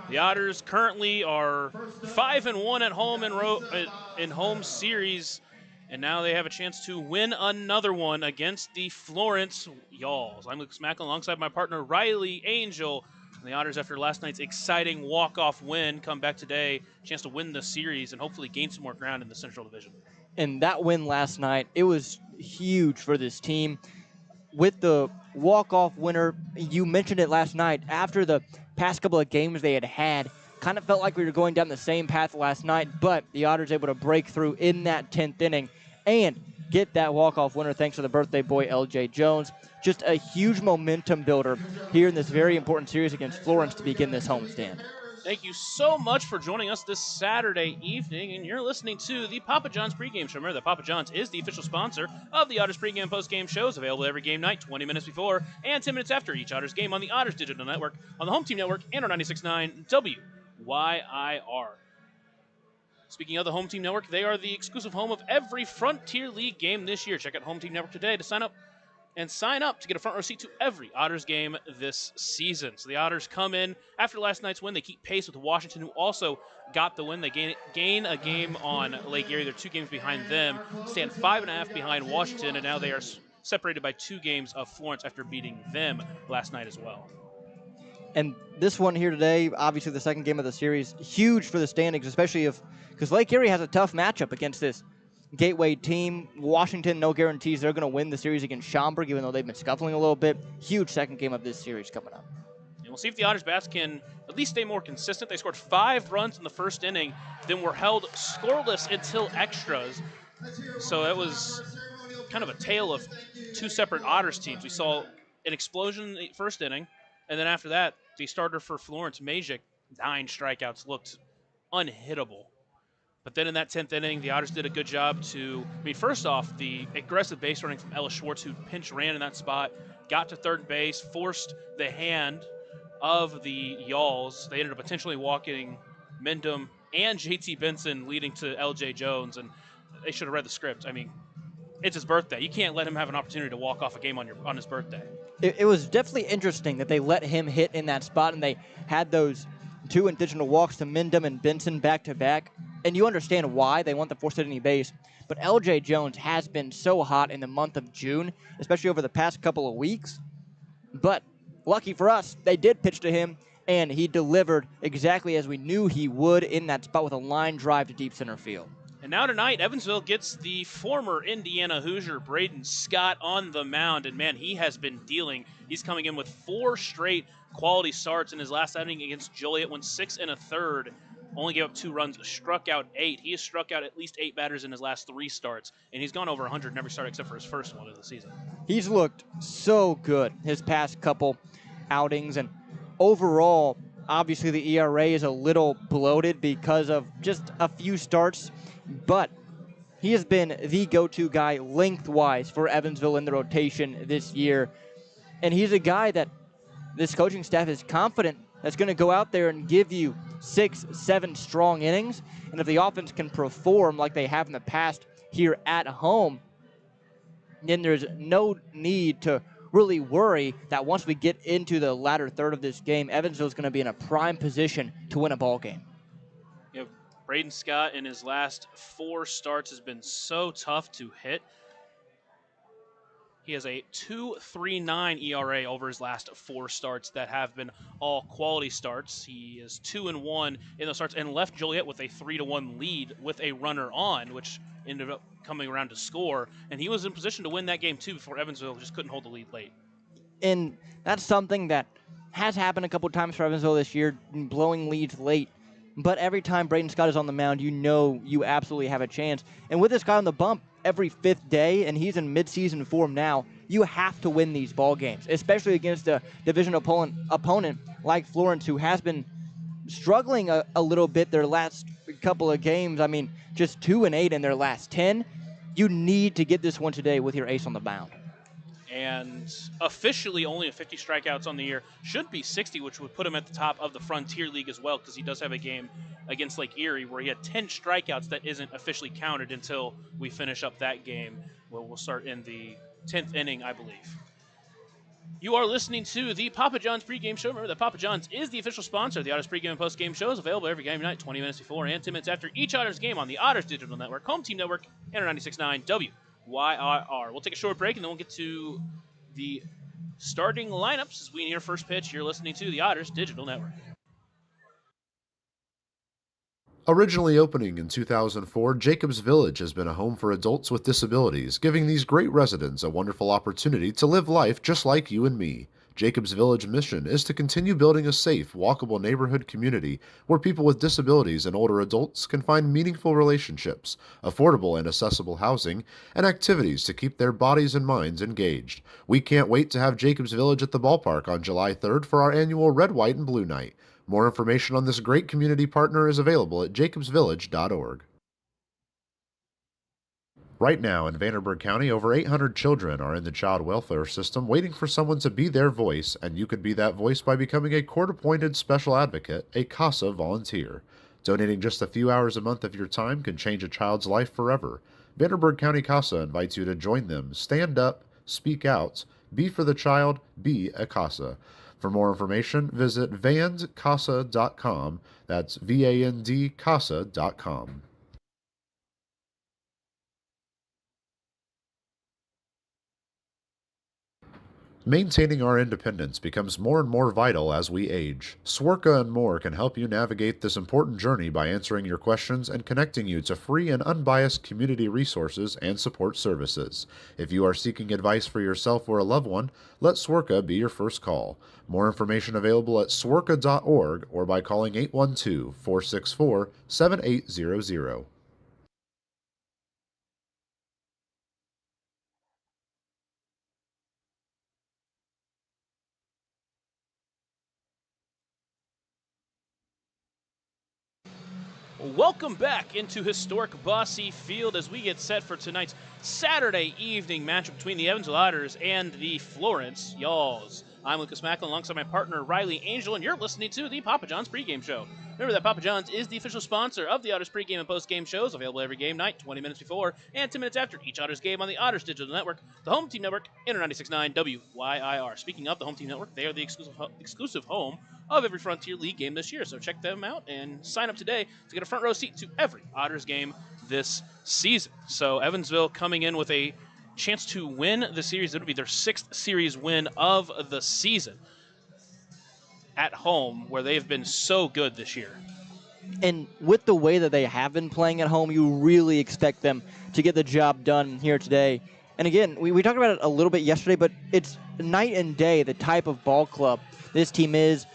The Otters currently are 5-1 at home in home series, and now they have a chance to win another one against the Florence Yalls. I'm Lucas Macklin alongside my partner Riley Angel. And the Otters, after last night's exciting walk-off win, come back today, chance to win the series and hopefully gain some more ground in the Central Division. And that win last night, it was huge for this team. With the walk-off winner, you mentioned it last night, after the past couple of games they had, kind of felt like we were going down the same path last night, but the Otters able to break through in that 10th inning and get that walk-off winner thanks to the birthday boy, L.J. Jones. Just a huge momentum builder here in this very important series against Florence to begin this homestand. Thank you so much for joining us this Saturday evening, and you're listening to the Papa John's pregame show. Remember that Papa John's is the official sponsor of the Otters pregame and postgame shows, available every game night, 20 minutes before and 10 minutes after each Otters game on the Otters Digital Network, on the Home Team Network, and on 96.9 WYIR. Speaking of the Home Team Network, they are the exclusive home of every Frontier League game this year. Check out Home Team Network today to sign up to get a front row seat to every Otters game this season. So the Otters come in after last night's win. They keep pace with Washington, who also got the win. They gain a game on Lake Erie. They're 2 games behind them, stand 5.5 behind Washington, and now they are separated by 2 games of Florence after beating them last night as well. And this one here today, obviously the second game of the series, huge for the standings, especially because Lake Erie has a tough matchup against this Gateway team. Washington, no guarantees they're going to win the series against Schaumburg, even though they've been scuffling a little bit. Huge second game of this series coming up. And we'll see if the Otters bats can at least stay more consistent. They scored 5 runs in the first inning, then were held scoreless until extras. So that was kind of a tale of 2 separate Otters teams. We saw an explosion in the first inning, and then after that, the starter for Florence, Majic, 9 strikeouts, looked unhittable. But then in that 10th inning, the Otters did a good job first off, the aggressive base running from Ellis Schwartz, who pinch ran in that spot, got to third base, forced the hand of the Yalls. They ended up potentially walking Mendham and JT Benson, leading to LJ Jones, and they should have read the script. I mean, it's his birthday. You can't let him have an opportunity to walk off a game on his birthday. It was definitely interesting that they let him hit in that spot, and they had those 2 intentional walks to Mendham and Benson back-to-back. And you understand why they want the forced hitting base. But L.J. Jones has been so hot in the month of June, especially over the past couple of weeks. But lucky for us, they did pitch to him, and he delivered exactly as we knew he would in that spot with a line drive to deep center field. And now tonight, Evansville gets the former Indiana Hoosier, Braden Scott, on the mound. And, man, he has been dealing. He's coming in with 4 straight quality starts in his last outing against Joliet, went 6 1/3. Only gave up 2 runs, struck out 8. He has struck out at least 8 batters in his last 3 starts, and he's gone over 100 in every start except for his first one of the season. He's looked so good his past couple outings, and overall, obviously the ERA is a little bloated because of just a few starts, but he has been the go-to guy lengthwise for Evansville in the rotation this year, and he's a guy that this coaching staff is confident that's going to go out there and give you 6, 7 strong innings. And if the offense can perform like they have in the past here at home, then there's no need to really worry that once we get into the latter third of this game, Evansville is going to be in a prime position to win a ball game. You know, Braden Scott in his last 4 starts has been so tough to hit. He has a 2.39 ERA over his last 4 starts that have been all quality starts. He is 2-1 in those starts and left Joliet with a 3-1 lead with a runner on, which ended up coming around to score. And he was in position to win that game too before Evansville just couldn't hold the lead late. And that's something that has happened a couple times for Evansville this year, blowing leads late. But every time Braden Scott is on the mound, you know you absolutely have a chance. And with this guy on the bump every 5th day, and he's in midseason form now, you have to win these ball games, especially against a division opponent like Florence, who has been struggling a little bit their last couple of games. I mean, just 2-8 in their last 10. You need to get this one today with your ace on the mound. And officially only 50 strikeouts on the year. Should be 60, which would put him at the top of the Frontier League as well, because he does have a game against Lake Erie where he had 10 strikeouts that isn't officially counted until we finish up that game. Well, we'll start in the 10th inning, I believe. You are listening to the Papa John's pregame show. Remember that Papa John's is the official sponsor of the Otters pregame and postgame shows, available every game night, 20 minutes before and 10 minutes after each Otters game on the Otters Digital Network, Home Team Network, and 96.9 WYIR. We'll take a short break, and then we'll get to the starting lineups as we near first pitch. You're listening to the Otters Digital Network. Originally opening in 2004, Jacobs Village has been a home for adults with disabilities, giving these great residents a wonderful opportunity to live life just like you and me. Jacobs Village mission is to continue building a safe, walkable neighborhood community where people with disabilities and older adults can find meaningful relationships, affordable and accessible housing, and activities to keep their bodies and minds engaged. We can't wait to have Jacobs Village at the ballpark on July 3rd for our annual Red, White, and Blue Night. More information on this great community partner is available at jacobsvillage.org. Right now in Vanderburgh County, over 800 children are in the child welfare system waiting for someone to be their voice, and you could be that voice by becoming a court-appointed special advocate, a CASA volunteer. Donating just a few hours a month of your time can change a child's life forever. Vanderburgh County CASA invites you to join them. Stand up, speak out, be for the child, be a CASA. For more information, visit vandcasa.com. That's VANDCasa.com. Maintaining our independence becomes more and more vital as we age. Swerka and more can help you navigate this important journey by answering your questions and connecting you to free and unbiased community resources and support services. If you are seeking advice for yourself or a loved one, let Swerka be your first call. More information available at swerka.org or by calling 812-464-7800. Welcome back into historic Bosse Field as we get set for tonight's Saturday evening matchup between the Evansville Otters and the Florence Yalls. I'm Lucas Macklin alongside my partner Riley Angel, and you're listening to the Papa John's pregame show. Remember that Papa John's is the official sponsor of the Otters pregame and postgame shows, available every game night, 20 minutes before and 10 minutes after each Otters game on the Otters Digital Network, the Home Team Network, and 96.9 WYIR. Speaking of the Home Team Network, they are the exclusive home of every Frontier League game this year, so check them out and sign up today to get a front row seat to every Otters game this season. So Evansville coming in with a chance to win the series. It would be their 6th series win of the season at home, where they've been so good this year. And with the way that they have been playing at home, you really expect them to get the job done here today. And again, we talked about it a little bit yesterday, but it's night and day the type of ball club this team is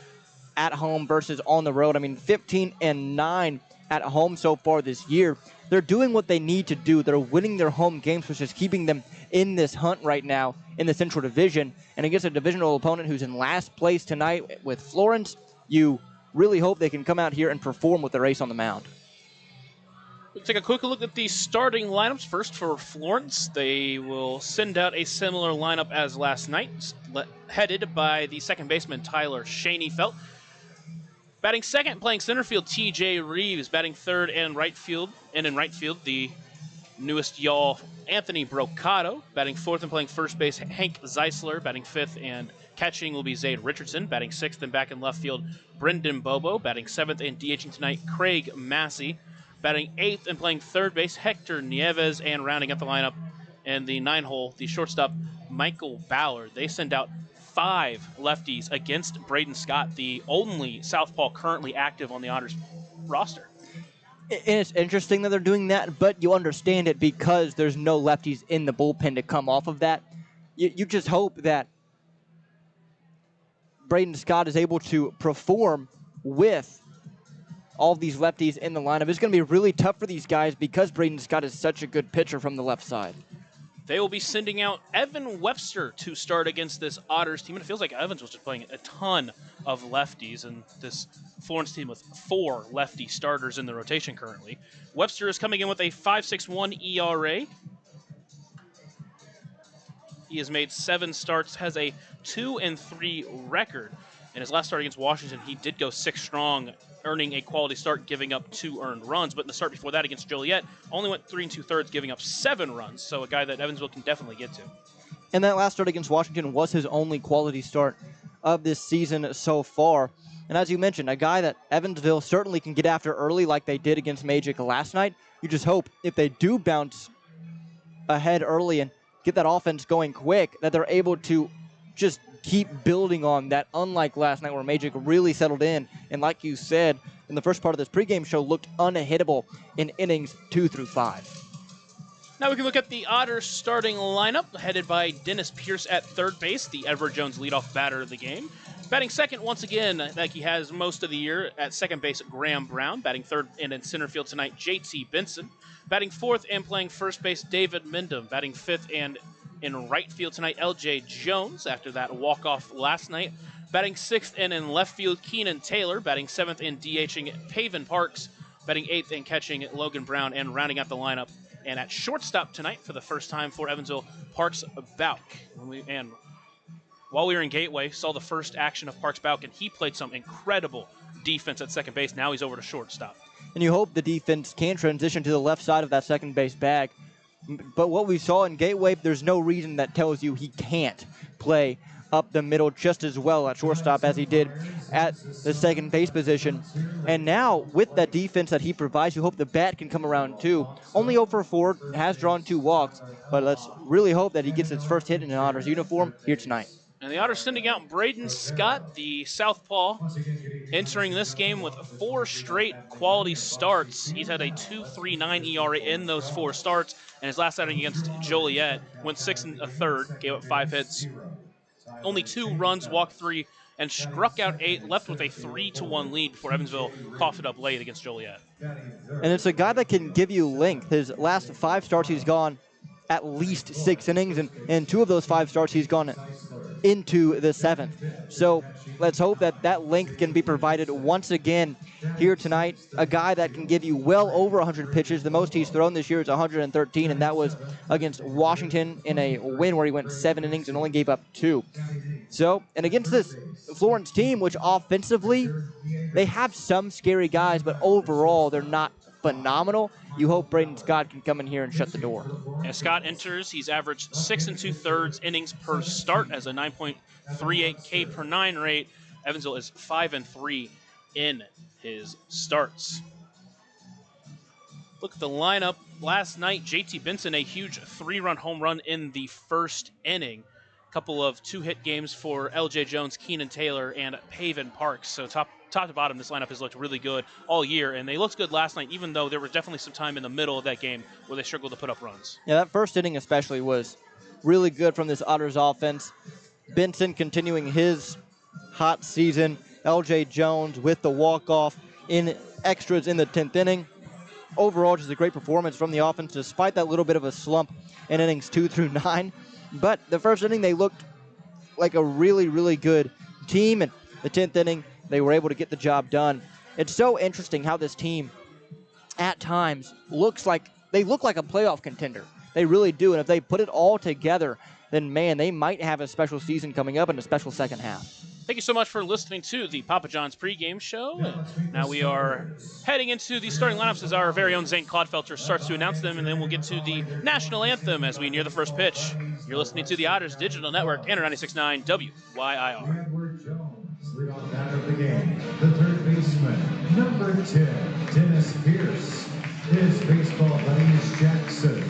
at home versus on the road. I mean, 15-9 at home so far this year. They're doing what they need to do. They're winning their home games, which is keeping them in this hunt right now in the Central Division. And against a divisional opponent who's in last place tonight with Florence, you really hope they can come out here and perform with their ace on the mound. We'll take a quick look at the starting lineups. First for Florence, they will send out a similar lineup as last night, headed by the second baseman Tyler Shaneyfelt. Batting second, playing center field, T.J. Reeves. Batting third and in right field, the newest Yall, Anthony Brocato. Batting fourth and playing first base, Hank Zeisler. Batting fifth and catching will be Zade Richardson. Batting sixth and back in left field, Brendan Bobo. Batting seventh and DHing tonight, Craig Massey. Batting eighth and playing third base, Hector Nieves. And rounding up the lineup in the 9-hole, the shortstop, Michael Ballard. They send out 5 lefties against Braden Scott, the only southpaw currently active on the Otters roster. And it's interesting that they're doing that, but you understand it because there's no lefties in the bullpen to come off of that. You just hope that Braden Scott is able to perform with all of these lefties in the lineup. It's going to be really tough for these guys because Braden Scott is such a good pitcher from the left side. They will be sending out Evan Webster to start against this Otters team. And it feels like Evans was just playing a ton of lefties, and this Florence team with 4 lefty starters in the rotation currently. Webster is coming in with a 5.61 ERA. He has made 7 starts, has a 2-3 record. In his last start against Washington, he did go 6 strong, earning a quality start, giving up 2 earned runs. But in the start before that against Joliet, only went 3 2/3, giving up 7 runs. So a guy that Evansville can definitely get to. And that last start against Washington was his only quality start of this season so far. And as you mentioned, a guy that Evansville certainly can get after early like they did against Magic last night. You just hope if they do bounce ahead early and get that offense going quick, that they're able to just keep building on that, unlike last night where Magic really settled in. And like you said, in the first part of this pregame show, looked unhittable in innings 2 through 5. Now we can look at the Otters starting lineup, headed by Dennis Pierce at third base, the Edward Jones leadoff batter of the game. Batting second once again, like he has most of the year, at second base, Graham Brown. Batting third and in center field tonight, J.T. Benson. Batting fourth and playing first base, David Mendham. Batting fifth and in right field tonight, L.J. Jones, after that walk-off last night. Batting sixth and in left field, Keenan Taylor. Batting seventh and DHing, Paven Parks. Batting eighth and catching, Logan Brown. And rounding out the lineup, and at shortstop tonight for the first time for Evansville, Parks Bauk. And while we were in Gateway, saw the first action of Parks Bauk, and he played some incredible defense at second base. Now he's over to shortstop. And you hope the defense can transition to the left side of that second base bag. But what we saw in Gateway, there's no reason that tells you he can't play up the middle just as well at shortstop as he did at the second base position. And now, with that defense that he provides, you hope the bat can come around too. Only 0 for 4, has drawn 2 walks, but let's really hope that he gets his first hit in an Otters uniform here tonight. And the Otters sending out Braden Scott, the southpaw, entering this game with 4 straight quality starts. He's had a 2.39 ERA in those 4 starts, and his last outing against Joliet went 6 1/3, gave up 5 hits. Only 2 runs, walked 3, and struck out 8, left with a 3-1 lead before Evansville coughed it up late against Joliet. And it's a guy that can give you length. His last 5 starts, he's gone at least 6 innings, and 2 of those 5 starts, he's gone into the 7th. So let's hope that that length can be provided once again here tonight. A guy that can give you well over 100 pitches. The most he's thrown this year is 113, and that was against Washington in a win where he went 7 innings and only gave up 2. So, and against this Florence team, which offensively, they have some scary guys, but overall, they're not phenomenal. You hope Braden Scott can come in here and shut the door. As Scott enters, he's averaged 6 2/3 innings per start as a 9.38 K per 9 rate. Evansville is 5-3 in his starts. Look at the lineup. Last night, J.T. Benson, a huge 3-run home run in the first inning. A couple of 2-hit games for L.J. Jones, Keenan Taylor, and Paven Parks. So top to bottom, this lineup has looked really good all year, and they looked good last night, even though there was definitely some time in the middle of that game where they struggled to put up runs. Yeah, that first inning especially was really good from this Otters offense. Benson continuing his hot season. L.J. Jones with the walk-off in extras in the 10th inning. Overall, just a great performance from the offense, despite that little bit of a slump in innings 2 through 9. But the first inning, they looked like a really, really good team, and the 10th inning, they were able to get the job done. It's so interesting how this team, at times, looks like a playoff contender. They really do, and if they put it all together, then, man, they might have a special season coming up and a special second half. Thank you so much for listening to the Papa John's pregame show. And now we are heading into the starting lineups as our very own Zane Clodfelter starts to announce them, and then we'll get to the national anthem as we near the first pitch. You're listening to the Otters Digital Network, Enter 96.9 WYIR. Edward Jones, leadoff batter of the game. The third baseman, number 10, Dennis Pierce. His baseball buddy is Jackson.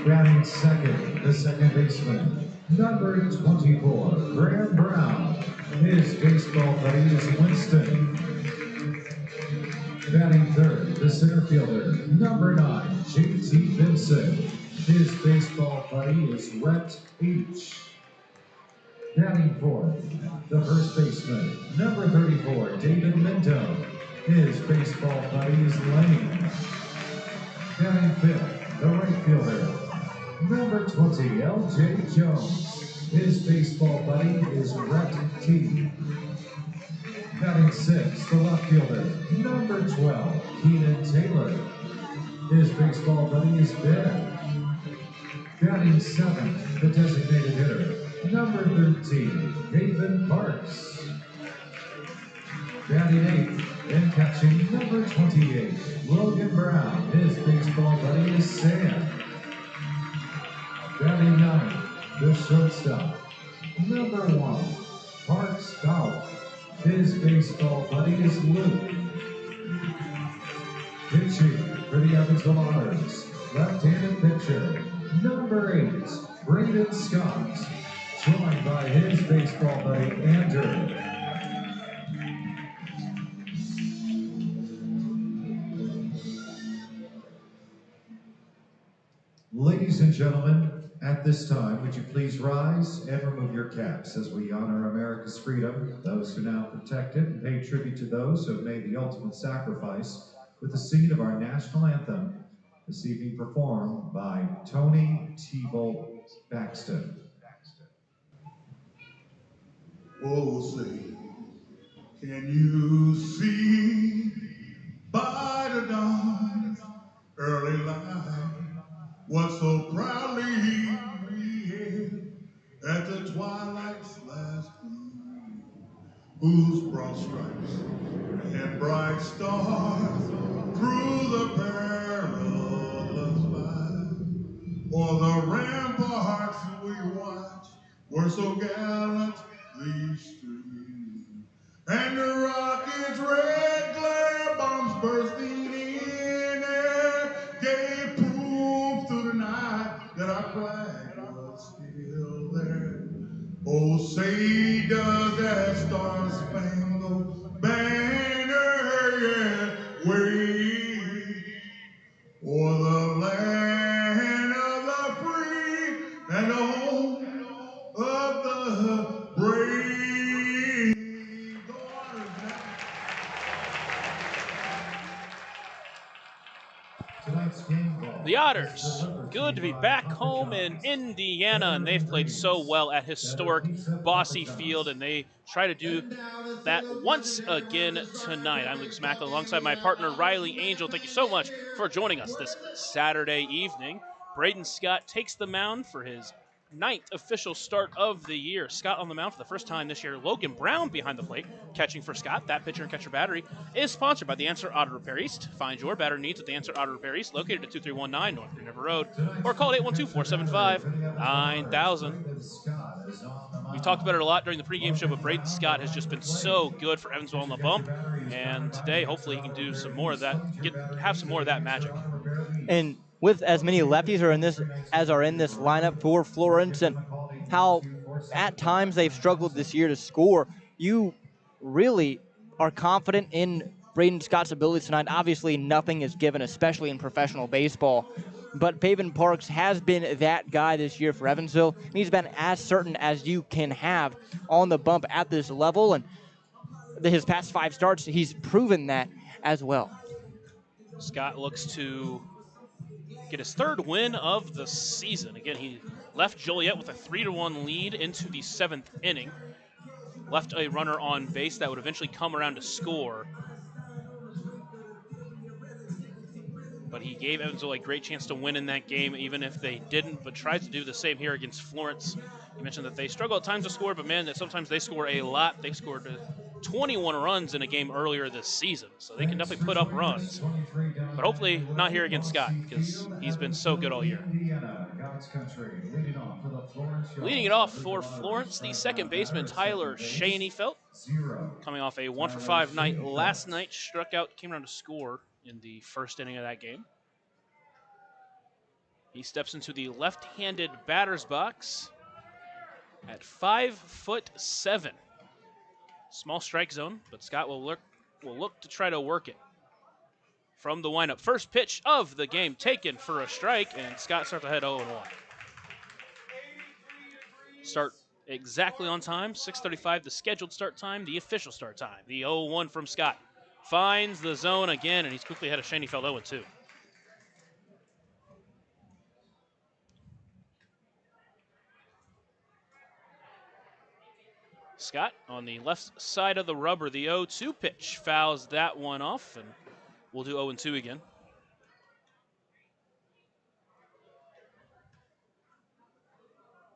Batting second, the second baseman, number 24, Graham Brown. His baseball buddy is Winston. Batting third, the center fielder, number 9, J.T. Benson. His baseball buddy is Rhett H. Batting fourth, the first baseman, number 34, David Mendham. His baseball buddy is Lane. Batting fifth, the right fielder, number 20, L.J. Jones. His baseball buddy is Rhett T. Batting sixth, the left fielder, number 12, Keenan Taylor. His baseball buddy is Ben. Batting seventh, the designated hitter, number 13, Paven Parks. Batting eighth and catching, number 28, Logan Brown. His baseball buddy is Sam. Batting nine, the shortstop. Number 1, Parks Fowl. His baseball buddy is Luke. Pitching for the Evansville Otters, left-handed pitcher, number 8, Braden Scott. Joined by his baseball buddy, Andrew. Ladies and gentlemen, at this time, would you please rise and remove your caps as we honor America's freedom, those who now protect it, and pay tribute to those who have made the ultimate sacrifice with the singing of our national anthem, this evening performed by Tony T-Bolt Baxton. Oh, say, can you see by the dawn's early light what so proudly we hailed at the twilight's last gleam, whose broad stripes and bright stars through the perilous fight, o'er the ramparts we watched were so gallantly streaming, and the rocket's red glare bombs bursting in air gave proof through the night that our flag was still there. Oh, say does that star-spangled banner yet wave o'er the land of the free and the home of the brave? Tonight's game ball. The Otters, good to be back home in Indiana, and they've played so well at historic Bossy Field, and they try to do that once again tonight. I'm Luke Smackle alongside my partner Riley Angel. Thank you so much for joining us this Saturday evening. Braden Scott takes the mound for his 9th official start of the year. Scott on the mound for the first time this year. Logan Brown behind the plate, catching for Scott. That pitcher and catcher battery is sponsored by the Answer Auto Repair East. Find your battery needs at the Answer Auto Repair East, located at 2319 North Green River Road, or call 812-475-9000. We talked about it a lot during the pregame show, but Braden Scott has just been so good for Evansville on the bump, and today hopefully he can do some more of that, have some more of that magic. And with as many lefties are in this lineup for Florence, and how at times they've struggled this year to score, you really are confident in Braden Scott's ability tonight. Obviously, nothing is given, especially in professional baseball. But Pavin Parks has been that guy this year for Evansville. And he's been as certain as you can have on the bump at this level. And his past 5 starts, he's proven that as well. Scott looks to get his 3rd win of the season. Again, he left Joliet with a 3-1 lead into the 7th inning. Left a runner on base that would eventually come around to score. But he gave Evansville a great chance to win in that game, even if they didn't, but tries to do the same here against Florence. You mentioned that they struggle at times to score, but man, that sometimes they score a lot. They scored 21 runs in a game earlier this season, so they can definitely put up runs. But hopefully not here against Scott, because he's been so good all year. Leading it off for Florence, the second baseman, Tyler Schoenfeld, coming off a 1-for-5 night last night, struck out, came around to score in the first inning of that game. He steps into the left-handed batter's box at 5'7". Small strike zone, but Scott will look to try to work it. From the windup, first pitch of the game taken for a strike, and Scott starts ahead 0-1. Start exactly on time, 6:35 the scheduled start time, the official start time. The 0-1 from Scott. Finds the zone again, and he's quickly ahead of Schoenfeld 0-2. Scott on the left side of the rubber, the 0-2 pitch. Fouls that one off, and we'll do 0-2 again.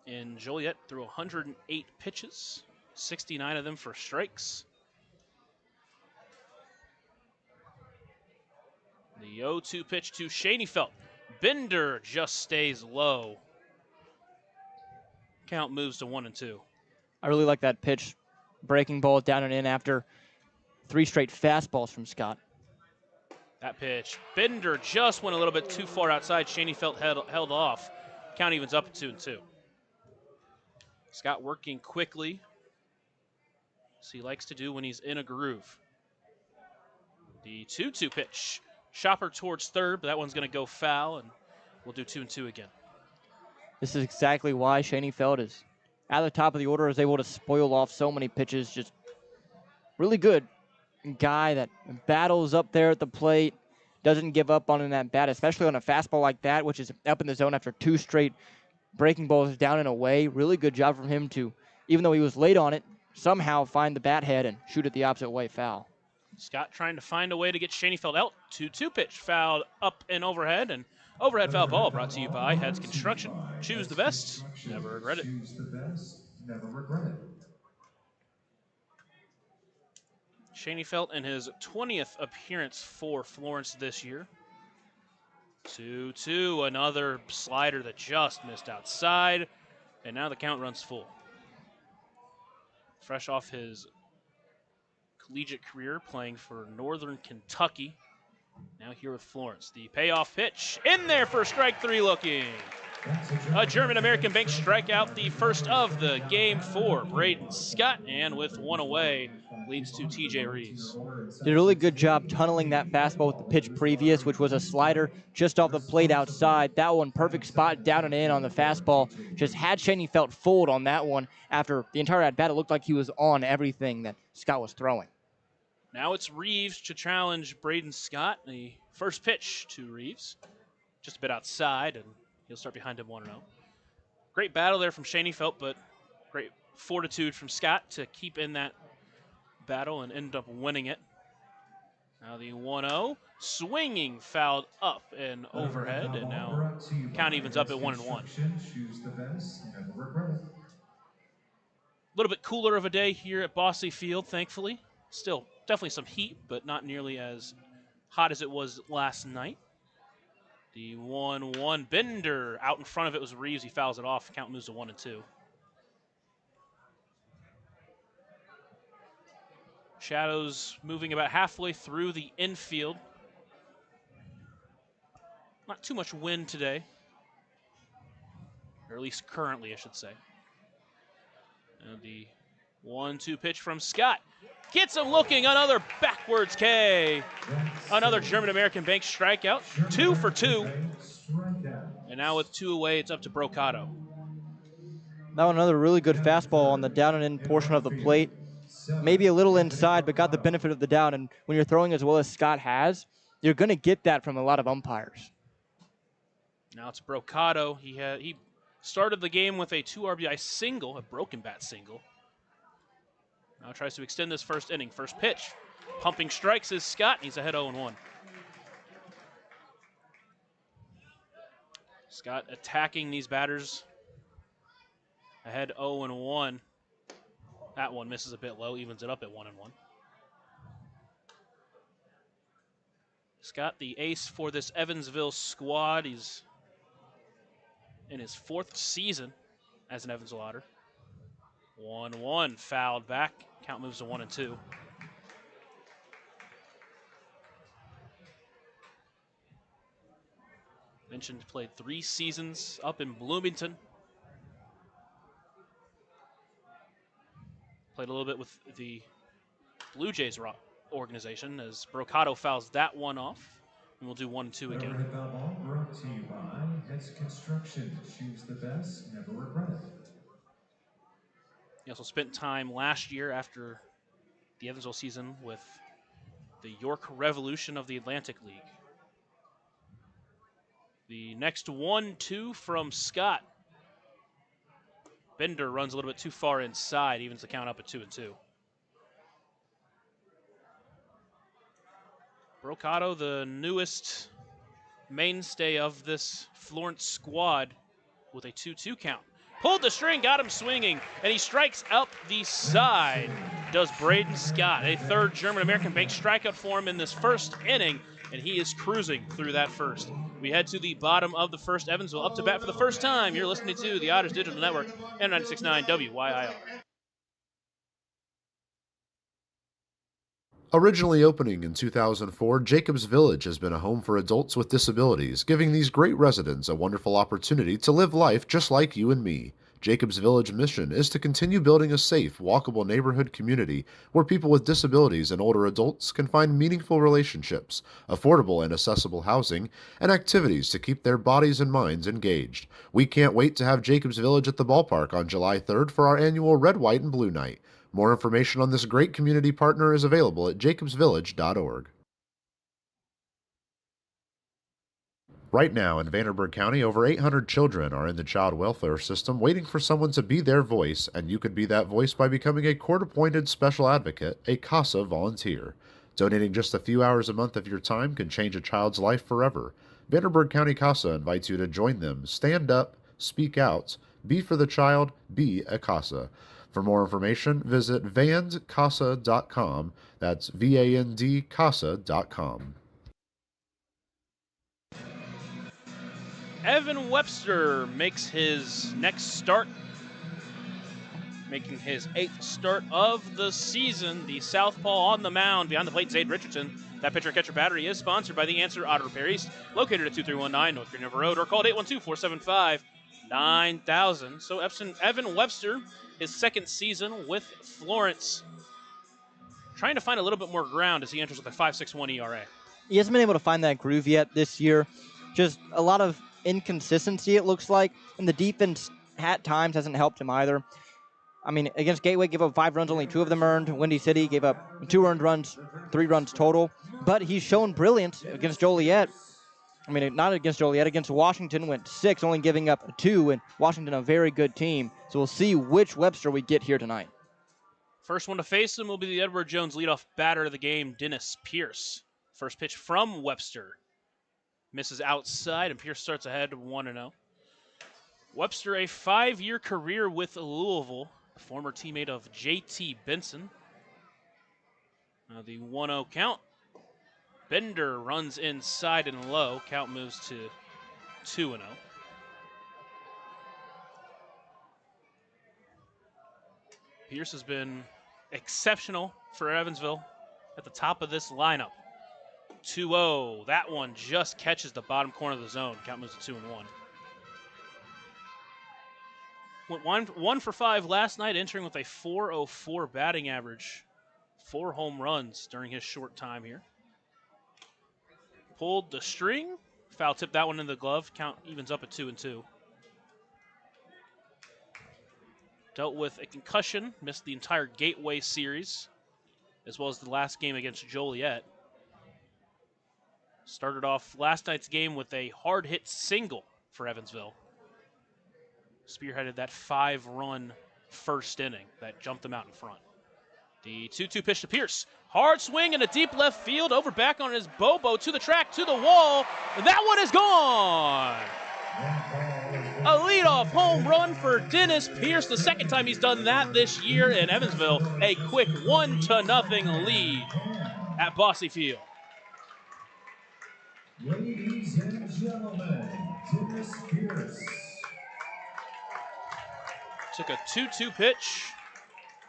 And Joliet threw 108 pitches, 69 of them for strikes. The 0-2 pitch to Schoenfeld. Bender just stays low. Count moves to 1-2. I really like that pitch. Breaking ball down and in after 3 straight fastballs from Scott. That pitch. Bender just went a little bit too far outside. Shaney Felt held off. Count evens up at 2-2. Scott working quickly, as he likes to do when he's in a groove. The 2-2 pitch. Chopper towards third, but that one's going to go foul, and we'll do 2-2 again. This is exactly why Shaney Feld is at the top of the order, is able to spoil off so many pitches. Just really good guy that battles up there at the plate, doesn't give up on that bat, especially on a fastball like that, which is up in the zone after 2 straight breaking balls down and away. Really good job from him to, even though he was late on it, somehow find the bat head and shoot it the opposite way foul. Scott trying to find a way to get Shaney Feld out. 2-2 pitch, fouled up and overhead, and overhead foul ball brought to you by Heads Construction. Choose the best, never regret it. Choose the best, never regret it. Shaney Felt in his 20th appearance for Florence this year. 2-2, another slider that just missed outside, and now the count runs full. Fresh off his collegiate career playing for Northern Kentucky, now here with Florence. The payoff pitch in there for strike 3 looking. A German-American bank strikeout, the first of the game for Braden Scott, and with 1 away, leads to TJ Reeves. Did a really good job tunneling that fastball with the pitch previous, which was a slider just off the plate outside. That one, perfect spot down and in on the fastball. Just had Shaney Felt fooled on that one after the entire at-bat. It looked like he was on everything that Scott was throwing. Now it's Reeves to challenge Braden Scott. The first pitch to Reeves, just a bit outside, and he'll start behind him 1-0. Great battle there from Shaney Felt, but great fortitude from Scott to keep in that battle and end up winning it. Now the 1-0, swinging, fouled up and overhead, and now count evens up at 1-1. Choose the best, never regret it. A little bit cooler of a day here at Bosley Field, thankfully. Still definitely some heat, but not nearly as hot as it was last night. The 1-1, Bender out in front of it was Reeves. He fouls it off. Count moves to 1-2. Shadows moving about halfway through the infield. Not too much wind today, or at least currently, I should say. And the 1-2 pitch from Scott. Gets him looking, another backwards K. Another German-American bank strikeout, 2 for 2. And now with 2 away, it's up to Brocato. Now another really good fastball on the down and in portion of the plate. Maybe a little inside, but got the benefit of the doubt. And when you're throwing as well as Scott has, you're going to get that from a lot of umpires. Now it's Brocato. He started the game with a 2 RBI single, a broken bat single. Now tries to extend this first inning. First pitch, pumping strikes is Scott. He's ahead 0-1. Scott attacking these batters. Ahead 0-1. That one misses a bit low, evens it up at 1-1. Scott, the ace for this Evansville squad. He's in his 4th season as an Evansville Otter. 1-1, fouled back. Count moves to 1-2. Mentioned played 3 seasons up in Bloomington. Played a little bit with the Blue Jays organization as Brocato fouls that one off. And we'll do 1-2 again. Overhead foul ball brought to you by Heads Construction. Choose the best, never regret it. He also spent time last year after the Evansville season with the York Revolution of the Atlantic League. The next 1-2 from Scott. Bender runs a little bit too far inside, evens the count up at 2-2. Brocato, the newest mainstay of this Florence squad, with a 2-2 count. Pulled the string, got him swinging, and he strikes up the side. Does Braden Scott, a 3rd German-American bank strikeout for him in this first inning, and he is cruising through that first. We head to the bottom of the first. Evansville up to bat for the first time. You're listening to the Otters Digital Network and 96.9 WYIR. Originally opening in 2004, Jacobs Village has been a home for adults with disabilities, giving these great residents a wonderful opportunity to live life just like you and me. Jacobs Village mission is to continue building a safe, walkable neighborhood community where people with disabilities and older adults can find meaningful relationships, affordable and accessible housing, and activities to keep their bodies and minds engaged. We can't wait to have Jacobs Village at the ballpark on July 3rd for our annual Red, White, and Blue Night. More information on this great community partner is available at jacobsvillage.org. Right now in Vanderburgh County, over 800 children are in the child welfare system waiting for someone to be their voice, and you could be that voice by becoming a court-appointed special advocate, a CASA volunteer. Donating just a few hours a month of your time can change a child's life forever. Vanderburgh County CASA invites you to join them. Stand up, speak out, be for the child, be a CASA. For more information, visit vandcasa.com. That's VAND-CASA.com. Evan Webster makes his next start, making his 8th start of the season. The southpaw on the mound behind the plate, Zade Richardson. That pitcher-catcher battery is sponsored by the Answer Auto Repair East, located at 2319 North Green River Road, or called 812-475-9000. So Evan Webster, his 2nd season with Florence, trying to find a little bit more ground as he enters with a 5.61 ERA. He hasn't been able to find that groove yet this year. Just a lot of inconsistency, it looks like, and the defense at times hasn't helped him either. I mean, against Gateway, gave up 5 runs, only 2 of them earned. Windy City gave up 2 earned runs, 3 runs total. But he's shown brilliance against Joliet. I mean, not against Joliet, against Washington, went 6, only giving up 2, and Washington a very good team. So we'll see which Webster we get here tonight. First one to face him will be the Edward Jones leadoff batter of the game, Dennis Pierce. First pitch from Webster. Misses outside, and Pierce starts ahead 1-0. Webster, a 5-year career with Louisville, a former teammate of J.T. Benson. Now the 1-0 count. Bender runs inside and low. Count moves to 2-0. Pierce has been exceptional for Evansville at the top of this lineup. 2-0. That one just catches the bottom corner of the zone. Count moves to 2-1. Went 1 for 5 last night, entering with a .404 batting average. 4 home runs during his short time here. Pulled the string. Foul tipped that one in the glove. Count evens up at 2-2. Dealt with a concussion. Missed the entire Gateway series, as well as the last game against Joliet. Started off last night's game with a hard-hit single for Evansville. Spearheaded that 5-run first inning that jumped them out in front. The 2-2 pitch to Pierce. Hard swing in a deep left field, over back on his Bobo to the track, to the wall. And that one is gone. A leadoff home run for Dennis Pierce, the 2nd time he's done that this year in Evansville. A quick 1-0 lead at Bosse Field. Ladies and gentlemen, Dennis Pierce. Took a 2-2 pitch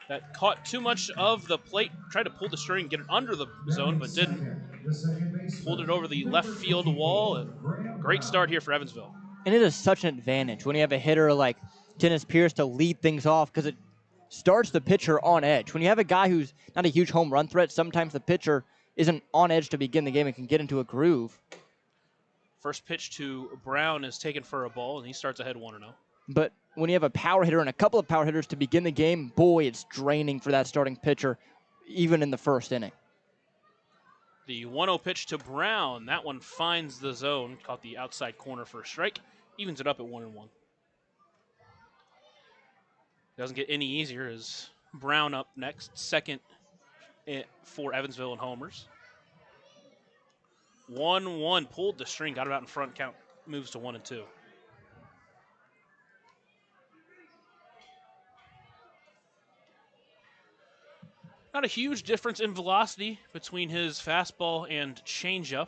that caught too much of the plate. Tried to pull the string, get it under the zone, but didn't. Pulled it over the left field wall. Great start here for Evansville. And it is such an advantage when you have a hitter like Dennis Pierce to lead things off, because it starts the pitcher on edge. When you have a guy who's not a huge home run threat, sometimes the pitcher isn't on edge to begin the game and can get into a groove. First pitch to Brown is taken for a ball, and he starts ahead 1-0. But when you have a power hitter and a couple of power hitters to begin the game, boy, it's draining for that starting pitcher, even in the first inning. The 1-0 pitch to Brown. That one finds the zone. Caught the outside corner for a strike. Evens it up at 1-1. Doesn't get any easier as Brown up next. 2nd for Evansville in homers. 1-1. Pulled the string. Got it out in front. Count moves to 1-2. Not a huge difference in velocity between his fastball and changeup.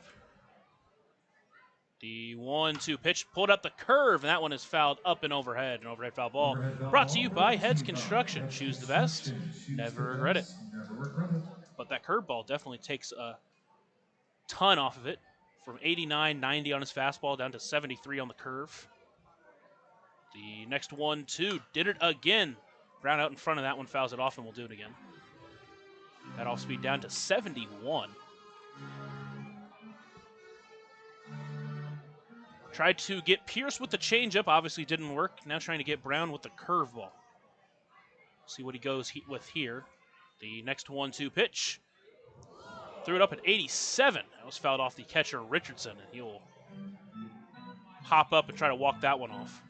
The 1-2 pitch pulled up the curve, and that one is fouled up and overhead. An overhead foul ball brought to you by Heads Construction. Choose the best, never regret it. But that curveball definitely takes a ton off of it, from 89, 90 on his fastball down to 73 on the curve. The next 1-2 did it again. Brown out in front of that one, fouls it off, and we'll do it again. That off speed down to 71. Tried to get Pierce with the changeup, obviously didn't work. Now trying to get Brown with the curveball. See what he goes with here. The next 1-2 pitch. Threw it up at 87. That was fouled off the catcher, Richardson, and he'll hop up and try to walk that one off.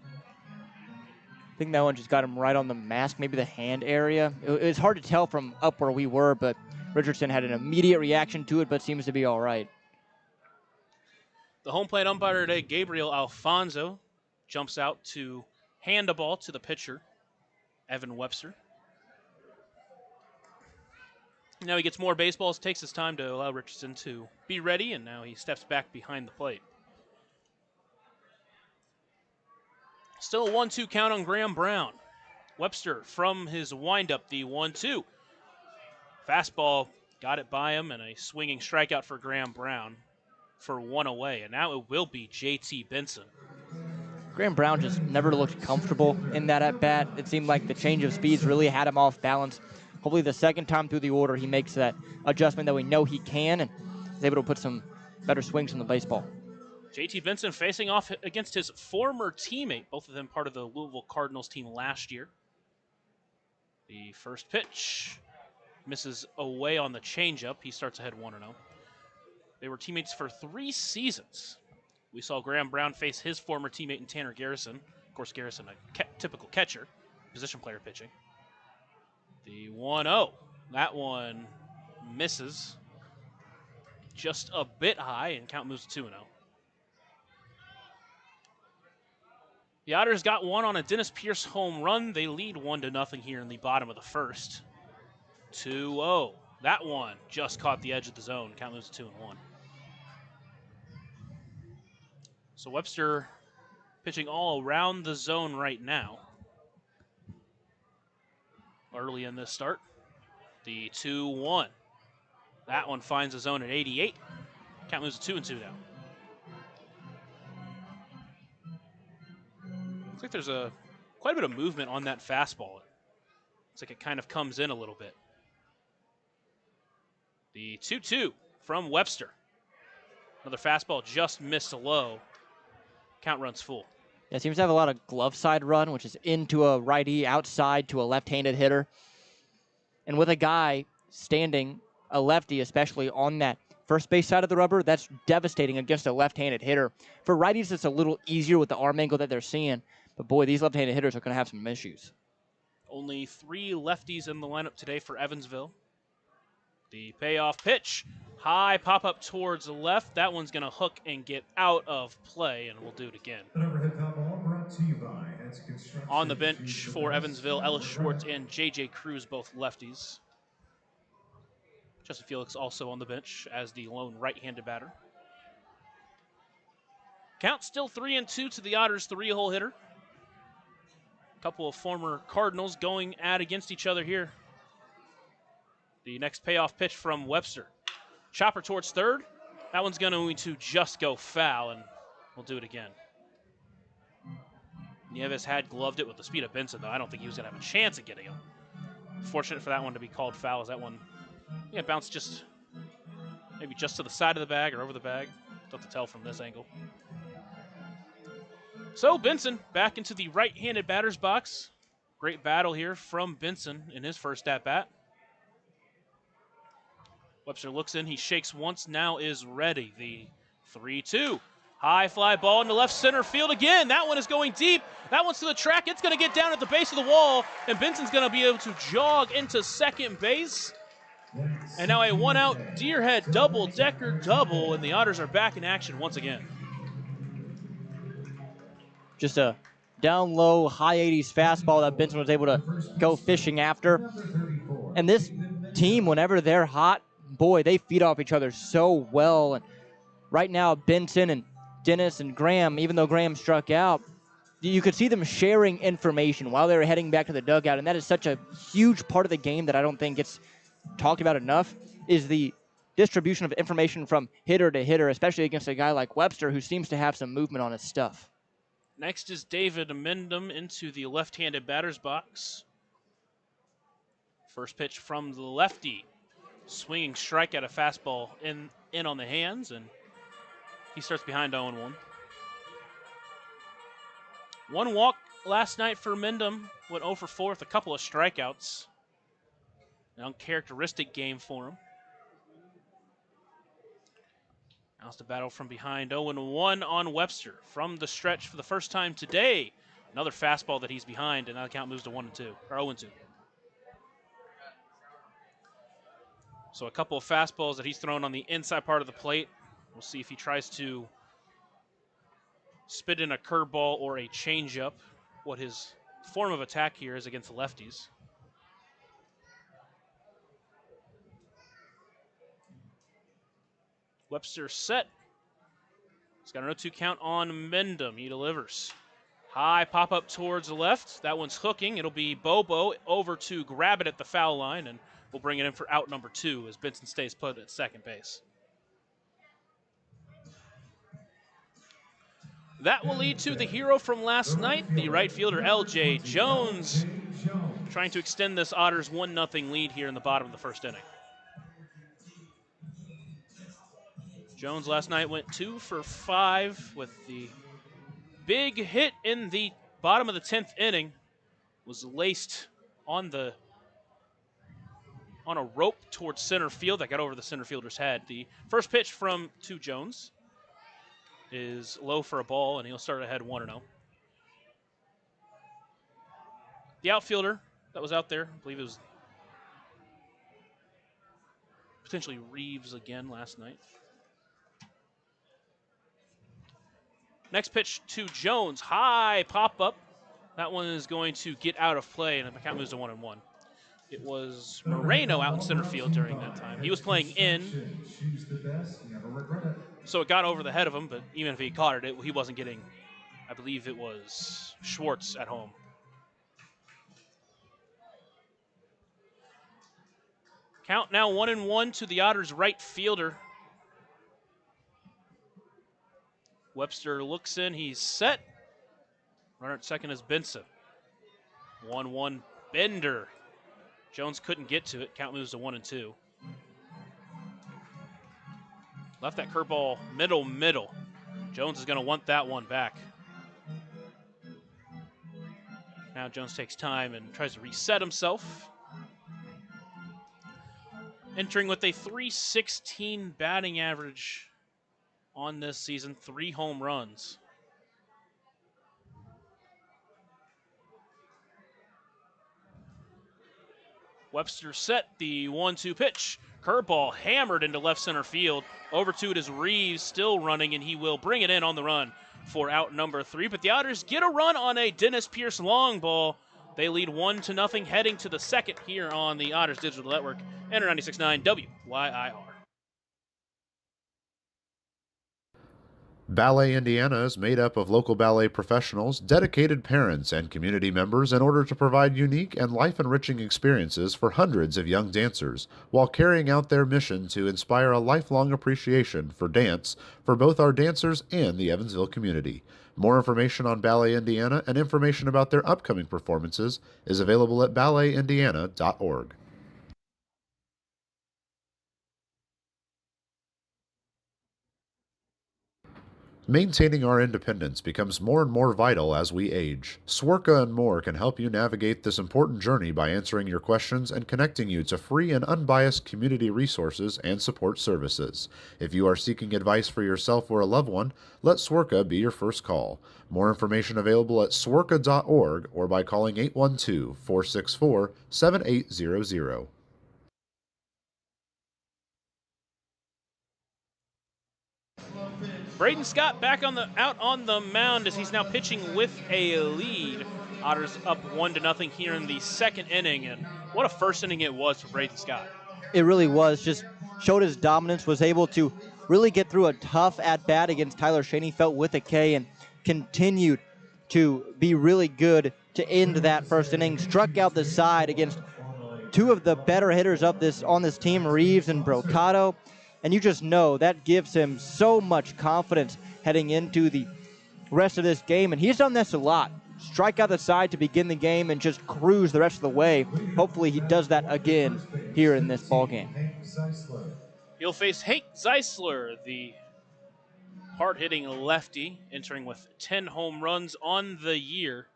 I think that one just got him right on the mask, maybe the hand area. It was hard to tell from up where we were, but Richardson had an immediate reaction to it, but seems to be all right. The home plate umpire today, Gabriel Alfonso, jumps out to hand the ball to the pitcher, Evan Webster. Now he gets more baseballs, takes his time to allow Richardson to be ready, and now he steps back behind the plate. Still a 1-2 count on Graham Brown. Webster from his windup, the 1-2. Fastball got it by him, and a swinging strikeout for Graham Brown for one away, and now it will be J.T. Benson. Graham Brown just never looked comfortable in that at-bat. It seemed like the change of speeds really had him off balance. Hopefully the second time through the order he makes that adjustment that we know he can and is able to put some better swings on the baseball. J.T. Benson facing off against his former teammate, both of them part of the Louisville Cardinals team last year. The first pitch misses away on the changeup. He starts ahead 1-0. They were teammates for 3 seasons. We saw Graham Brown face his former teammate in Tanner Garrison. Of course, Garrison, a typical catcher, position player pitching. The 1-0. That one misses just a bit high, and count moves to 2-0. The Otters got one on a Dennis Pierce home run. They lead 1-0 here in the bottom of the first. 2-0. That one just caught the edge of the zone. Count moves to 2-1. So Webster pitching all around the zone right now. Early in this start. The 2-1. That one finds the zone at 88. Count moves to 2-2 now. Looks like there's quite a bit of movement on that fastball. Looks like it kind of comes in a little bit. The 2-2 from Webster. Another fastball just missed low. Count runs full. Yeah, seems to have a lot of glove side run, which is into a righty, outside to a left-handed hitter. And with a guy standing, a lefty especially, on that first base side of the rubber, that's devastating against a left-handed hitter. For righties, it's a little easier with the arm angle that they're seeing. But boy, these left-handed hitters are going to have some issues. Only 3 lefties in the lineup today for Evansville. The payoff pitch. High pop-up towards the left. That one's going to hook and get out of play, and we'll do it again. On the bench for Evansville, Ellis Schwartz and J.J. Cruz, both lefties. Justin Felix also on the bench as the lone right-handed batter. Count still 3-2 to the Otters' 3-hole hitter. A couple of former Cardinals going at against each other here. The next payoff pitch from Webster. Chopper towards third. That one's going to just go foul, and we'll do it again. Nieves had gloved it with the speed of Benson, though. I don't think he was going to have a chance at getting him. Fortunate for that one to be called foul, as that one bounced just maybe just to the side of the bag or over the bag. Tough to tell from this angle. So Benson back into the right-handed batter's box. Great battle here from Benson in his first at-bat. Webster looks in, he shakes once, now is ready. The 3-2. High fly ball into left center field again. That one is going deep. That one's to the track. It's going to get down at the base of the wall, and Benson's going to be able to jog into second base. And now a 1-out Deerhead double-decker double, and the Otters are back in action once again. Just a down low, high 80s fastball that Benson was able to go fishing after. And this team, whenever they're hot, boy, they feed off each other so well. And right now, Benson and Dennis and Graham, even though Graham struck out, you could see them sharing information while they were heading back to the dugout, and that is such a huge part of the game that I don't think gets talked about enough, is the distribution of information from hitter to hitter, especially against a guy like Webster who seems to have some movement on his stuff. Next is David Amendum into the left-handed batter's box. First pitch from the lefty. Swinging strike at a fastball in on the hands, and he starts behind 0-1. One walk last night for Amendum, went 0 for 4 with a couple of strikeouts. An uncharacteristic game for him. Now's the battle from behind. 0-1 on Webster from the stretch for the first time today. Another fastball that he's behind, and now the count moves to 1-2, or 0-2. So a couple of fastballs that he's thrown on the inside part of the plate. We'll see if he tries to spit in a curveball or a changeup, what his form of attack here is against the lefties. Webster set. He's got an 0-2 count on Mendham. He delivers. High pop up towards the left. That one's hooking. It'll be Bobo over to grab it at the foul line, and we'll bring it in for out number 2 as Benson stays put at second base. That will lead to the hero from last night, the right fielder L.J. Jones, trying to extend this Otters 1-0 lead here in the bottom of the first inning. Jones last night went 2 for 5 with the big hit in the bottom of the 10th inning. Was laced on a rope towards center field that got over the center fielder's head. The first pitch from Jones is low for a ball, and he'll start ahead 1-0. The outfielder that was out there, I believe it was potentially Reeves again last night. Next pitch to Jones, high pop-up. That one is going to get out of play, and the count moves to 1-1. It was Moreno out in center field during that time. He was playing in, so it got over the head of him, but even if he caught it, he wasn't getting, I believe it was Schwartz at home. Count now 1-1 to the Otters' right fielder. Webster looks in, he's set. Runner at second is Benson. 1-1 Bender. Jones couldn't get to it. Count moves to 1-2. Left that curveball middle. Jones is going to want that one back. Now Jones takes time and tries to reset himself. Entering with a .316 batting average on this season, 3 home runs. Webster set the 1-2 pitch. Curveball hammered into left center field. Over to it is Reeves, still running, and he will bring it in on the run for out number 3. But the Otters get a run on a Dennis Pierce long ball. They lead 1-0 heading to the second here on the Otters Digital Network. Enter 96.9 WYIR. Ballet Indiana is made up of local ballet professionals, dedicated parents, and community members in order to provide unique and life-enriching experiences for hundreds of young dancers, while carrying out their mission to inspire a lifelong appreciation for dance for both our dancers and the Evansville community. More information on Ballet Indiana and information about their upcoming performances is available at balletindiana.org. Maintaining our independence becomes more and more vital as we age. Swerka and more can help you navigate this important journey by answering your questions and connecting you to free and unbiased community resources and support services. If you are seeking advice for yourself or a loved one, let Swerka be your first call. More information available at swerka.org or by calling 812-464-7800. Braden Scott back out on the mound as he's now pitching with a lead. Otters up 1-0 here in the second inning, and what a first inning it was for Braden Scott. It really was. Just showed his dominance, was able to really get through a tough at-bat against Tyler Schoenfeld with a K and continued to be really good to end that first inning. Struck out the side against two of the better hitters of on this team, Reeves and Brocato, and you just know that gives him so much confidence heading into the rest of this game, and he's done this a lot. Strike out the side to begin the game and just cruise the rest of the way. Hopefully he does that again here in this ball game. He'll face Hank Zeisler, the hard-hitting lefty, entering with 10 home runs on the year.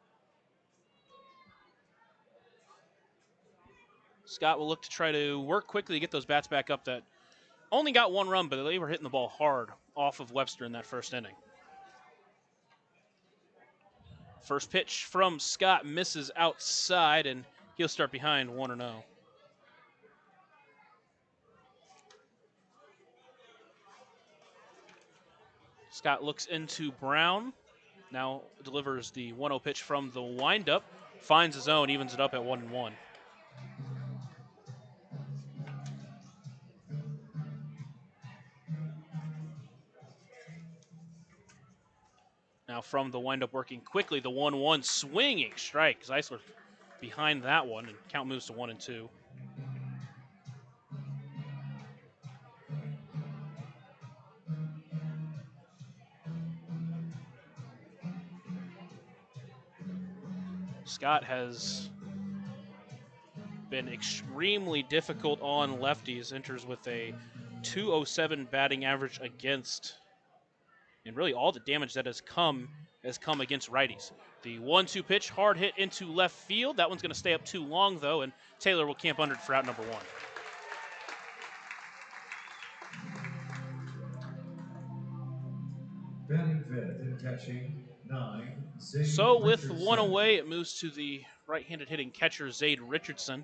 Scott will look to try to work quickly to get those bats back up that only got 1 run, but they were hitting the ball hard off of Webster in that first inning. First pitch from Scott misses outside, and he'll start behind 1-0. Scott looks into Brown. Now delivers the 1-0 pitch from the windup. Finds his zone, evens it up at 1-1. Now from the windup working quickly, the 1-1 swinging strike. Zeisler behind that one, and count moves to 1-2. Scott has been extremely difficult on lefties, enters with a .207 batting average against, and really all the damage that has come against righties. The 1-2 pitch, hard hit into left field. That one's going to stay up too long, though, and Taylor will camp under it for out number 1. Batting fifth and catching 9. So with 1 away, it moves to the right-handed hitting catcher, Zade Richardson.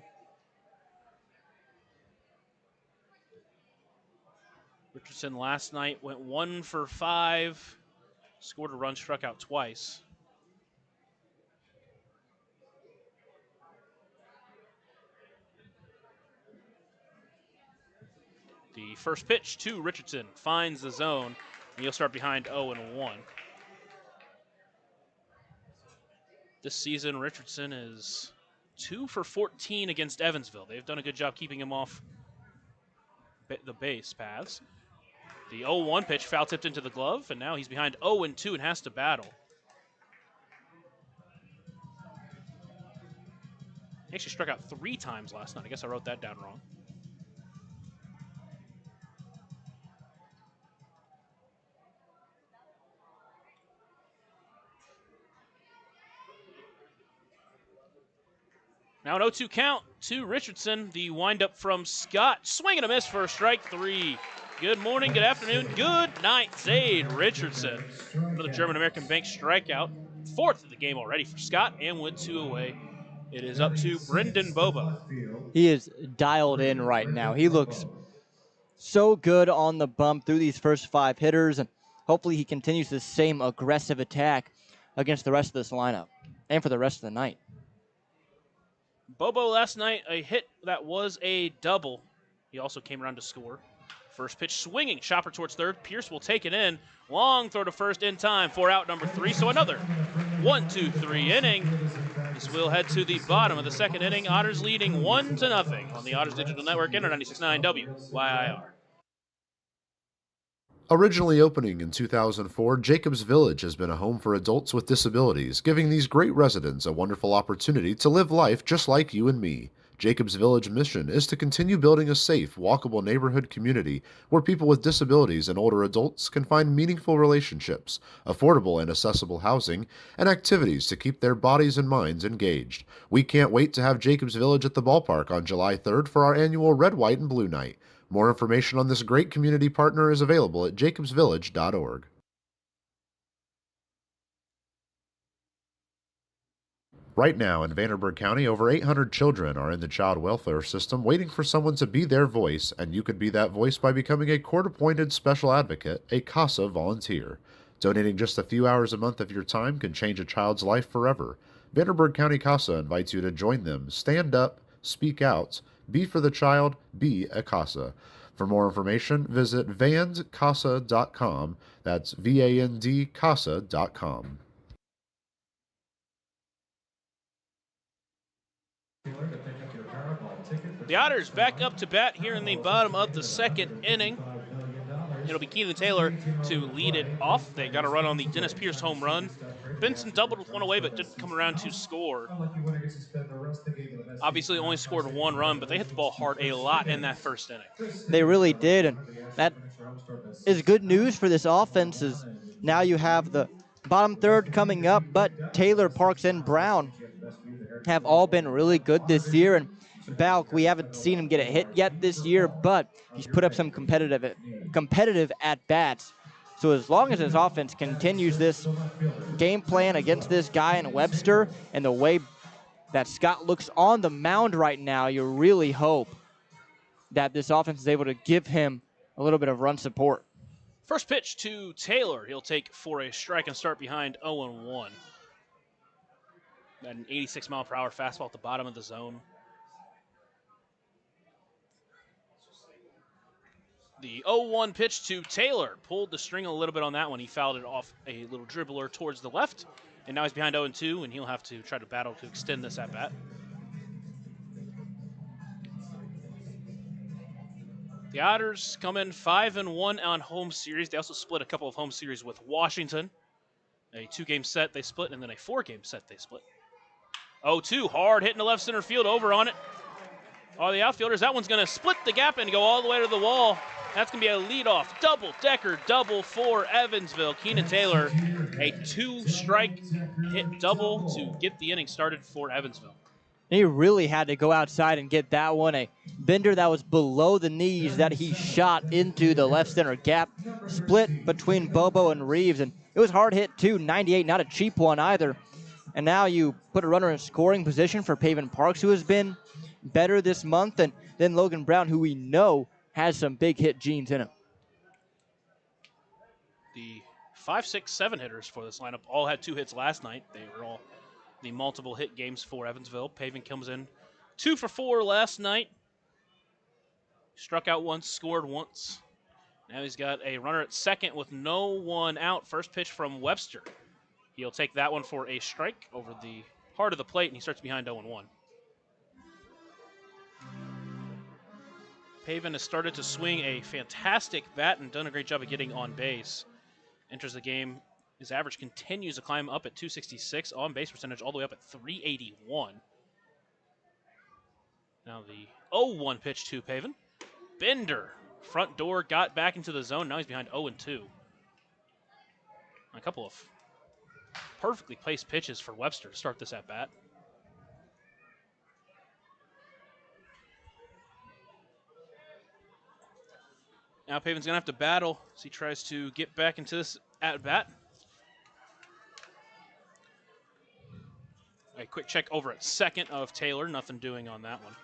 Richardson last night went 1 for 5, scored a run, struck out twice. The first pitch to Richardson finds the zone, and he'll start behind 0-1. This season, Richardson is 2 for 14 against Evansville. They've done a good job keeping him off the base paths. The 0-1 pitch foul tipped into the glove, and now he's behind 0-2 and has to battle. He actually struck out 3 times last night. I guess I wrote that down wrong. Now an 0-2 count to Richardson. The windup from Scott. Swing and a miss for strike 3. Good morning, good afternoon, good night, Zade Richardson. Another German-American Bank strikeout. 4th of the game already for Scott, and with 2 away, it is up to Brendan Bobo. He is dialed in right now. He looks so good on the bump through these first 5 hitters, and hopefully he continues the same aggressive attack against the rest of this lineup and for the rest of the night. Bobo last night, a hit that was a double. He also came around to score. First pitch swinging, chopper towards third. Pierce will take it in. Long throw to first in time for out number 3. So another 1-2-3 inning. This will head to the bottom of the second inning. Otters leading 1-0 on the Otters Digital Network and 96.9 WYIR. Originally opening in 2004, Jacobs Village has been a home for adults with disabilities, giving these great residents a wonderful opportunity to live life just like you and me. Jacobs Village mission is to continue building a safe, walkable neighborhood community where people with disabilities and older adults can find meaningful relationships, affordable and accessible housing, and activities to keep their bodies and minds engaged. We can't wait to have Jacobs Village at the ballpark on July 3rd for our annual Red, White, and Blue Night. More information on this great community partner is available at jacobsvillage.org. Right now in Vanderburgh County, over 800 children are in the child welfare system waiting for someone to be their voice, and you could be that voice by becoming a court-appointed special advocate, a CASA volunteer. Donating just a few hours a month of your time can change a child's life forever. Vanderburgh County CASA invites you to join them. Stand up, speak out, be for the child, be a CASA. For more information, visit vandcasa.com. That's V-A-N-D casa.com. The Otters back up to bat here in the bottom of the second inning. It'll be Keenan Taylor to lead it off. They got a run on the Dennis Pierce home run. Benson doubled with one away, but didn't come around to score. Obviously, only scored one run, but they hit the ball hard a lot in that first inning. They really did, and that is good news for this offense. Is now you have the bottom third coming up, but Taylor, Parks, and Brown have all been really good this year. And Balk, we haven't seen him get a hit yet this year, but he's put up some competitive at-bats. So as long as his offense continues this game plan against this guy in Webster and the way that Scott looks on the mound right now, you really hope that this offense is able to give him a little bit of run support. First pitch to Taylor. He'll take for a strike and start behind 0-1. An 86-mile-per-hour fastball at the bottom of the zone. The 0-1 pitch to Taylor. Pulled the string a little bit on that one. He fouled it off a little dribbler towards the left. And now he's behind 0-2, and he'll have to try to battle to extend this at-bat. The Otters come in 5-1 on home series. They also split a couple of home series with Washington. A 2-game set they split, and then a 4-game set they split. 0-2, hard hitting the left center field, over on it. All the outfielders, that one's going to split the gap and go all the way to the wall. That's going to be a leadoff double-decker double for Evansville. Keenan Taylor, a 2-strike hit double to get the inning started for Evansville. He really had to go outside and get that one. A bender that was below the knees that he shot into the left center gap. Split between Bobo and Reeves, and it was hard hit too, 98, not a cheap one either. And now you put a runner in scoring position for Pavin Parks, who has been better this month, and then Logan Brown, who we know has some big hit genes in him. The 5, 6, 7 hitters for this lineup all had 2 hits last night. They were all the multiple hit games for Evansville. Pavin comes in 2 for 4 last night. Struck out once, scored once. Now he's got a runner at second with no one out. First pitch from Webster. He'll take that one for a strike over the heart of the plate, and he starts behind 0-1. Pavin has started to swing a fantastic bat and done a great job of getting on base. Enters the game. His average continues to climb up at 266, on base percentage all the way up at 381. Now the 0-1 pitch to Pavin. Bender, front door, got back into the zone. Now he's behind 0-2. A couple of perfectly placed pitches for Webster to start this at bat. Now Pavin's going to have to battle as he tries to get back into this at bat. A quick check over at second of Taylor. Nothing doing on that one.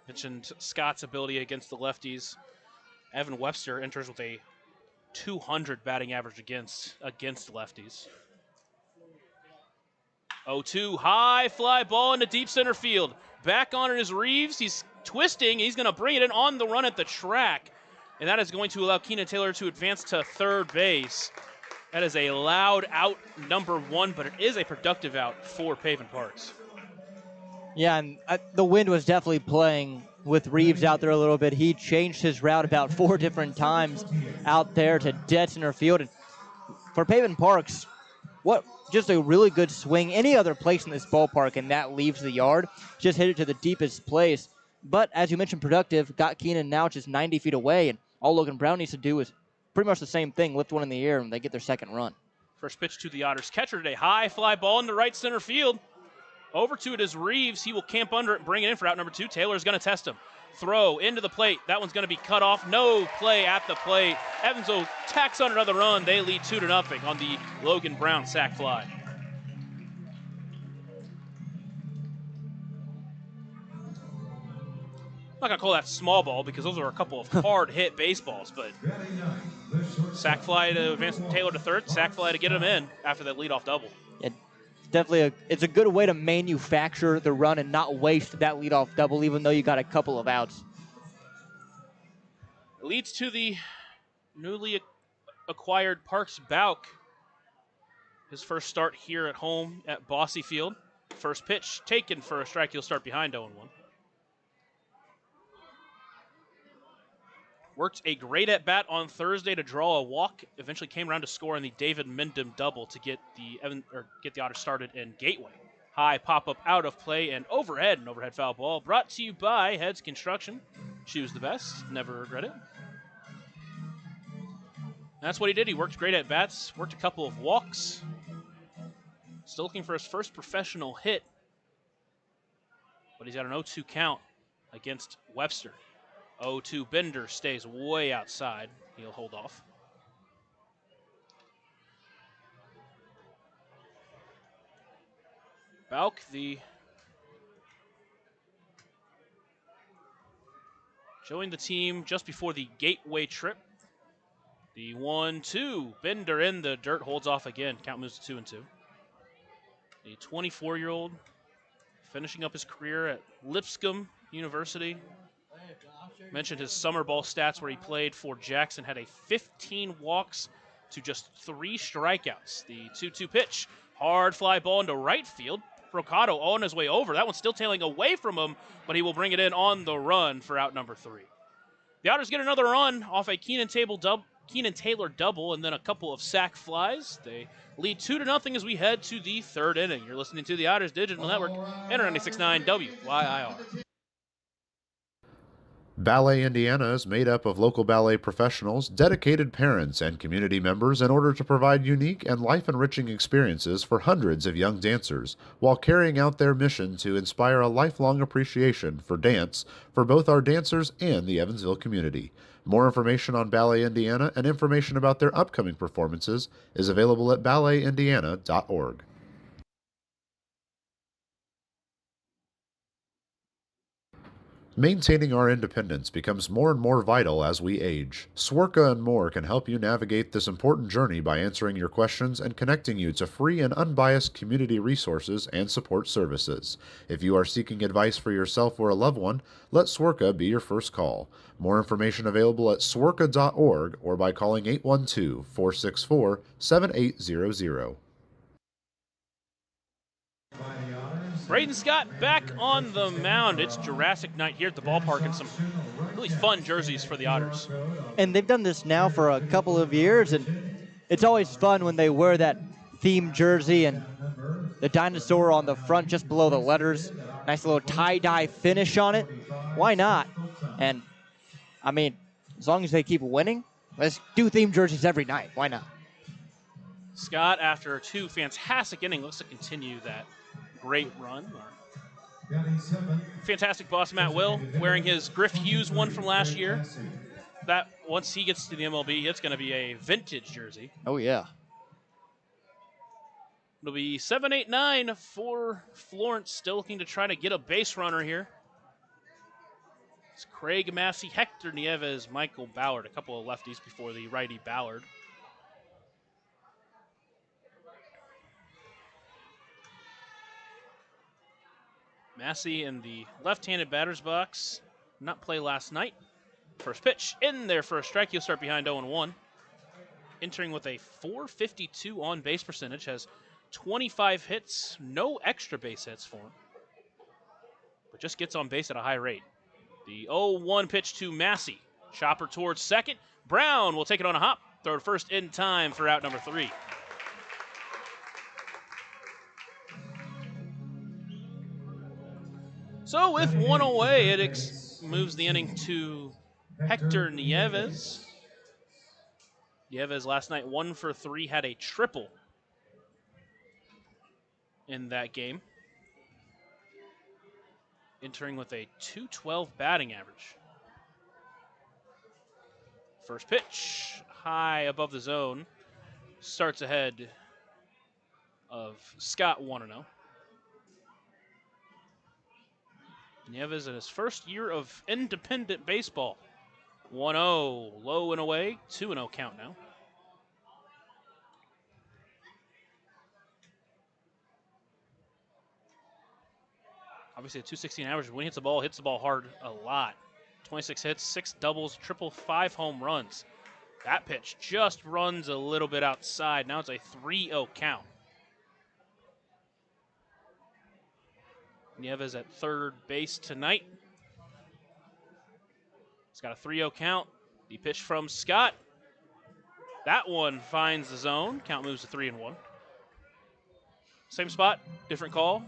Mentioned Scott's ability against the lefties. Evan Webster enters with a 200 batting average against lefties. 0-2, high fly ball into deep center field. Back on it is Reeves. He's twisting. He's going to bring it in on the run at the track. And that is going to allow Keenan Taylor to advance to third base. That is a loud out, number 1, but it is a productive out for Pavin Parks. Yeah, and the wind was definitely playing with Reeves out there a little bit. He changed his route about 4 different times out there to dead center field. And for Pavin Parks, just a really good swing. Any other place in this ballpark, and that leaves the yard. Just hit it to the deepest place. But as you mentioned, productive. Got Keenan now just 90 feet away, and all Logan Brown needs to do is pretty much the same thing. Lift one in the air, and they get their second run. First pitch to the Otters catcher today. High fly ball into right center field. Over to it is Reeves. He will camp under it and bring it in for out number 2. Taylor's going to test him. Throw into the plate. That one's going to be cut off. No play at the plate. Evansville tacks on another run. They lead 2-0 on the Logan Brown sac fly. not going to call that small ball because those are a couple of hard-hit baseballs, but sac fly to Evansville Taylor to third, sac fly to get him in after that leadoff double. Definitely it's a good way to manufacture the run and not waste that leadoff double, even though you got a couple of outs. It leads to the newly acquired Parks Bauk. His first start here at home at Bossy Field. First pitch taken for a strike. He'll start behind 0-1. Worked a great at-bat on Thursday to draw a walk. Eventually came around to score in the David Mindem double to get the Otters started in Gateway. High pop-up out of play and overhead. An overhead foul ball brought to you by Heads Construction. Choose the best. Never regret it. That's what he did. He worked great at-bats. Worked a couple of walks. Still looking for his first professional hit. But he's got an 0-2 count against Webster. 0-2 Bender stays way outside. He'll hold off. Bauk, joined the team just before the Gateway trip. The 1-2 Bender in the dirt, holds off again. Count moves to 2-2. The 24-year-old finishing up his career at Lipscomb University. Mentioned his summer ball stats where he played for Jackson, had a 15 walks to just 3 strikeouts. The 2-2 pitch, hard fly ball into right field. Brocado on his way over. That one's still tailing away from him, but he will bring it in on the run for out number 3. The Otters get another run off a Keenan Taylor double and then a couple of sac flies. They lead 2-0 as we head to the 3rd inning. You're listening to the Otters Digital Network, Enter 96.9 WYIR. Ballet Indiana is made up of local ballet professionals, dedicated parents, and community members in order to provide unique and life-enriching experiences for hundreds of young dancers, while carrying out their mission to inspire a lifelong appreciation for dance for both our dancers and the Evansville community. More information on Ballet Indiana and information about their upcoming performances is available at balletindiana.org. Maintaining our independence becomes more and more vital as we age. Swerka and more can help you navigate this important journey by answering your questions and connecting you to free and unbiased community resources and support services. If you are seeking advice for yourself or a loved one, let Swerka be your first call. More information available at swerka.org or by calling 812-464-7800. Braden Scott back on the mound. It's Jurassic night here at the ballpark and some really fun jerseys for the Otters. And they've done this now for a couple of years, and it's always fun when they wear that theme jersey and the dinosaur on the front just below the letters. Nice little tie-dye finish on it. Why not? And, I mean, as long as they keep winning, let's do theme jerseys every night. Why not? Scott, after 2 fantastic innings, looks to continue that great run. Fantastic boss Matt Will wearing his Griff Hughes one from last year. That once he gets to the MLB, it's going to be a vintage jersey. Oh, yeah. It'll be 7-8-9 for Florence, still looking to try to get a base runner here. It's Craig Massey, Hector Nieves, Michael Ballard, a couple of lefties before the righty Ballard. Massey in the left-handed batter's box. Not play last night. First pitch in there for a strike. He'll start behind 0-1. Entering with a .452 on base percentage. Has 25 hits. No extra base hits for him. But just gets on base at a high rate. The 0-1 pitch to Massey. Chopper towards second. Brown will take it on a hop. Throw to first in time for out number 3. So with 1 away, it moves the inning to Hector Nieves. Nieves last night 1 for 3, had a triple in that game. Entering with a .212 batting average. First pitch, high above the zone. Starts ahead of Scott 1-0. Nieves in his first year of independent baseball. 1-0, low and away, 2-0 count now. Obviously a 216 average. When he hits the ball hard a lot. 26 hits, 6 doubles, triple, 5 home runs. That pitch just runs a little bit outside. Now it's a 3-0 count. Nieves at third base tonight. He's got a 3-0 count. The pitch from Scott. That one finds the zone. Count moves to 3-1. Same spot, different call.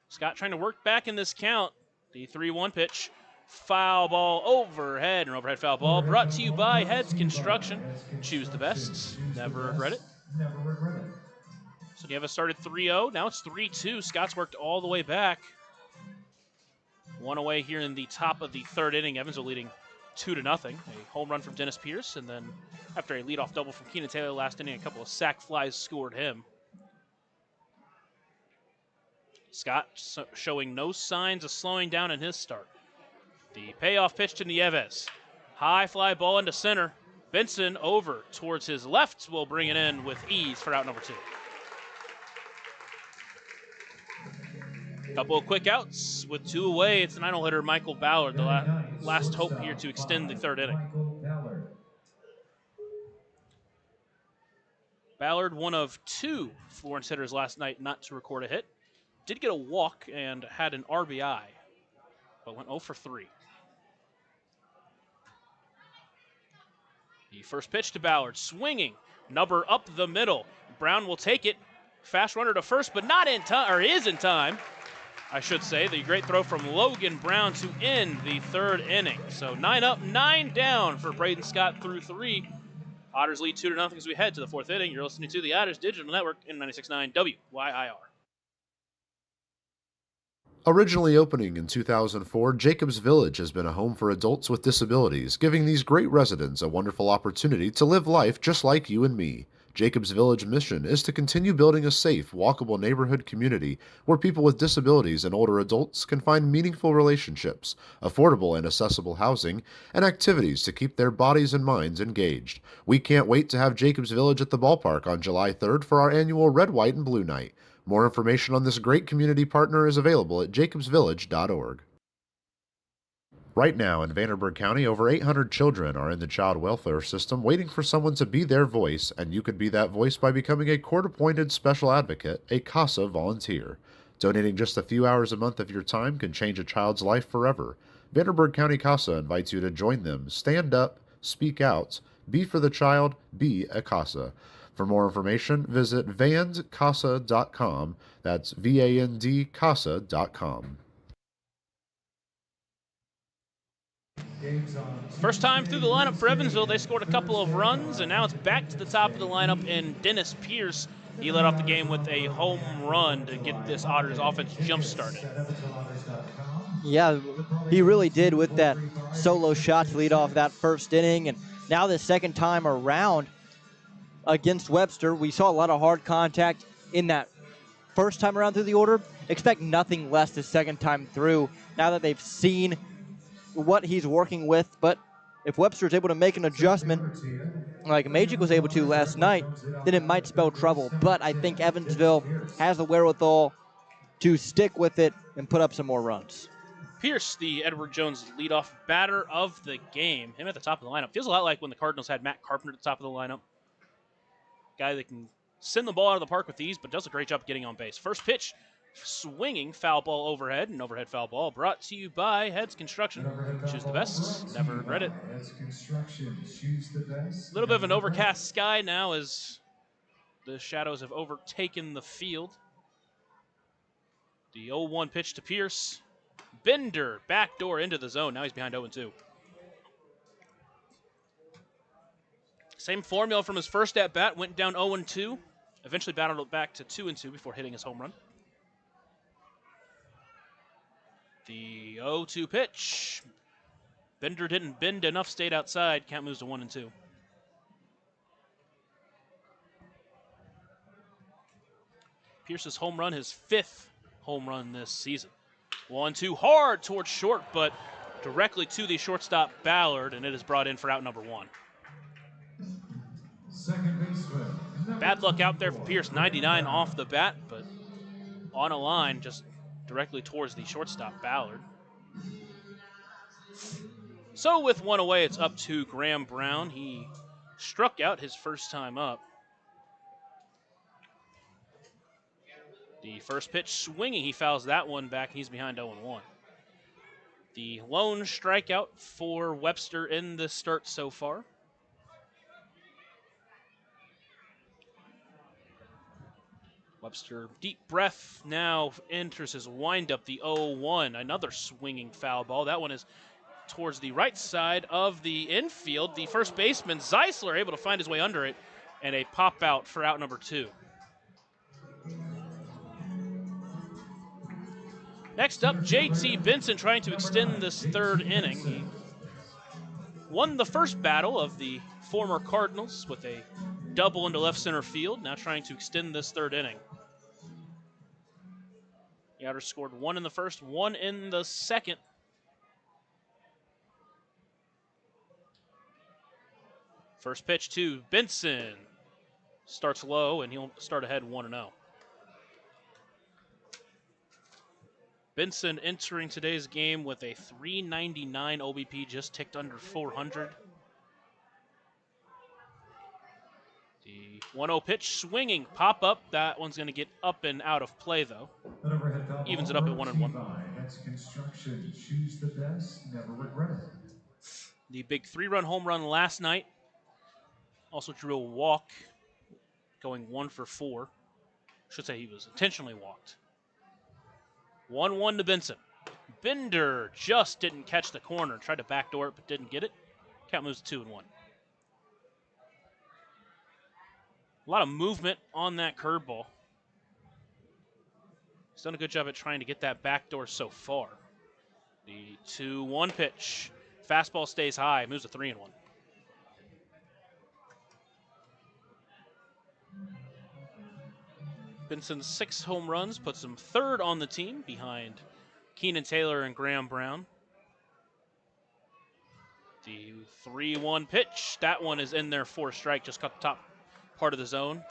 Scott trying to work back in this count. The 3-1 pitch. Foul ball overhead, an overhead foul ball brought to you by Heads Construction. Choose the best, never regret it. So Nieves started 3-0, now it's 3-2. Scott's worked all the way back. One away here in the top of the third inning. Evansville leading 2-0. A home run from Dennis Pierce, and then after a leadoff double from Keenan Taylor last inning, a couple of sac flies scored him. Scott showing no signs of slowing down in his start. The payoff pitch to Nieves. High fly ball into center. Benson over towards his left will bring it in with ease for out number 2. Couple of quick outs with 2 away. It's the 9-hole hitter Michael Ballard, the last hope here to extend the third inning. Ballard, one of 2 Florence hitters last night not to record a hit. Did get a walk and had an RBI, but went 0 for 3. The first pitch to Ballard, swinging, number up the middle. Brown will take it. Fast runner to first, but not in time, or is in time, I should say. The great throw from Logan Brown to end the third inning. So 9 up, 9 down for Braden Scott through 3. Otters lead 2-0 as we head to the 4th inning. You're listening to the Otters Digital Network in 96.9 WYIR. Originally opening in 2004, Jacobs Village has been a home for adults with disabilities, giving these great residents a wonderful opportunity to live life just like you and me. Jacobs Village mission is to continue building a safe, walkable neighborhood community where people with disabilities and older adults can find meaningful relationships, affordable and accessible housing, and activities to keep their bodies and minds engaged. We can't wait to have Jacobs Village at the ballpark on July 3rd for our annual Red, White, and Blue Night. More information on this great community partner is available at jacobsvillage.org. Right now in Vanderburgh County, over 800 children are in the child welfare system waiting for someone to be their voice, and you could be that voice by becoming a court-appointed special advocate, a CASA volunteer. Donating just a few hours a month of your time can change a child's life forever. Vanderburgh County CASA invites you to join them. Stand up, speak out, be for the child, be a CASA. For more information, visit vandcasa.com. That's VAND-CASA.com. First time through the lineup for Evansville. They scored a couple of runs, and now it's back to the top of the lineup in Dennis Pierce. He led off the game with a home run to get this Otters offense jump-started. Yeah, he really did with that solo shot to lead off that first inning. And now the second time around against Webster, we saw a lot of hard contact in that first time around through the order. Expect nothing less the second time through now that they've seen what he's working with. But if Webster's able to make an adjustment like Magic was able to last night, then it might spell trouble. But I think Evansville has the wherewithal to stick with it and put up some more runs. Pierce, the Edward Jones leadoff batter of the game. Him at the top of the lineup. Feels a lot like when the Cardinals had Matt Carpenter at the top of the lineup. Guy that can send the ball out of the park with ease, but does a great job getting on base. First pitch, swinging foul ball overhead, an overhead foul ball brought to you by Heads Construction. Choose the best, never regret it. A little bit of an overcast sky now as the shadows have overtaken the field. The 0-1 pitch to Pierce. Bender, backdoor into the zone. Now he's behind 0-2. Same formula from his first at-bat. Went down 0-2. Eventually battled it back to 2-2 before hitting his home run. The 0-2 pitch. Bender didn't bend enough, stayed outside. Count moves to 1-2. Pierce's home run, his 5th home run this season. 1-2 hard towards short, but directly to the shortstop Ballard, and it is brought in for out number 1. Second baseman. Bad luck out there for Pierce, 99 off the bat, but on a line just directly towards the shortstop Ballard. So with 1 away, it's up to Graham Brown. He struck out his first time up. The first pitch swinging, he fouls that one back, and he's behind 0-1. The lone strikeout for Webster in the start so far. Webster, deep breath, now enters his windup, the 0-1. Another swinging foul ball. That one is towards the right side of the infield. The first baseman, Zeisler, able to find his way under it, and a pop out for out number 2. Next up, J.T. Benson trying to extend this 3rd inning. He won the first battle of the former Cardinals with a double into left center field, now trying to extend this 3rd inning. The Otters scored 1 in the first, 1 in the second. First pitch to Benson. Starts low, and he'll start ahead 1-0. Benson entering today's game with a 399 OBP, just ticked under 400. The 1-0 pitch swinging, pop up. That one's going to get up and out of play, though. Evens it up at 1-1. That's construction. Choose the best, never regret it. The big 3-run home run last night also drew a walk, going 1 for 4. Should say he was intentionally walked. 1-1 to Benson. Bender just didn't catch the corner. Tried to backdoor it, but didn't get it. Count moves to 2-1. A lot of movement on that curveball. He's done a good job at trying to get that backdoor so far. The 2-1 pitch. Fastball stays high, moves to 3-1. Benson's 6 home runs puts him 3rd on the team behind Keenan Taylor and Graham Brown. The 3-1 pitch. That one is in there for a strike, just cut the top part of the zone.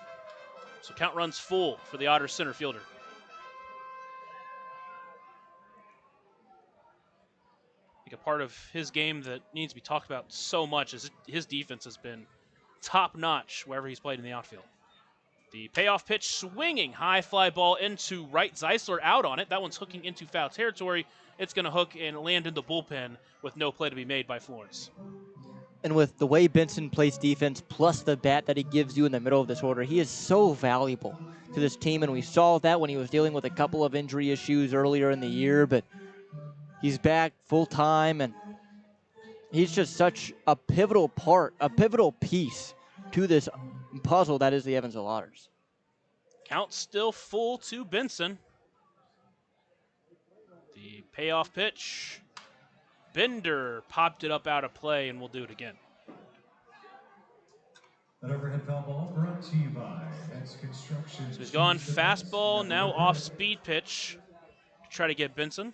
So count runs full for the Otters center fielder. I think a part of his game that needs to be talked about so much is his defense has been top-notch wherever he's played in the outfield. The payoff pitch swinging, high fly ball into right. Zeisler out on it. That one's hooking into foul territory. It's going to hook and land in the bullpen with no play to be made by Florence. And with the way Benson plays defense, plus the bat that he gives you in the middle of this order, he is so valuable to this team. And we saw that when he was dealing with a couple of injury issues earlier in the year. But he's back full time, and he's just such a pivotal part, a pivotal piece to this puzzle that is the Evansville Otters. Count still full to Benson. The payoff pitch. Bender popped it up out of play, and we'll do it again. An overhead foul ball brought to you by X Construction. So he's gone fastball, now off speed pitch to try to get Benson.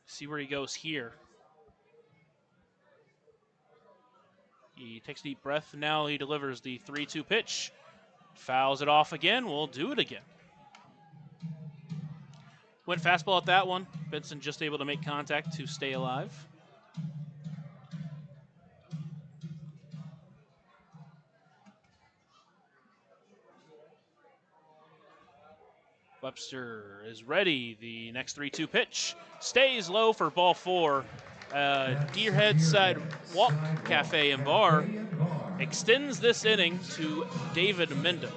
See where he goes here. He takes a deep breath. Now he delivers the 3-2 pitch. Fouls it off again. We'll do it again. Went fastball at that one. Benson just able to make contact to stay alive. Webster is ready. The next 3-2 pitch stays low for ball 4. Deerhead Side Walk Cafe and Bar extends this inning to David Menda.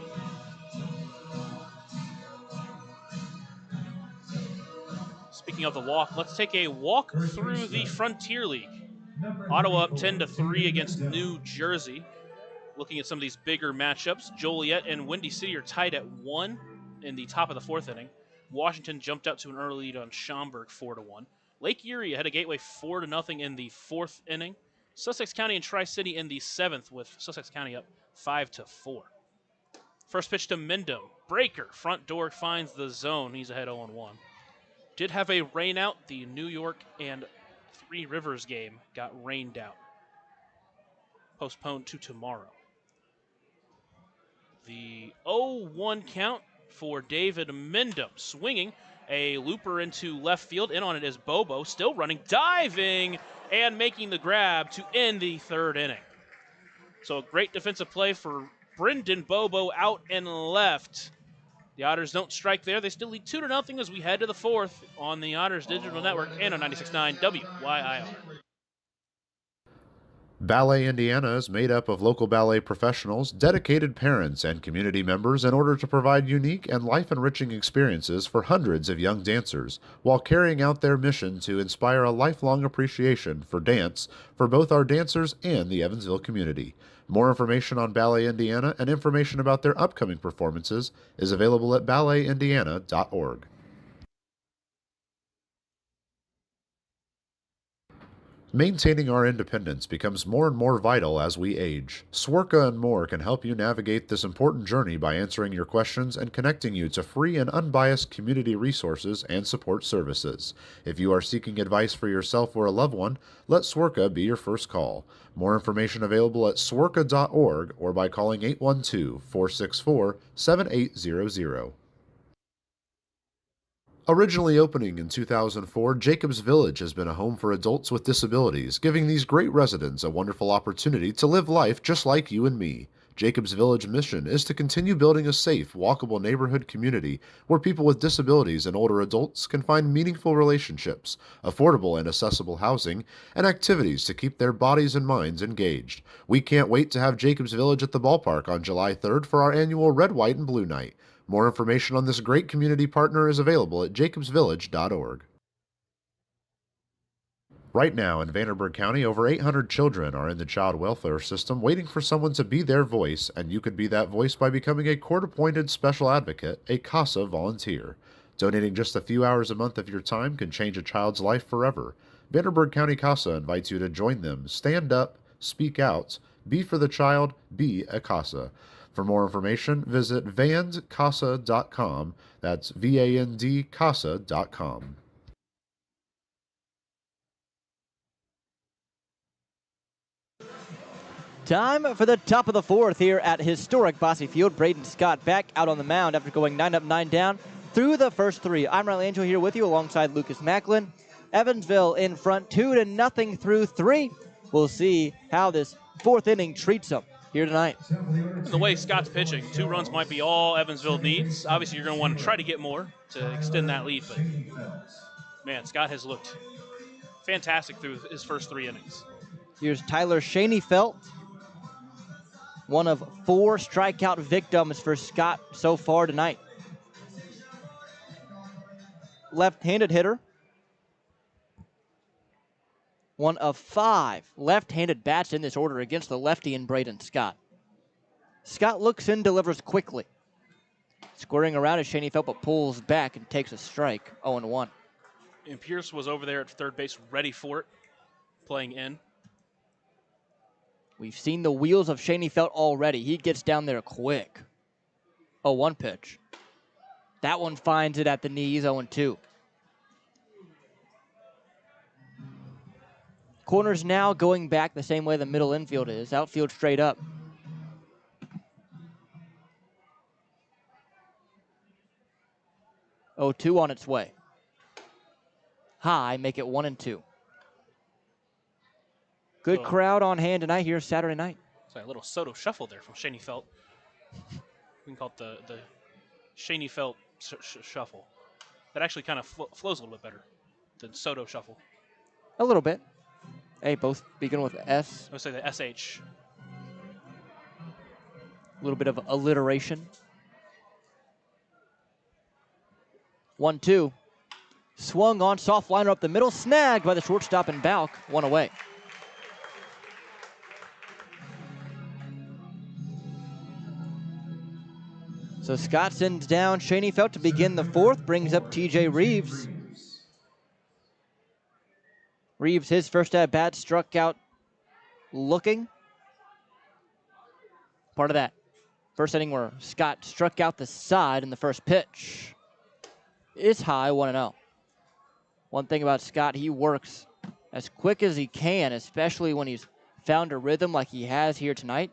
Speaking of the walk, let's take a walk through the Frontier League. Ottawa up 10-3 against New Jersey. Looking at some of these bigger matchups, Joliet and Windy City are tied at 1 in the top of the 4th inning. Washington jumped out to an early lead on Schaumburg 4-1. Lake Erie ahead of Gateway 4-0 in the 4th inning. Sussex County and Tri-City in the 7th, with Sussex County up 5-4. First pitch to Mendham. Breaker. Front door finds the zone. He's ahead 0-1. Did have a rain out. The New York and Three Rivers game got rained out. Postponed to tomorrow. The 0-1 count for David Mendham. Swinging a looper into left field. In on it is Bobo. Still running, diving, and making the grab to end the third inning. So a great defensive play for Brendan Bobo out and left. The Otters don't strike there. They still lead 2-0 as we head to the fourth on the Otters Digital Network and on 96.9 WYIR. Ballet Indiana is made up of local ballet professionals, dedicated parents, and community members in order to provide unique and life-enriching experiences for hundreds of young dancers, while carrying out their mission to inspire a lifelong appreciation for dance for both our dancers and the Evansville community. More information on Ballet Indiana and information about their upcoming performances is available at balletindiana.org. Maintaining our independence becomes more and more vital as we age. Swerka and More can help you navigate this important journey by answering your questions and connecting you to free and unbiased community resources and support services. If you are seeking advice for yourself or a loved one, let Swerka be your first call. More information available at swerka.org or by calling 812-464-7800. Originally opening in 2004, Jacobs Village has been a home for adults with disabilities, giving these great residents a wonderful opportunity to live life just like you and me. Jacobs Village mission is to continue building a safe, walkable neighborhood community where people with disabilities and older adults can find meaningful relationships, affordable and accessible housing, and activities to keep their bodies and minds engaged. We can't wait to have Jacobs Village at the ballpark on July 3rd for our annual Red, White, and Blue Night. More information on this great community partner is available at jacobsvillage.org. Right now in Vanderburgh County, over 800 children are in the child welfare system waiting for someone to be their voice, and you could be that voice by becoming a court-appointed special advocate, a CASA volunteer. Donating just a few hours a month of your time can change a child's life forever. Vanderburgh County CASA invites you to join them. Stand up, speak out, be for the child, be a CASA. For more information, visit vandcasa.com. That's VANDCasa.com. Time for the top of the fourth here at historic Bosse Field. Braden Scott back out on the mound after going 9 up, 9 down through the first three. I'm Riley Angel here with you alongside Lucas Macklin. Evansville in front 2-0 through 3. We'll see how this fourth inning treats them here tonight. The way Scott's pitching, 2 runs might be all Evansville needs. Obviously, you're going to want to try to get more to extend that lead, but man, Scott has looked fantastic through his first 3 innings. Here's Tyler Schoenfeld, one of 4 strikeout victims for Scott so far tonight. Left-handed hitter. One of 5 left-handed bats in this order against the lefty in Braden Scott. Scott looks in, delivers quickly. Squaring around is Schoenfeld, but pulls back and takes a strike, 0-1. And Pierce was over there at third base ready for it, playing in. We've seen the wheels of Schoenfeld already. He gets down there quick. 0-1 pitch. That one finds it at the knees, 0-2. Corners now going back the same way the middle infield is. Outfield straight up. Oh, 2 on its way. High, make it 1-2. Good crowd on hand tonight here Saturday night. So a little Soto shuffle there from Schoenfeld. We can call it the Schoenfeld shuffle. That actually kind of flows a little bit better than Soto shuffle. A little bit. Hey, both begin with S. I would say the SH. A little bit of alliteration. 1-2. Swung on, soft liner up the middle, snagged by the shortstop and Balk, 1 away. So Scott sends down Schoenfeld to begin the fourth, brings up TJ Reeves. Reeves, his first at bat, struck out looking. Part of that First inning where Scott struck out the side in the first pitch. It's high, 1-0. One thing about Scott, he works as quick as he can, especially when he's found a rhythm like he has here tonight.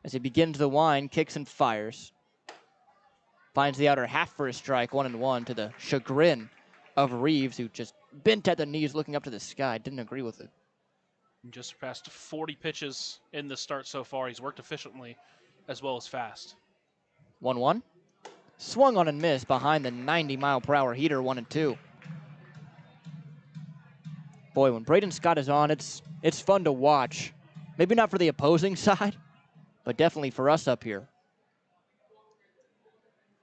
As he begins the wind, kicks and fires. Finds the outer half for a strike, 1-1, to the chagrin of Reeves, who just bent at the knees looking up to the sky. Didn't agree with it. Just surpassed 40 pitches in the start so far. He's worked efficiently as well as fast. 1-1. Swung on and missed behind the 90-mile-per-hour heater, 1-2. Boy, when Braden Scott is on, it's fun to watch. Maybe not for the opposing side, but definitely for us up here.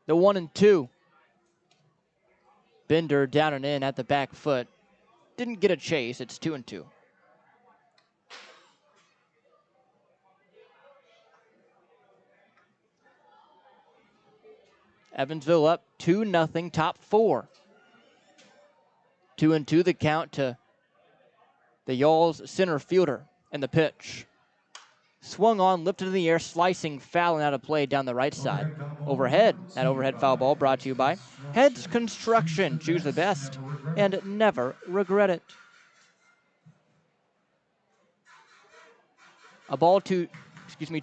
The 1-2. Bender down and in at the back foot. Didn't get a chase. It's 2-2. Evansville up 2-0, top four. 2-2 the count to the Y'all's center fielder, and the pitch. Swung on, lifted in the air, slicing foul and out of play down the right side. Overhead. That overhead foul ball brought to you by Heads Construction. Choose the best and never regret it.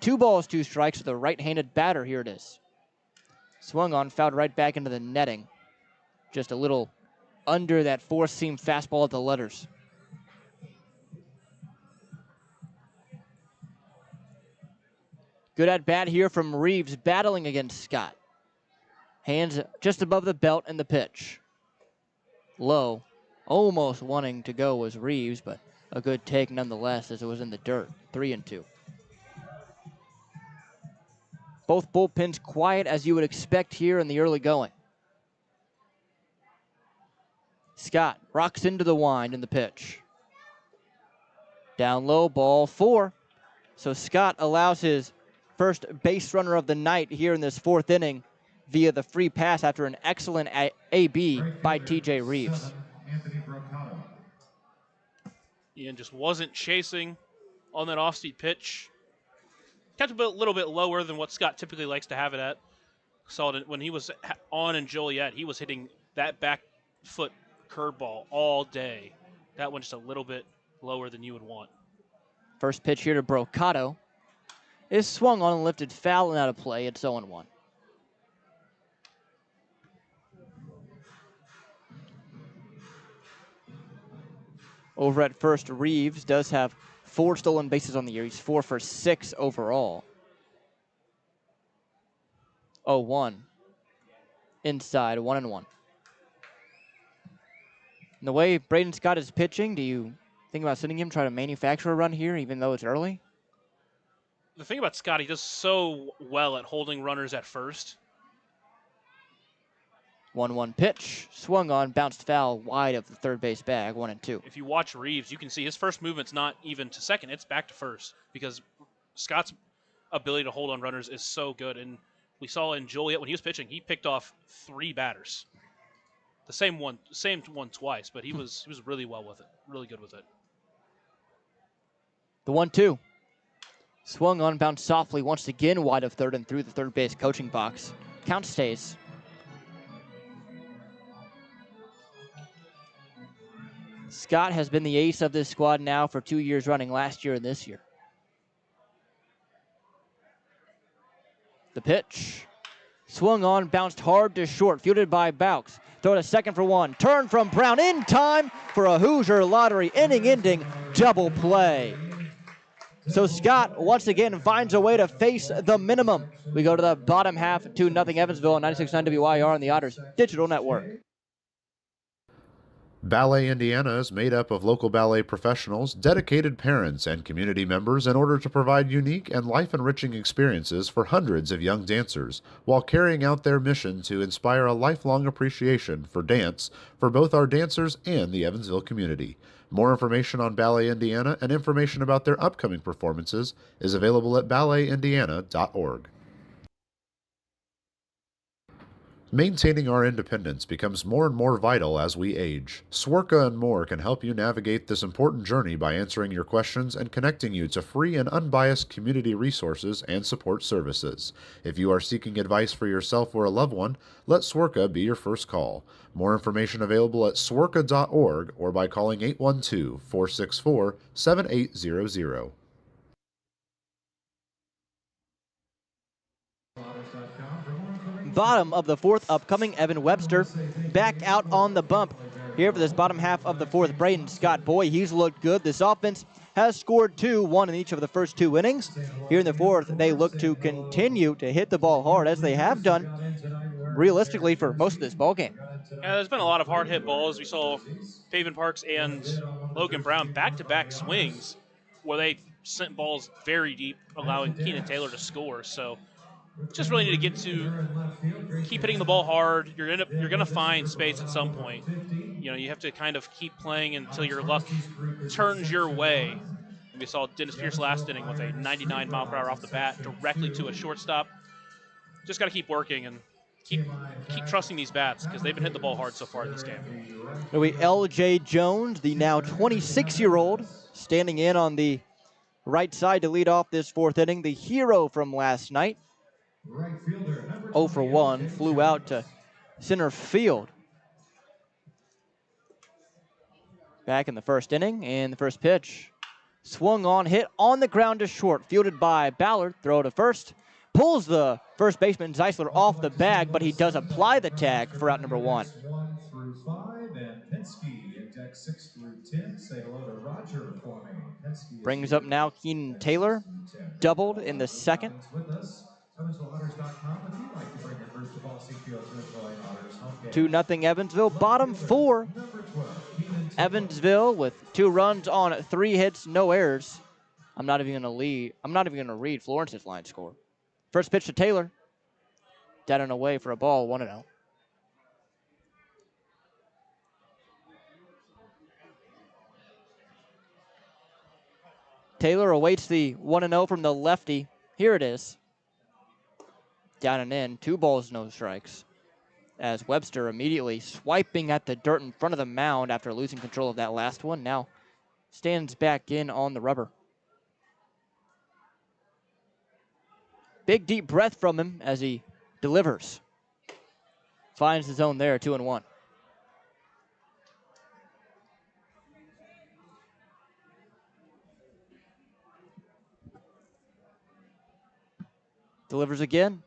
Two balls, two strikes with a right-handed batter. Here it is. Swung on, fouled right back into the netting. Just a little under that four-seam fastball at the letters. Good at bat here from Reeves, battling against Scott. Hands just above the belt and the pitch. Low, almost wanting to go was Reeves, but a good take nonetheless as it was in the dirt. 3-2. Both bullpens quiet as you would expect here in the early going. Scott rocks into the wind in the pitch. Down low, ball 4. So Scott allows his first base runner of the night here in this fourth inning via the free pass after an excellent AB by TJ Reeves. Ian just wasn't chasing on that off-speed pitch. Kept a little bit lower than what Scott typically likes to have it at. Saw it when he was on in Joliet, he was hitting that back foot curveball all day. That one just a little bit lower than you would want. First pitch here to Brocato is swung on and lifted foul and out of play. It's 0-1. Over at first, Reeves does have 4 stolen bases on the year. He's 4 for 6 overall. 0-1. Inside, 1-1. And the way Braden Scott is pitching, do you think about sending him, try to manufacture a run here, even though it's early? The thing about Scott, he does so well at holding runners at first. 1-1 pitch, swung on, bounced foul wide of the third base bag, 1-2. If you watch Reeves, you can see his first movement's not even to second, it's back to first, because Scott's ability to hold on runners is so good. And we saw in Joliet when he was pitching, he picked off 3 batters. The same one twice, but he was really well with it, really good with it. The 1-2. Swung on, bounced softly once again wide of third and through the third base coaching box. Count stays. Scott has been the ace of this squad now for 2 years running, last year and this year. The pitch. Swung on, bounced hard to short, fielded by Baux. Throw to second for 1. Turn from Brown in time for a Hoosier Lottery inning-ending double play. So Scott once again finds a way to face the minimum. We go to the bottom half, 2-0 Evansville on 96.9 WYR on the Otters Digital Network. Ballet Indiana is made up of local ballet professionals, dedicated parents, and community members in order to provide unique and life-enriching experiences for hundreds of young dancers, while carrying out their mission to inspire a lifelong appreciation for dance for both our dancers and the Evansville community. More information on Ballet Indiana and information about their upcoming performances is available at balletindiana.org. Maintaining our independence becomes more and more vital as we age. Swerka and more can help you navigate this important journey by answering your questions and connecting you to free and unbiased community resources and support services. If you are seeking advice for yourself or a loved one, let Swerka be your first call. More information available at swerka.org or by calling 812-464-7800. Bottom of the fourth, upcoming Evan Webster back out on the bump here for this bottom half of the fourth. Braden Scott, boy, he's looked good. This offense has scored 2, 1 in each of the first 2 innings. Here in the fourth, they look to continue to hit the ball hard as they have done realistically for most of this ball game. Yeah, there's been a lot of hard hit balls. We saw Pavin Parks and Logan Brown back-to-back swings where they sent balls very deep, allowing Keenan Taylor to score. So just really need to get to keep hitting the ball hard. You're gonna find space at some point. You know, you have to kind of keep playing until your luck turns your way. And we saw Dennis Pierce last inning with a 99 mile per hour off the bat directly to a shortstop. Just got to keep working and keep trusting these bats because they've been hitting the ball hard so far in this game. It'll be L.J. Jones, the now 26-year-old, standing in on the right side to lead off this fourth inning. The hero from last night. 0 for 1, flew out to center field. Back in the first inning, and the first pitch swung on, hit on the ground to short, fielded by Ballard, throw to first. Pulls the first baseman Zeisler off the bag, but he does apply the tag for out number 1. 1 through 5, and Penske in deck 6 through 10. Say hello to Roger for me. Penske Brings up now Keenan Taylor, doubled in the second. with us. EvansvilleOtters.com if you'd like to bring your first of all CPO to enjoy an Otters home game. 2-0 Evansville, bottom 4. Number 12, Keenan Taylor. Evansville with 2 runs on 3 hits, no errors. I'm not even going to read Florence's line score. First pitch to Taylor. Down and away for a ball, 1-0. Taylor awaits the 1-0 from the lefty. Here it is. Down and in, 2 balls, no strikes. As Webster immediately swiping at the dirt in front of the mound after losing control of that last one. Now stands back in on the rubber. Big deep breath from him as he delivers. Finds the zone there, 2-1. Delivers again.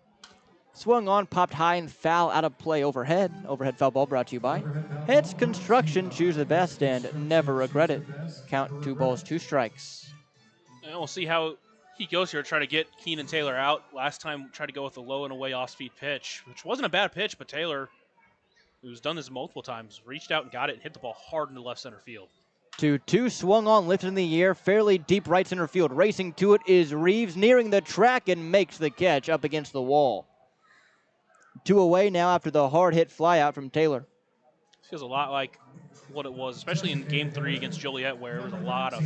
Swung on, popped high and foul out of play overhead. Overhead foul ball brought to you by Heads Construction. Choose the best and never regret it. Count 2 balls, 2 strikes. And we'll see how he goes here to try to get Keenan Taylor out. Last time tried to go with a low and away off-speed pitch, which wasn't a bad pitch, but Taylor, who's done this multiple times, reached out and got it and hit the ball hard into left center field. 2-2, swung on, lifted in the air, fairly deep right center field. Racing to it is Reeves, nearing the track and makes the catch up against the wall. 2 away now after the hard hit fly out from Taylor. Feels a lot like what it was, especially in Game 3 against Joliet, where there was a lot of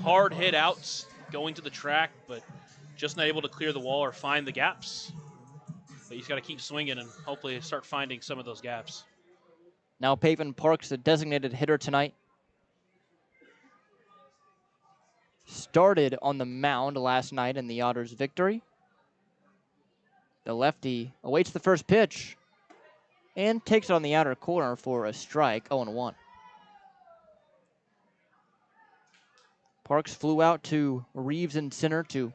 hard hit outs going to the track, but just not able to clear the wall or find the gaps. But he's got to keep swinging and hopefully start finding some of those gaps. Now Pavin Parks, the designated hitter tonight. Started on the mound last night in the Otters' victory. The lefty awaits the first pitch and takes it on the outer corner for a strike, 0-1. Parks flew out to Reeves in center to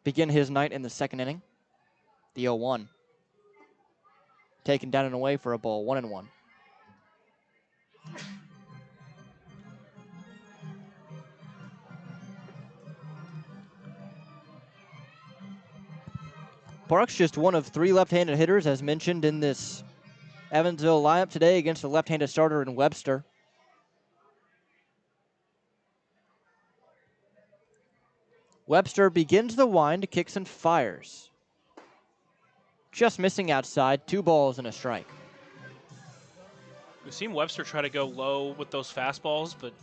begin his night in the second inning. The 0-1. Taken down and away for a ball, 1-1. Parks just one of 3 left-handed hitters, as mentioned in this Evansville lineup today against the left-handed starter in Webster. Webster begins the wind, kicks and fires. Just missing outside, 2 balls and a strike. We've seen Webster try to go low with those fastballs, but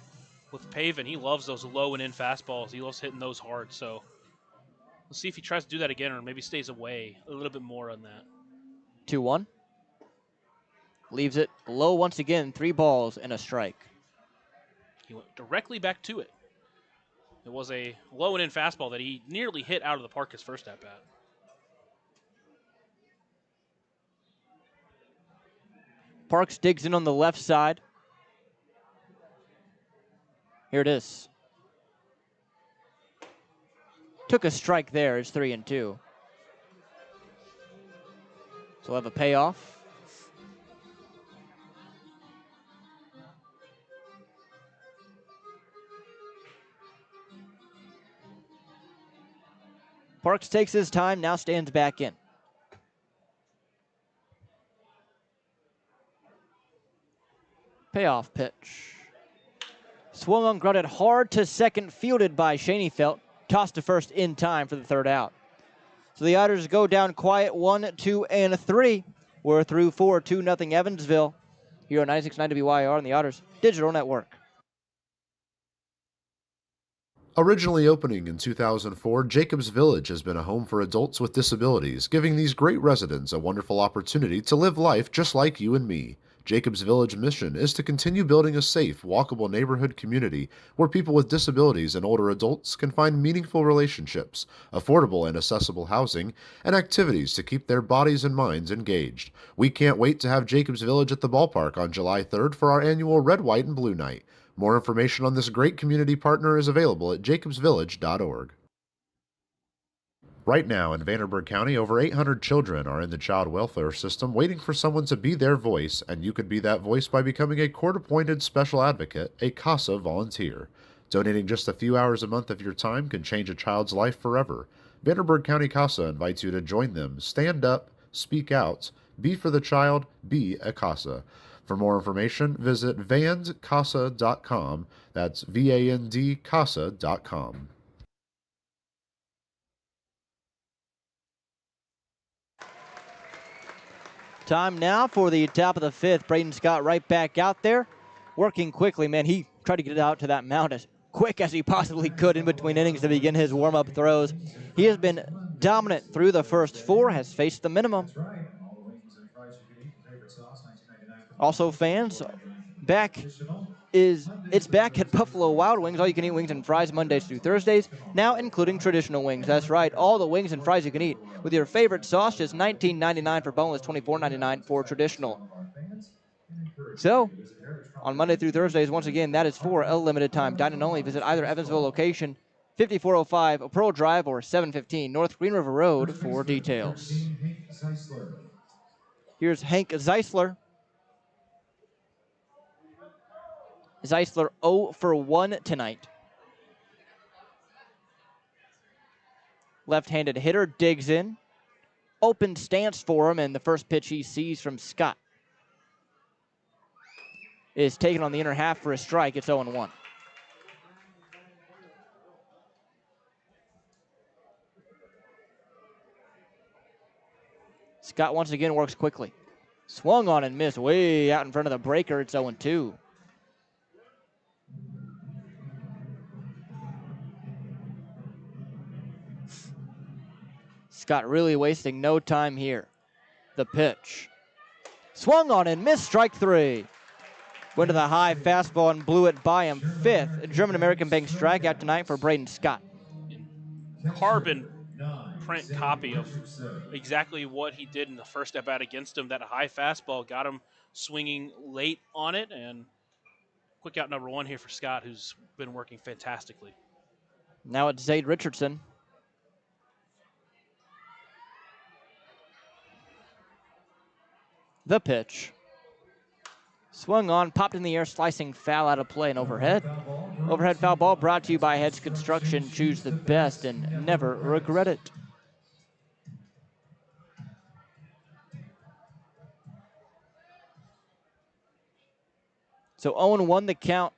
with Pavin, he loves those low and in fastballs. He loves hitting those hard, so we'll see if he tries to do that again or maybe stays away a little bit more on that. 2-1. Leaves it low once again, 3 balls and a strike. He went directly back to it. It was a low and in fastball that he nearly hit out of the park his first at bat. Parks digs in on the left side. Here it is. Took a strike there. It's 3-2. So we'll have a payoff. Parks takes his time, now stands back in. Payoff pitch. Swung on, grounded hard to second, fielded by Schoenfeld. Tossed to first in time for the 3rd out. So the Otters go down quiet 1, 2, and 3. We're through 4, 2-0 Evansville here on 96.9 WYR and the Otters Digital Network. Originally opening in 2004, Jacobs Village has been a home for adults with disabilities, giving these great residents a wonderful opportunity to live life just like you and me. Jacobs Village mission is to continue building a safe, walkable neighborhood community where people with disabilities and older adults can find meaningful relationships, affordable and accessible housing, and activities to keep their bodies and minds engaged. We can't wait to have Jacobs Village at the ballpark on July 3rd for our annual Red, White, and Blue Night. More information on this great community partner is available at jacobsvillage.org. Right now in Vanderburgh County, over 800 children are in the child welfare system waiting for someone to be their voice, and you could be that voice by becoming a court-appointed special advocate, a CASA volunteer. Donating just a few hours a month of your time can change a child's life forever. Vanderburgh County CASA invites you to join them. Stand up, speak out, be for the child, be a CASA. For more information, visit vandcasa.com. That's VAND-CASA.com. Time now for the top of the 5th. Braden Scott right back out there, working quickly, man. He tried to get it out to that mound as quick as he possibly could in between innings to begin his warm-up throws. He has been dominant through the first 4, has faced the minimum. Also, fans, it's back at Buffalo Wild Wings. All you can eat wings and fries Mondays through Thursdays, now including traditional wings. That's right, all the wings and fries you can eat with your favorite sauce, just $19.99 for boneless, $24.99 for traditional. So, on Monday through Thursdays, once again, that is for a limited time. Dine and only. Visit either Evansville location, 5405 Pearl Drive or 715 North Green River Road for details. Here's Hank Zeisler. Zeisler 0 for 1 tonight. Left-handed hitter digs in. Open stance for him, and the first pitch he sees from Scott is taken on the inner half for a strike. It's 0-1. Scott once again works quickly. Swung on and missed way out in front of the breaker. It's 0-2. Scott really wasting no time here. The pitch. Swung on and missed, strike 3. Went to the high fastball and blew it by him. 5th German-American Bank strikeout tonight for Braden Scott. Carbon print copy of exactly what he did in the first at-bat against him. That high fastball got him swinging late on it, and quick out number 1 here for Scott, who's been working fantastically. Now it's Zade Richardson. The pitch. Swung on, popped in the air, slicing foul out of play and overhead. Overhead foul ball brought to you by Heads Construction. Choose the best and never regret it. So 0-1 the count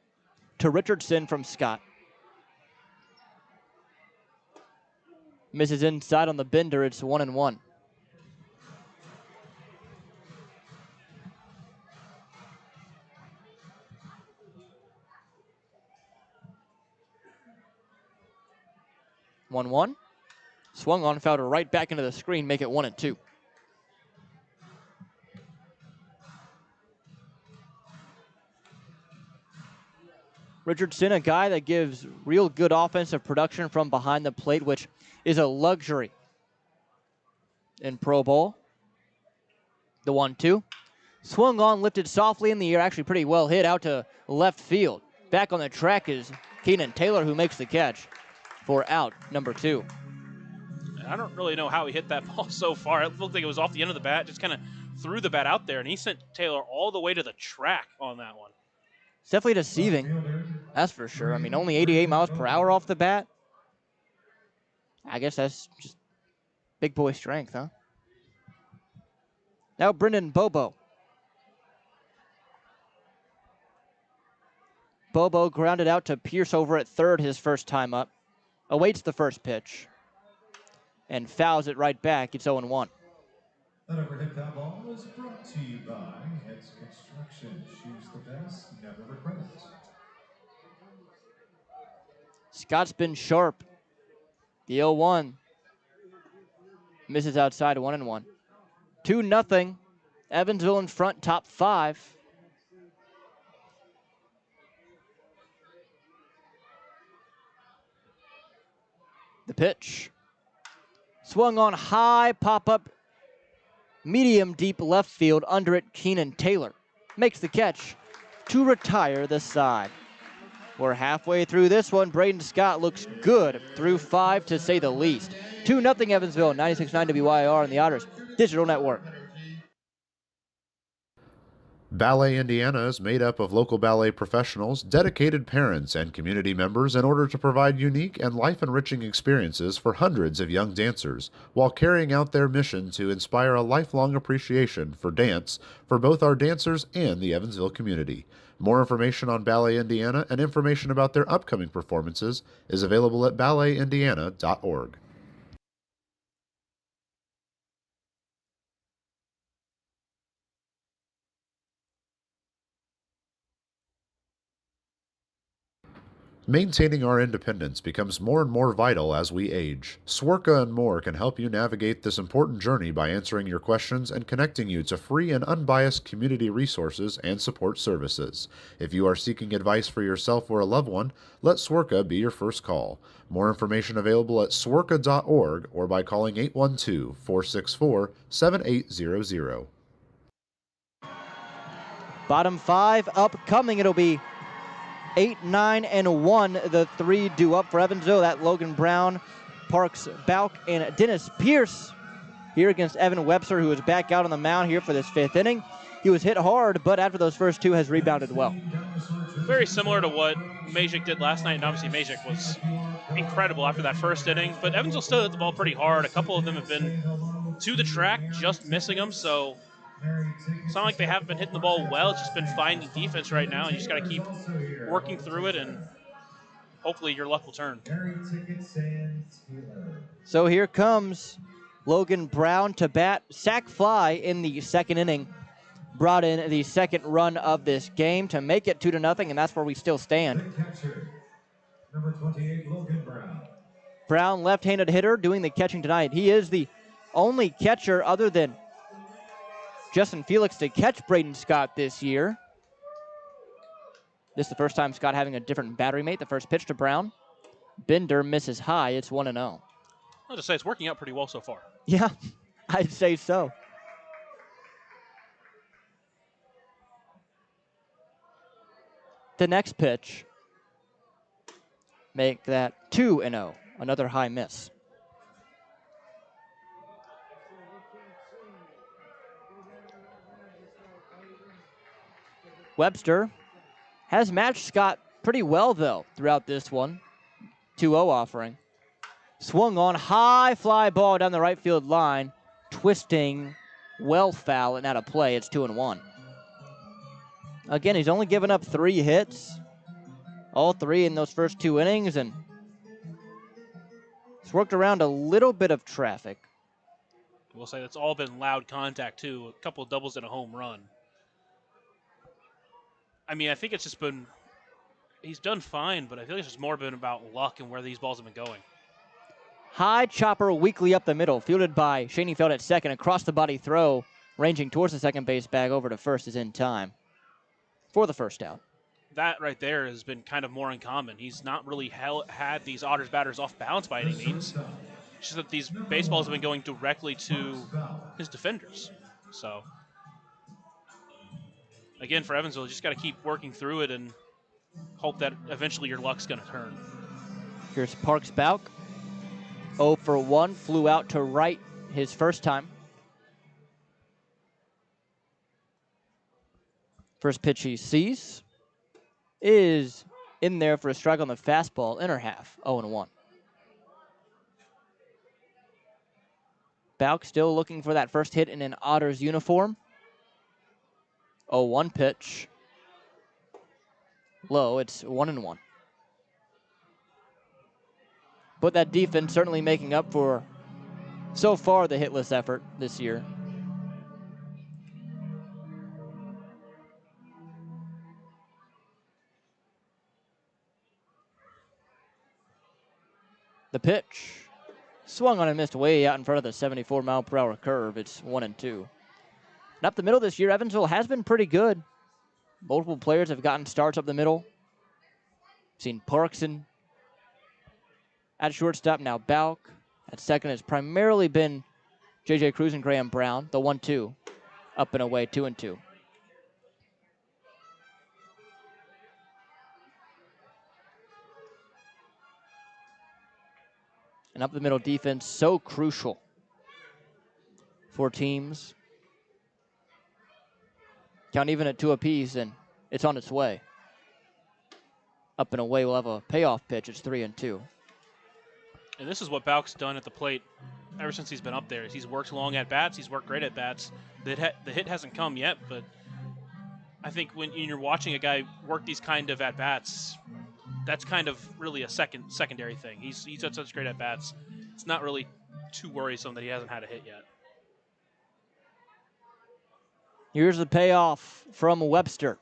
to Richardson from Scott. Misses inside on the bender. It's 1-1. One. Swung on, fouled right back into the screen, make it 1-2. Richardson, a guy that gives real good offensive production from behind the plate, which is a luxury in pro ball. The 1-2. Swung on, lifted softly in the air, actually pretty well hit out to left field. Back on the track is Keenan Taylor, who makes the catch for out number 2. I don't really know how he hit that ball so far. It looked like it was off the end of the bat, just kind of threw the bat out there, and he sent Taylor all the way to the track on that one. It's definitely deceiving, that's for sure. I mean, only 88 miles per hour off the bat. I guess that's just big boy strength, huh? Now Brendan Bobo. Bobo grounded out to Pierce over at third his first time up. Awaits the first pitch. And fouls it right back. It's 0-1. That overhead foul ball was brought to you by Heads Construction. Choose the best, never regret it. Scott's been sharp. The 0-1. Misses outside, 1-1. 2-0. Evansville in front, top 5. The pitch. Swung on high, pop up, medium deep left field. Under it, Keenan Taylor makes the catch to retire the side. We're halfway through this one. Braden Scott looks good through 5 to say the least. 2-0 Evansville, 96.9 WYR and the Otters Digital Network. Ballet Indiana is made up of local ballet professionals, dedicated parents, and community members in order to provide unique and life-enriching experiences for hundreds of young dancers, while carrying out their mission to inspire a lifelong appreciation for dance for both our dancers and the Evansville community. More information on Ballet Indiana and information about their upcoming performances is available at balletindiana.org. Maintaining our independence becomes more and more vital as we age. Swerka and More can help you navigate this important journey by answering your questions and connecting you to free and unbiased community resources and support services. If you are seeking advice for yourself or a loved one, let Swerka be your first call. More information available at swerka.org or by calling 812-464-7800. Bottom 5 upcoming. It'll be 8, 9, and 1, the 3 due up for Evansville. That Logan Brown, Parks Bauk, and Dennis Pierce here against Evan Webster, who is back out on the mound here for this 5th inning. He was hit hard, but after those first 2 has rebounded well. Very similar to what Majik did last night, and obviously Majik was incredible after that first inning, but Evansville still hit the ball pretty hard. A couple of them have been to the track, just missing them, so it's not like they haven't been hitting the ball well. It's just been finding defense right now, and you just got to keep working through it, and hopefully your luck will turn. So here comes Logan Brown to bat. Sac fly in the 2nd inning. Brought in the 2nd run of this game to make it 2-0, and that's where we still stand. Number 28, Logan Brown. Brown, left-handed hitter, doing the catching tonight. He is the only catcher other than Justin Felix to catch Braden Scott this year. This is the first time Scott having a different battery mate. The first pitch to Brown. Bender misses high. It's 1-0. I'll just say it's working out pretty well so far. Yeah, I'd say so. The next pitch. Make that 2-0. Another high miss. Webster has matched Scott pretty well, though, throughout this one. 2-0 offering. Swung on, high fly ball down the right field line. Twisting, well foul and out of play. It's 2-1. Again, he's only given up 3 hits. All 3 in those first 2 innings, and it's worked around a little bit of traffic. We'll say that's all been loud contact, too. A couple of doubles and a home run. I mean, I think it's just been, he's done fine, but I feel like it's just more been about luck and where these balls have been going. High chopper weakly up the middle, fielded by Schoenfeld at second. Across the body throw, ranging towards the second base bag over to first is in time for the first out. that right there has been kind of more uncommon. He's not really had these Otters batters off balance by any means. It's just that these baseballs have been going directly to his defenders. So, again, for Evansville, you just got to keep working through it and hope that eventually your luck's going to turn. Here's Parks Bauk. 0 for 1, flew out to right his first time. First pitch he sees is in there for a strike on the fastball, inner half, 0-1. Bauk still looking for that first hit in an Otters uniform. 0-1 pitch. Low, it's 1-1. But that defense certainly making up for, so far, the hitless effort this year. The pitch. Swung on and missed way out in front of the 74-mile-per-hour curve. It's 1-2. And up the middle this year, Evansville has been pretty good. Multiple players have gotten starts up the middle. Seen Parkson at shortstop, now Bauk. At second has primarily been J.J. Cruz and Graham Brown. The 1-2, up and away, 2-2. And up the middle defense, so crucial for teams. Count even at 2 apiece, and it's on its way. Up and away, we'll have a payoff pitch. It's 3-2. And this is what Bauk's done at the plate ever since he's been up there. He's worked long at bats. He's worked great at bats. The hit hasn't come yet, but I think when you're watching a guy work these kind of at bats, that's kind of really a secondary thing. He's had such great at bats. It's not really too worrisome that he hasn't had a hit yet. Here's the payoff from Webster.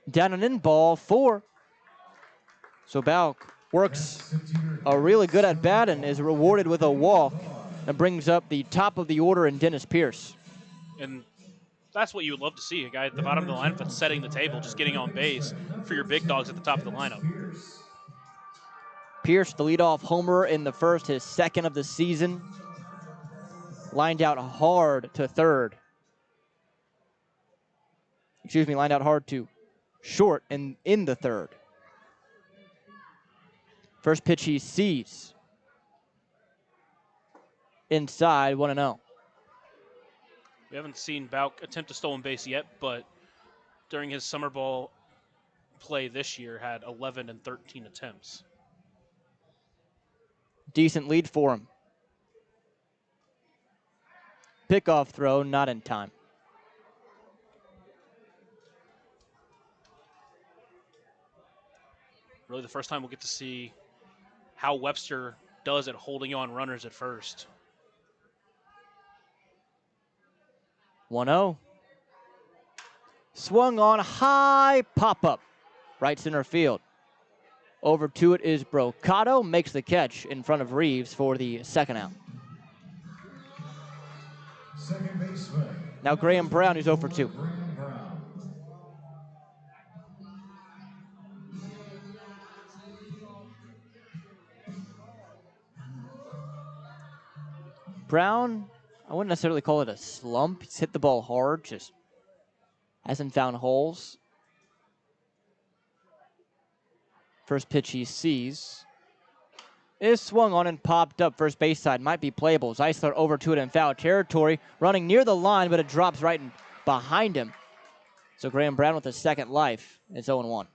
Down and in, ball 4. So Bauk works a really good at bat and is rewarded with a walk and brings up the top of the order in Dennis Pierce. And that's what you would love to see, a guy at the bottom of the lineup that's setting the table, just getting on base for your big dogs at the top of the lineup. Pierce, the leadoff homer in the first, his second of the season. Lined out hard to third. Lined out hard to short in the third. First pitch he sees. Inside, 1-0. We haven't seen Bauk attempt a stolen base yet, but during his summer ball play this year had 11 and 13 attempts. Decent lead for him. Pickoff throw, not in time. Really the first time we'll get to see how Webster does at holding on runners at first. 1-0. Swung on, high pop-up. Right center field. Over to it is Brocato. Makes the catch in front of Reeves for the second out. Second baseman. Now Graham Brown, who's 0 for 2. Brown, I wouldn't necessarily call it a slump. He's hit the ball hard, just hasn't found holes. First pitch he sees is swung on and popped up. First base side might be playable. Zeisler over to it in foul territory, running near the line, but it drops right in behind him. So Graham Brown with a second life. It's 0-1.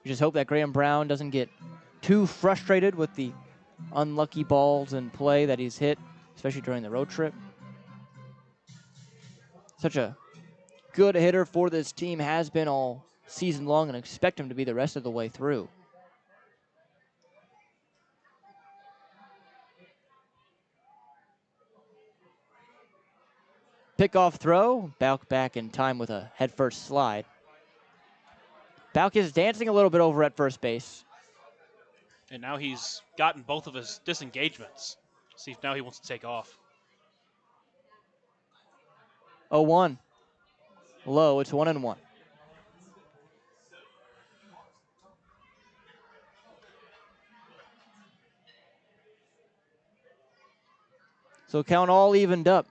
You just hope that Graham Brown doesn't get too frustrated with the unlucky balls in play that he's hit, especially during the road trip. Such a good hitter for this team, has been all season long, and expect him to be the rest of the way through. Pickoff throw, Bauk back in time with a head-first slide. Bauk is dancing a little bit over at first base. And now he's gotten both of his disengagements. See if now he wants to take off. 0-1. Low, it's 1-1. So count all evened up.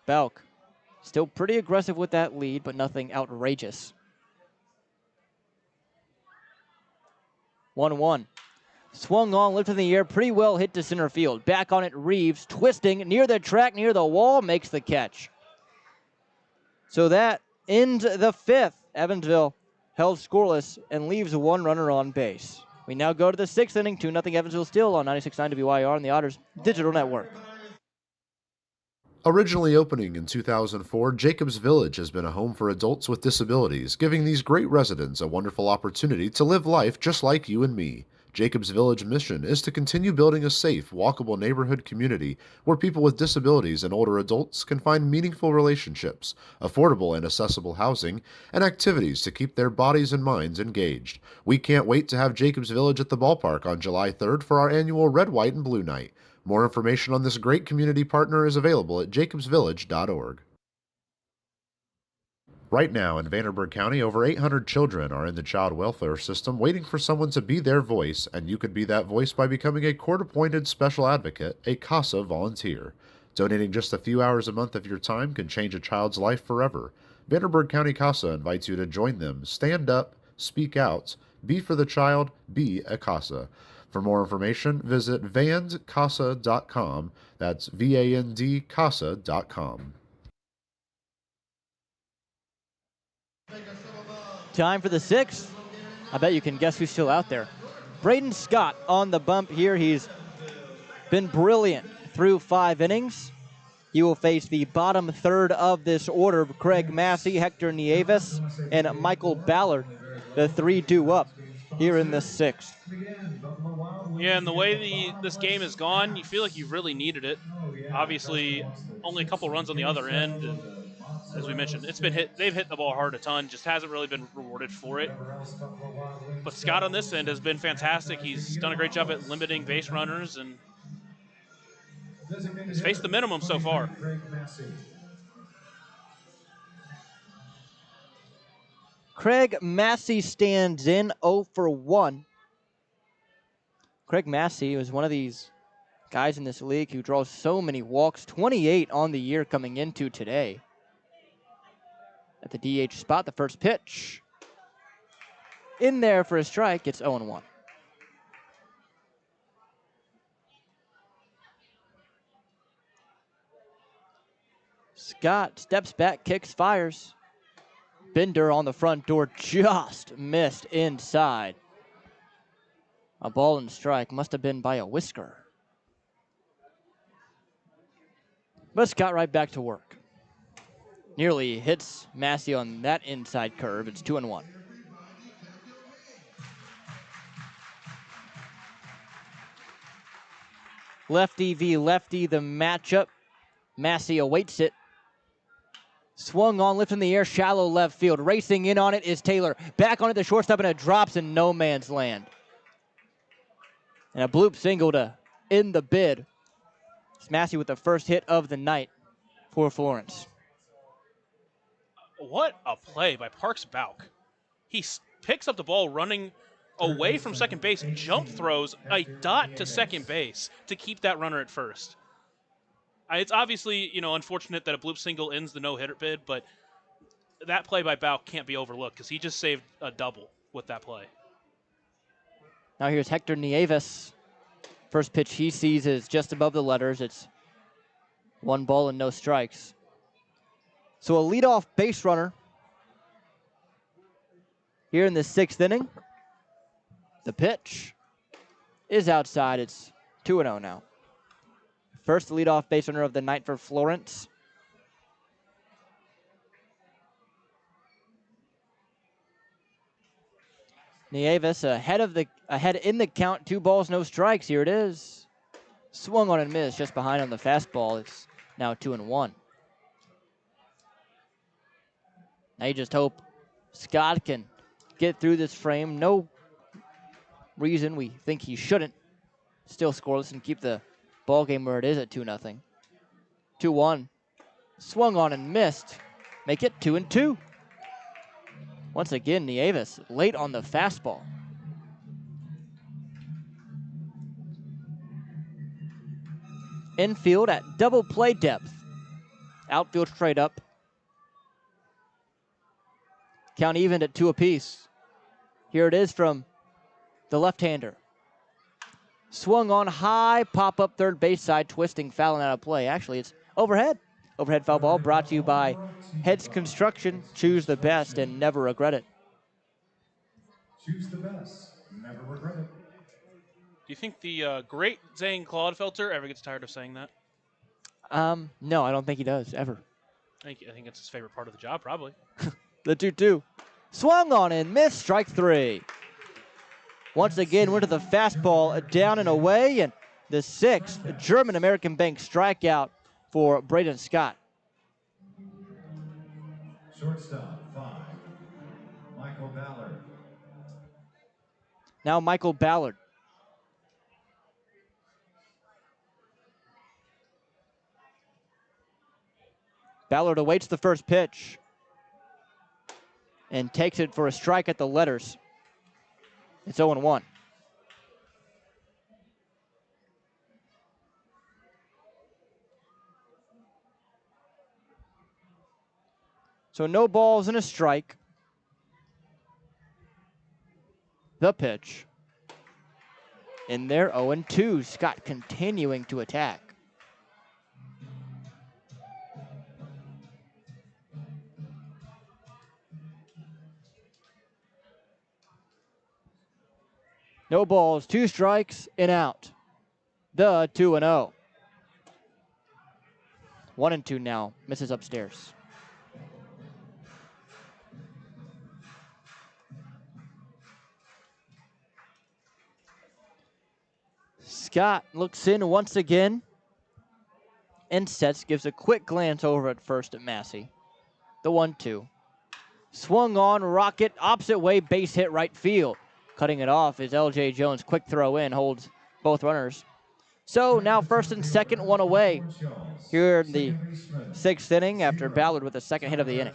Belk still pretty aggressive with that lead, but nothing outrageous. 1-1. Swung on, lifted in the air, pretty well hit to center field. Back on it, Reeves, twisting near the track, near the wall, makes the catch. So that ends the fifth. Evansville held scoreless and leaves one runner on base. We now go to the sixth inning, 2-0 Evansville still on 96.9 WYR and the Otters Digital Network. Originally opening in 2004, Jacobs Village has been a home for adults with disabilities, giving these great residents a wonderful opportunity to live life just like you and me. Jacobs Village mission is to continue building a safe, walkable neighborhood community where people with disabilities and older adults can find meaningful relationships, affordable and accessible housing, and activities to keep their bodies and minds engaged. We can't wait to have Jacobs Village at the ballpark on July 3rd for our annual Red, White, and Blue Night. More information on this great community partner is available at jacobsvillage.org. Right now in Vanderburgh County, over 800 children are in the child welfare system waiting for someone to be their voice, and you could be that voice by becoming a court-appointed special advocate, a CASA volunteer. Donating just a few hours a month of your time can change a child's life forever. Vanderburgh County CASA invites you to join them. Stand up, speak out, be for the child, be a CASA. For more information, visit vandcasa.com. That's VAND-CASA.com. Time for the sixth. I bet you can guess who's still out there. Braden Scott on the bump here. He's been brilliant through 5 innings. He will face the bottom third of this order: Craig Massey, Hector Nieves, and Michael Ballard. The 3 due up here in the sixth. Yeah, and the way this game has gone, you feel like you really needed it. Obviously, only a couple runs on the other end, and as we mentioned, they've hit the ball hard a ton, just hasn't really been rewarded for it. But Scott on this end has been fantastic. He's done a great job at limiting base runners, and he's faced the minimum so far. Craig Massey stands in 0 for 1. Craig Massey was one of these guys in this league who draws so many walks, 28 on the year coming into today. At the DH spot, the first pitch. In there for a strike, it's 0-1. Scott steps back, kicks, fires. Bender on the front door, just missed inside. A ball and strike, must have been by a whisker. But Scott right back to work. Nearly hits Massey on that inside curve. It's 2-1. Lefty v. lefty, the matchup. Massey awaits it. Swung on, lifted in the air, shallow left field. Racing in on it is Taylor. Back on it, the shortstop, and it drops in no man's land. And a bloop single to end the bid. It's Massey with the first hit of the night for Florence. What a play by Parks Bauk. He picks up the ball running away from second base, jump throws a dot to second base to keep that runner at first. It's obviously, unfortunate that a bloop single ends the no-hitter bid, but that play by Bauk can't be overlooked because he just saved a double with that play. Now here's Hector Nieves. First pitch he sees is just above the letters. It's 1 ball and no strikes. So a leadoff base runner here in the 6th inning. The pitch is outside. It's 2-0 now. First leadoff base runner of the night for Florence. Nieves ahead in the count, 2 balls, no strikes. Here it is. Swung on and missed, just behind on the fastball. It's now 2-1. Now you just hope Scott can get through this frame. No reason we think he shouldn't. Still scoreless and keep the ball game where it is at 2-0. 2-1. Swung on and missed. Make it 2-2. Once again, Nieves late on the fastball. Infield at double play depth. Outfield straight up. Count even at 2 apiece. Here it is from the left-hander. Swung on high, pop up third base side, twisting, fouling out of play. Actually, it's overhead. Overhead foul ball brought to you by Heads Construction. Choose the best and never regret it. Choose the best, never regret it. Do you think the great Zane Claudefelter ever gets tired of saying that? No, I don't think he does, ever. I think it's his favorite part of the job, probably. The 2-2. Swung on and missed, strike 3. Once again, went to the fastball, down and away, and the 6th German-American Bank strikeout for Braden Scott. Shortstop, 5, Michael Ballard. Now Michael Ballard. Ballard awaits the first pitch and takes it for a strike at the letters. It's 0-1. So no balls and a strike. The pitch. And they're 0-2. Scott continuing to attack. No balls, 2 strikes, and out. The 2-0. 1-2 now. Misses upstairs. Scott looks in once again and sets, gives a quick glance over at first at Massey. The 1-2. Swung on, rocket, opposite way, base hit right field. Cutting it off is L.J. Jones. Quick throw in, holds both runners. So now first and second, 1 away here in the 6th inning after Ballard with the second hit of the inning.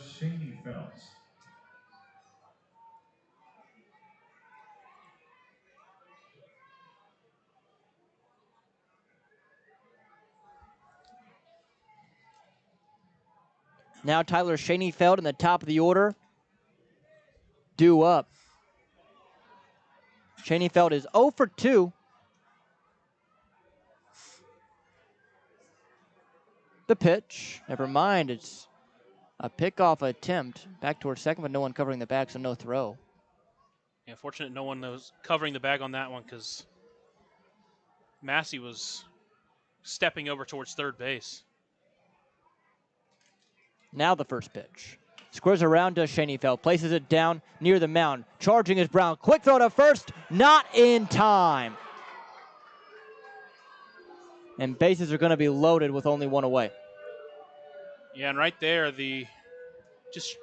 Now Tyler Schoenfeld in the top of the order. Due up. Schoenfeld is 0 for 2. The pitch. Never mind. It's a pickoff attempt. Back towards second, but no one covering the bag, so no throw. Yeah, fortunate no one was covering the bag on that one because Massey was stepping over towards third base. Now the first pitch. Squares around to Schoenfeld. Places it down near the mound. Charging is Brown. Quick throw to first. Not in time. And bases are going to be loaded with only 1 away. Yeah, and right there, the just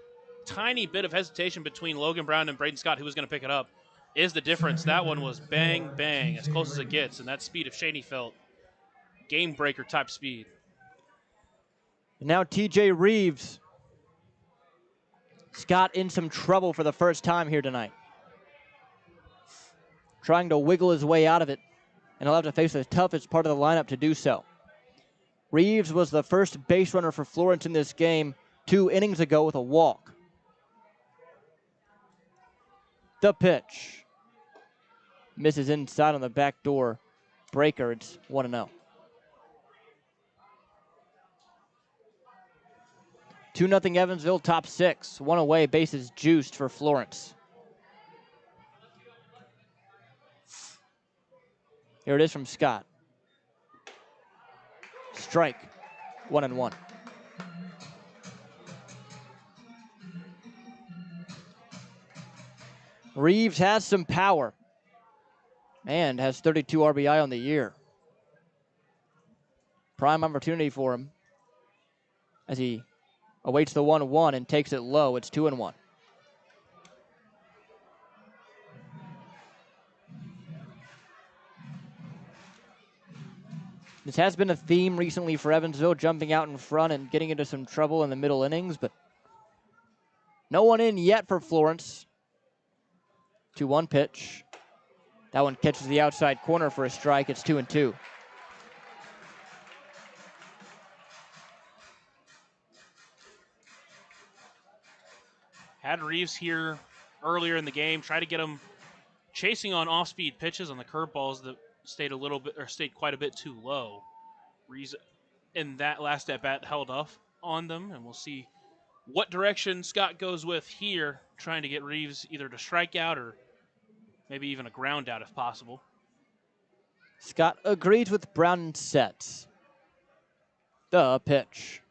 tiny bit of hesitation between Logan Brown and Braden Scott, who was going to pick it up, is the difference. That one was bang, bang, as close as it gets, and that speed of Schoenfeld, game breaker type speed. And now TJ Reeves. Scott in some trouble for the first time here tonight. Trying to wiggle his way out of it, and he'll have to face the toughest part of the lineup to do so. Reeves was the first base runner for Florence in this game 2 innings ago with a walk. The pitch. Misses inside on the back door. Breaker, it's 1-0. 2-0 Evansville, top 6. 1 away, bases juiced for Florence. Here it is from Scott. Strike, 1-1. Reeves has some power and has 32 RBI on the year. Prime opportunity for him as he awaits the 1-1 and takes it low. It's 2-1. This has been a theme recently for Evansville, jumping out in front and getting into some trouble in the middle innings, but no one in yet for Florence. 2-1 pitch. That one catches the outside corner for a strike. It's 2-2. Had Reeves here earlier in the game, try to get him chasing on off-speed pitches on the curveballs that stayed quite a bit too low. Reeves in that last at bat held off on them, and we'll see what direction Scott goes with here, trying to get Reeves either to strike out or maybe even a ground out if possible. Scott agrees with Brown and sets. The pitch.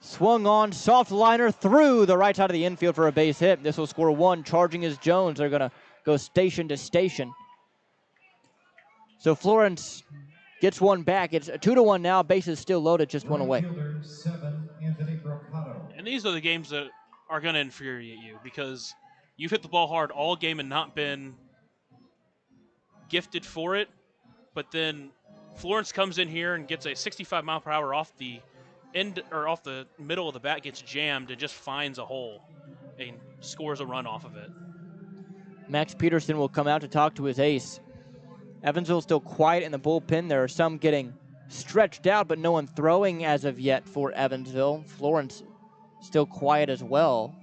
Swung on, soft liner through the right side of the infield for a base hit. This will score one. Charging is Jones. They're going to go station to station. So Florence gets one back. It's a 2-1 now. Bases still loaded, just one away. And these are the games that are going to infuriate you because you've hit the ball hard all game and not been gifted for it. But then Florence comes in here and gets a 65 mile per hour off the end or off the middle of the bat, gets jammed and just finds a hole and scores a run off of it. Max Peterson will come out to talk to his ace. Evansville still quiet in the bullpen. There are some getting stretched out, but no one throwing as of yet for Evansville. Florence still quiet as well.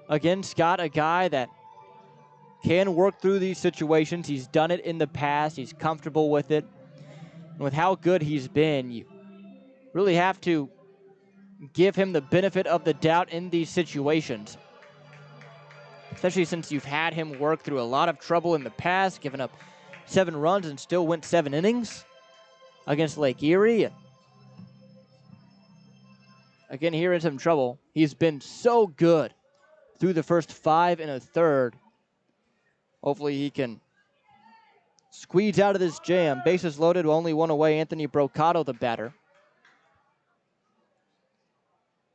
Again, Scott, a guy that can work through these situations. He's done it in the past. He's comfortable with it. And with how good he's been, you really have to give him the benefit of the doubt in these situations. Especially since you've had him work through a lot of trouble in the past, giving up 7 runs and still went 7 innings against Lake Erie. Again, here in some trouble. He's been so good through the first 5 1/3. Hopefully he can squeeze out of this jam. Bases loaded, only one away. Anthony Brocato, the batter.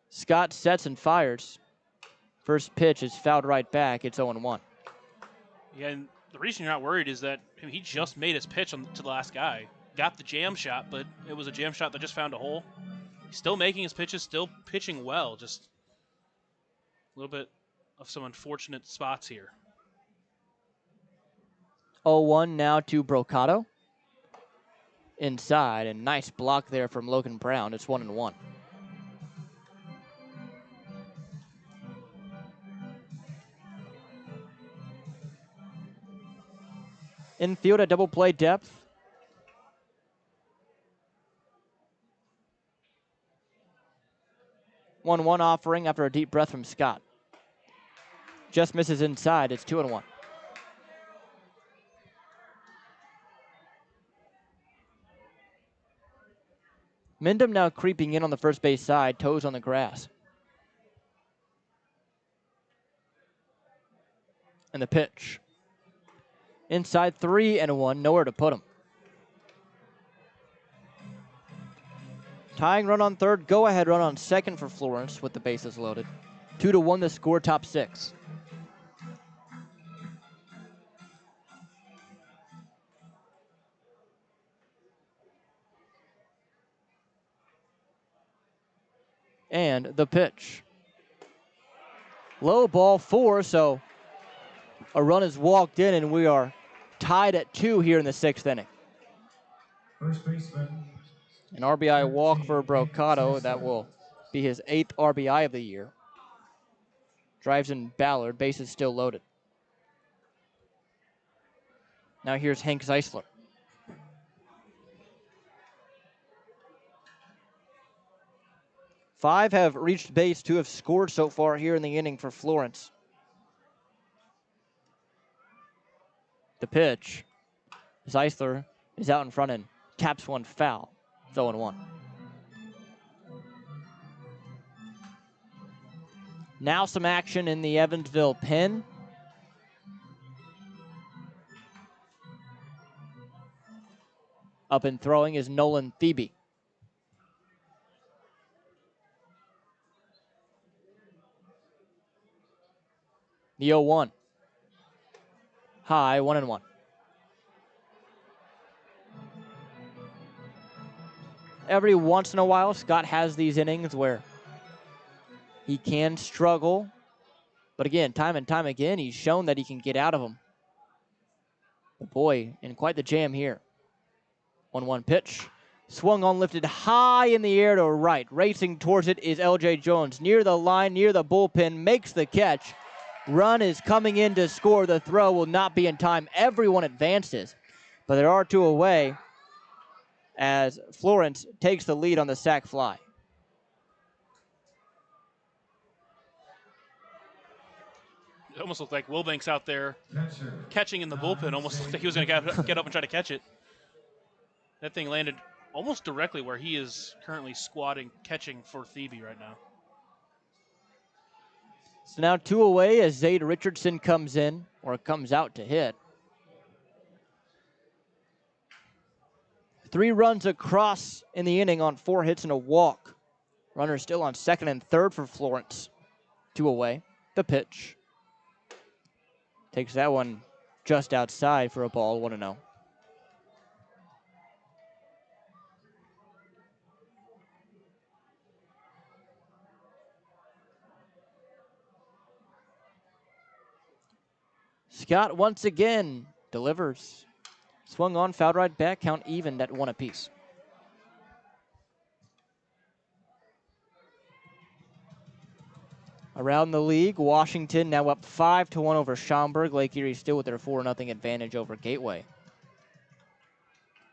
Scott sets and fires. First pitch is fouled right back. It's 0-1. Yeah, and the reason you're not worried is that he just made his pitch to the last guy. Got the jam shot, but it was a jam shot that just found a hole. He's still making his pitches, still pitching well. Just a little bit of some unfortunate spots here. 0-1 now to Brocato. Inside, and nice block there from Logan Brown. It's 1-1. Infield at double play depth. One offering after a deep breath from Scott. Just misses inside. It's 2-1. Mindham now creeping in on the first base side, toes on the grass. And the pitch. Inside 3-1, nowhere to put him. Tying run on third, go-ahead run on second for Florence with the bases loaded. 2-1 the score, top 6. And the pitch. Low ball 4, so a run is walked in, and we are tied at 2 here in the 6th inning. First baseman. An RBI walk for Brocato. That will be his 8th RBI of the year. Drives in Ballard. Bases still loaded. Now here's Hank Zeisler. Five have reached base. 2 have scored so far here in the inning for Florence. The pitch. Zeisler is out in front and taps one foul. It's 0-1. Now some action in the Evansville pen. Up and throwing is Nolan Thebe. The 0-1. High, 1-1. Every once in a while, Scott has these innings where he can struggle. But again, time and time again, he's shown that he can get out of them. The boy in quite the jam here. 1-1 pitch. Swung on, lifted high in the air to right. Racing towards it is L.J. Jones. Near the line, near the bullpen, makes the catch. Run is coming in to score. The throw will not be in time. Everyone advances, but there are two away as Florence takes the lead on the sac fly. It almost looked like Wilbanks out there catching in the bullpen. Almost looked like he was going to get up and try to catch it. That thing landed almost directly where he is currently squatting, catching for Thebe right now. So now two away as Zade Richardson comes in, or comes out to hit. 3 runs across in the inning on 4 hits and a walk. Runner still on second and third for Florence. 2 away. The pitch. Takes that one just outside for a ball, 1-0. Scott once again delivers. Swung on, fouled right back, count evened at 1 apiece. Around the league, Washington now up 5-1 over Schaumburg. Lake Erie still with their 4-0 advantage over Gateway.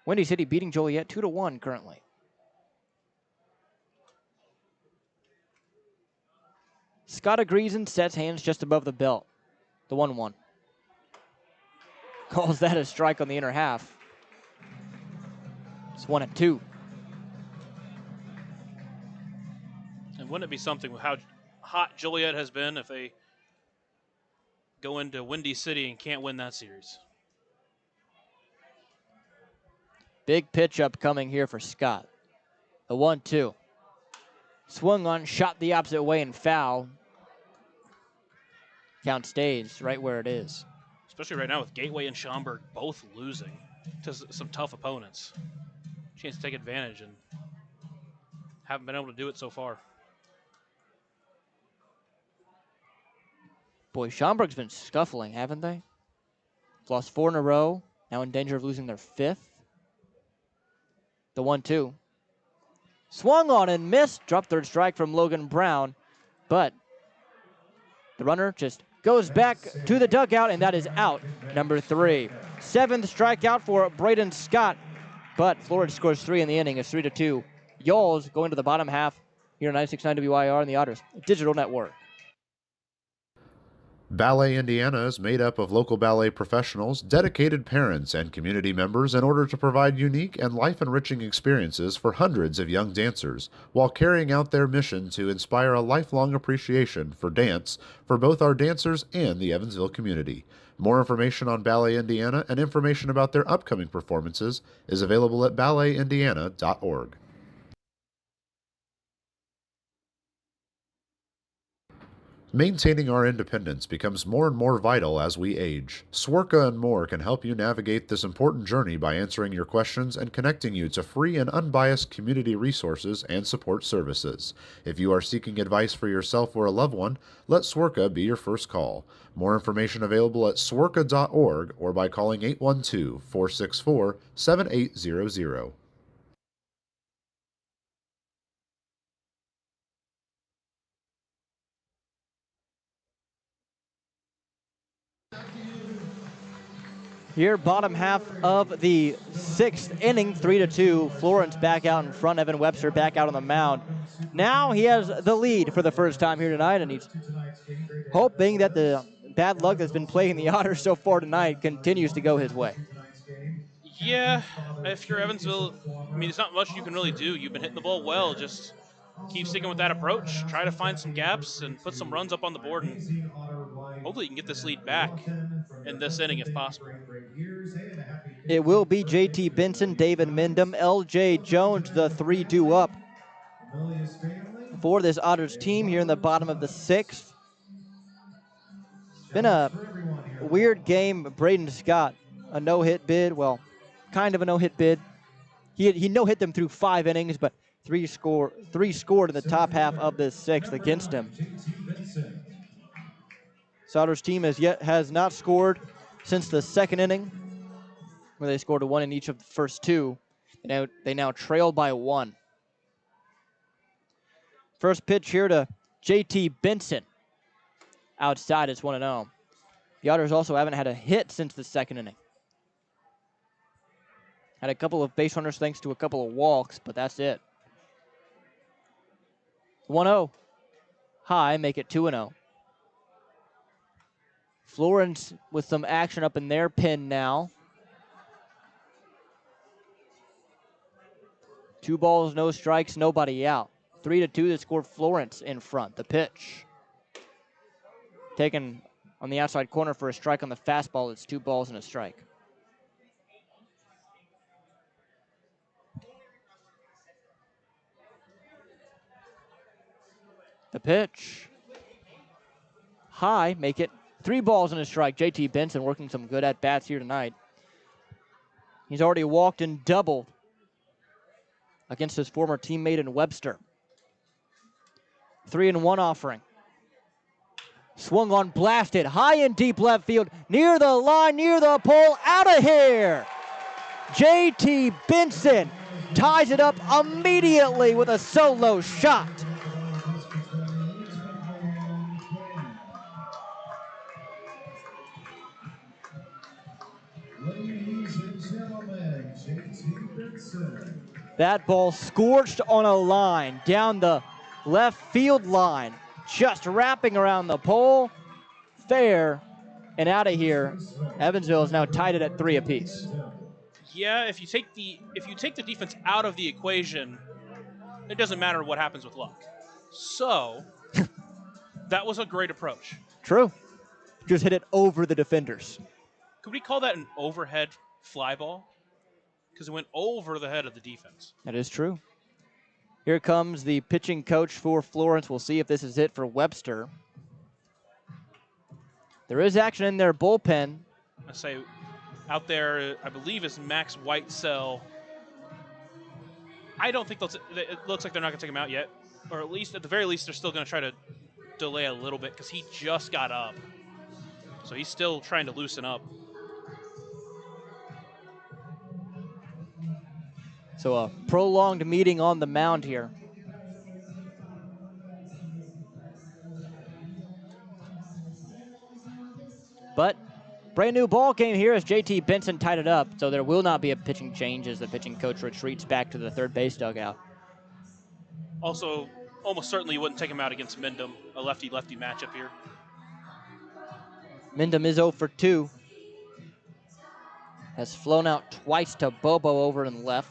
Windy City beating Joliet 2-1 currently. Scott agrees and sets hands just above the belt. The 1-1. Calls that a strike on the inner half. It's 1-2. And wouldn't it be something with how hot Joliet has been if they go into Windy City and can't win that series? Big pitch upcoming here for Scott. The 1-2. Swung on, shot the opposite way and foul. Count stays right where it is. Especially right now with Gateway and Schaumburg both losing to some tough opponents. Chance to take advantage and haven't been able to do it so far. Boy, Schaumburg's been scuffling, haven't they? Lost 4 in a row, now in danger of losing their 5th. The 1-2. Swung on and missed. Dropped third strike from Logan Brown, but the runner just goes back to the dugout, and that is out, number 3. 7th strikeout for Braden Scott, but Florence scores 3 in the inning. It's 3-2. Y'alls going to the bottom half here on 96.9 WIR and the Otters Digital Network. Ballet Indiana is made up of local ballet professionals, dedicated parents, and community members in order to provide unique and life-enriching experiences for hundreds of young dancers, while carrying out their mission to inspire a lifelong appreciation for dance for both our dancers and the Evansville community. More information on Ballet Indiana and information about their upcoming performances is available at balletindiana.org. Maintaining our independence becomes more and more vital as we age. Swerka and More can help you navigate this important journey by answering your questions and connecting you to free and unbiased community resources and support services. If you are seeking advice for yourself or a loved one, let Swerka be your first call. More information available at swerka.org or by calling 812-464-7800. Here, bottom half of the 6th inning, 3-2. Florence back out in front. Evan Webster back out on the mound. Now he has the lead for the first time here tonight, and he's hoping that the bad luck that's been plaguing the Otters so far tonight continues to go his way. Yeah, if you're Evansville, I mean, there's not much you can really do. You've been hitting the ball well. Just keep sticking with that approach. Try to find some gaps and put some runs up on the board, and hopefully you can get this lead back in this inning if possible. It will be J.T. Benson, David Mindham, L.J. Jones, the 3-2 up for this Otters team here in the bottom of the 6th. Been a weird game. Braden Scott, a no-hit bid. Well, kind of a no-hit bid. He no-hit them through 5 innings, but three scored in the top half of the 6th against him. Sauter's team has not scored since the 2nd inning, where they scored a 1 in each of the first 2. They now trail by 1. First pitch here to JT Benson. Outside, it's 1-0. The Otters also haven't had a hit since the 2nd inning. Had a couple of base runners thanks to a couple of walks, but that's it. 1-0. High, make it 2-0. Florence with some action up in their pen now. 2 balls, no strikes, nobody out. 3-2, they scored Florence in front. The pitch. Taken on the outside corner for a strike on the fastball. It's 2 balls and a strike. The pitch. High, make it 3 balls and a strike. JT Benson working some good at-bats here tonight. He's already walked and doubled against his former teammate in Webster. 3-1 offering. Swung on, blasted, high and deep left field, near the line, near the pole, out of here. JT Benson ties it up immediately with a solo shot. Ladies and gentlemen, JT Benson. That ball scorched on a line down the left field line, just wrapping around the pole, fair, and out of here. Evansville is now tied it at 3 apiece. Yeah, if you take the defense out of the equation, it doesn't matter what happens with luck. So that was a great approach. True. Just hit it over the defenders. Could we call that an overhead fly ball? Because it went over the head of the defense. That is true. Here comes the pitching coach for Florence. We'll see if this is it for Webster. There is action in their bullpen. I say out there, I believe, is Max Whitesell. I don't think it looks like they're not going to take him out yet. Or at the very least, they're still going to try to delay a little bit because he just got up. So he's still trying to loosen up. So a prolonged meeting on the mound here. But brand new ball game here as JT Benson tied it up. So there will not be a pitching change as the pitching coach retreats back to the third base dugout. Also, almost certainly you wouldn't take him out against Mendham, a lefty-lefty matchup here. Mendham is 0 for 2. Has flown out twice to Bobo over and left.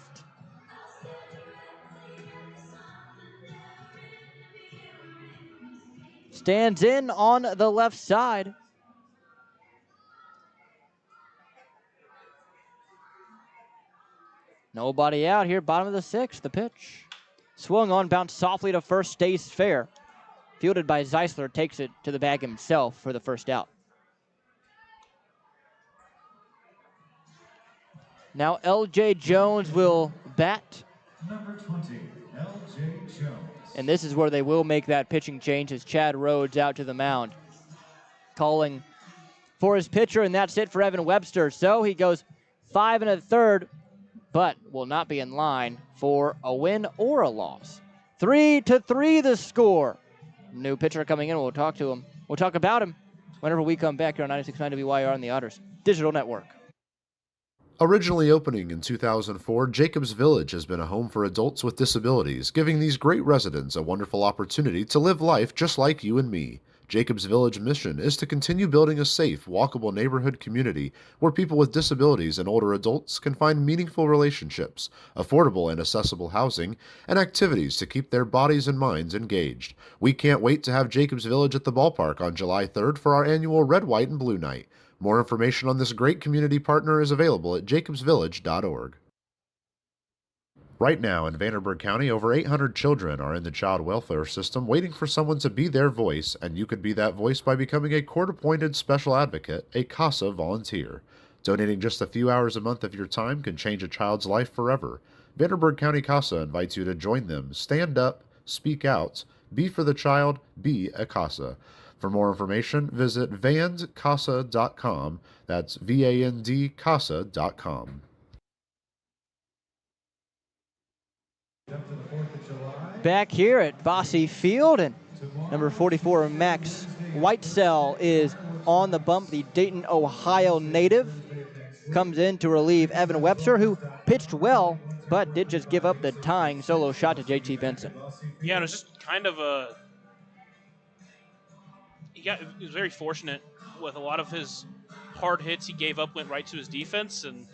Stands in on the left side. Nobody out here, bottom of the 6th, the pitch. Swung on, bounced softly to first, stays fair. Fielded by Zeisler, takes it to the bag himself for the first out. Now L.J. Jones will bat. Number 20, L.J. Jones. And this is where they will make that pitching change as Chad Rhodes out to the mound. Calling for his pitcher, and that's it for Evan Webster. So he goes 5 1/3, but will not be in line for a win or a loss. 3-3 the score. New pitcher coming in. We'll talk to him. We'll talk about him whenever we come back here on 96.9 WYR on the Otters Digital Network. Originally opening in 2004, Jacobs Village has been a home for adults with disabilities, giving these great residents a wonderful opportunity to live life just like you and me. Jacobs Village mission is to continue building a safe, walkable neighborhood community where people with disabilities and older adults can find meaningful relationships, affordable and accessible housing, and activities to keep their bodies and minds engaged. We can't wait to have Jacobs Village at the ballpark on July 3rd for our annual Red, White, and Blue Night. More information on this great community partner is available at jacobsvillage.org. Right now in Vanderburgh County, over 800 children are in the child welfare system waiting for someone to be their voice, and you could be that voice by becoming a court-appointed special advocate, a CASA volunteer. Donating just a few hours a month of your time can change a child's life forever. Vanderburgh County CASA invites you to join them. Stand up, speak out, be for the child, be a CASA. For more information, visit vandcasa.com. That's VAND-CASA.com. Back here at Bosse Field, and number 44, Max Whitesell, is on the bump. The Dayton, Ohio native comes in to relieve Evan Webster, who pitched well, but did just give up the tying solo shot to JT Benson. Yeah, it was just kind of a... He was very fortunate with a lot of his hard hits he gave up went right to his defense, and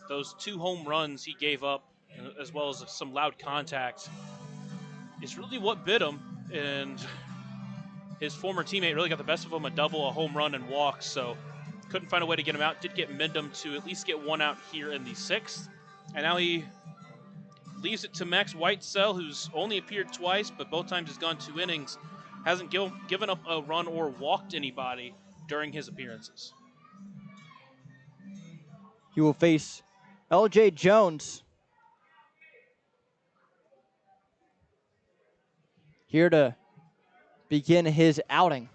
those 2 home runs he gave up, as well as some loud contact, is really what bit him. And his former teammate really got the best of him, a double, a home run, and walks, so couldn't find a way to get him out. Did get Mendham to at least get 1 out here in the 6th, and now he leaves it to Max Whitesell, who's only appeared twice, but both times has gone 2 innings. Hasn't given up a run or walked anybody during his appearances. He will face L.J. Jones here to begin his outing.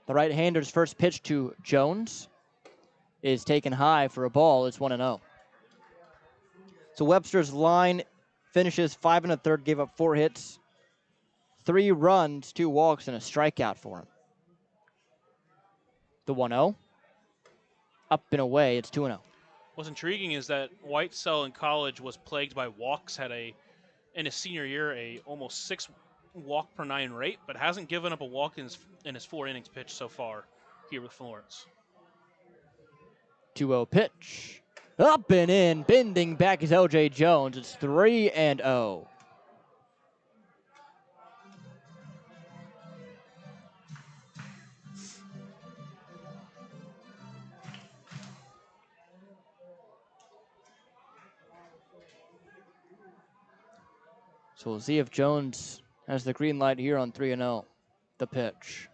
The right-hander's first pitch to Jones is taken high for a ball. It's 1-0. So Webster's line finishes 5 1/3, gave up 4 hits, 3 runs, 2 walks, and a strikeout for him. The 1-0. Up and away, it's 2-0. What's intriguing is that Whitesell in college was plagued by walks, had in his senior year a almost 6 walk per 9 rate, but hasn't given up a walk in his 4 innings pitched so far here with Florence. 2-0 pitch. Up and in, bending back is L.J. Jones. It's 3-0. So we'll see if Jones has the green light here on 3-0. The pitch.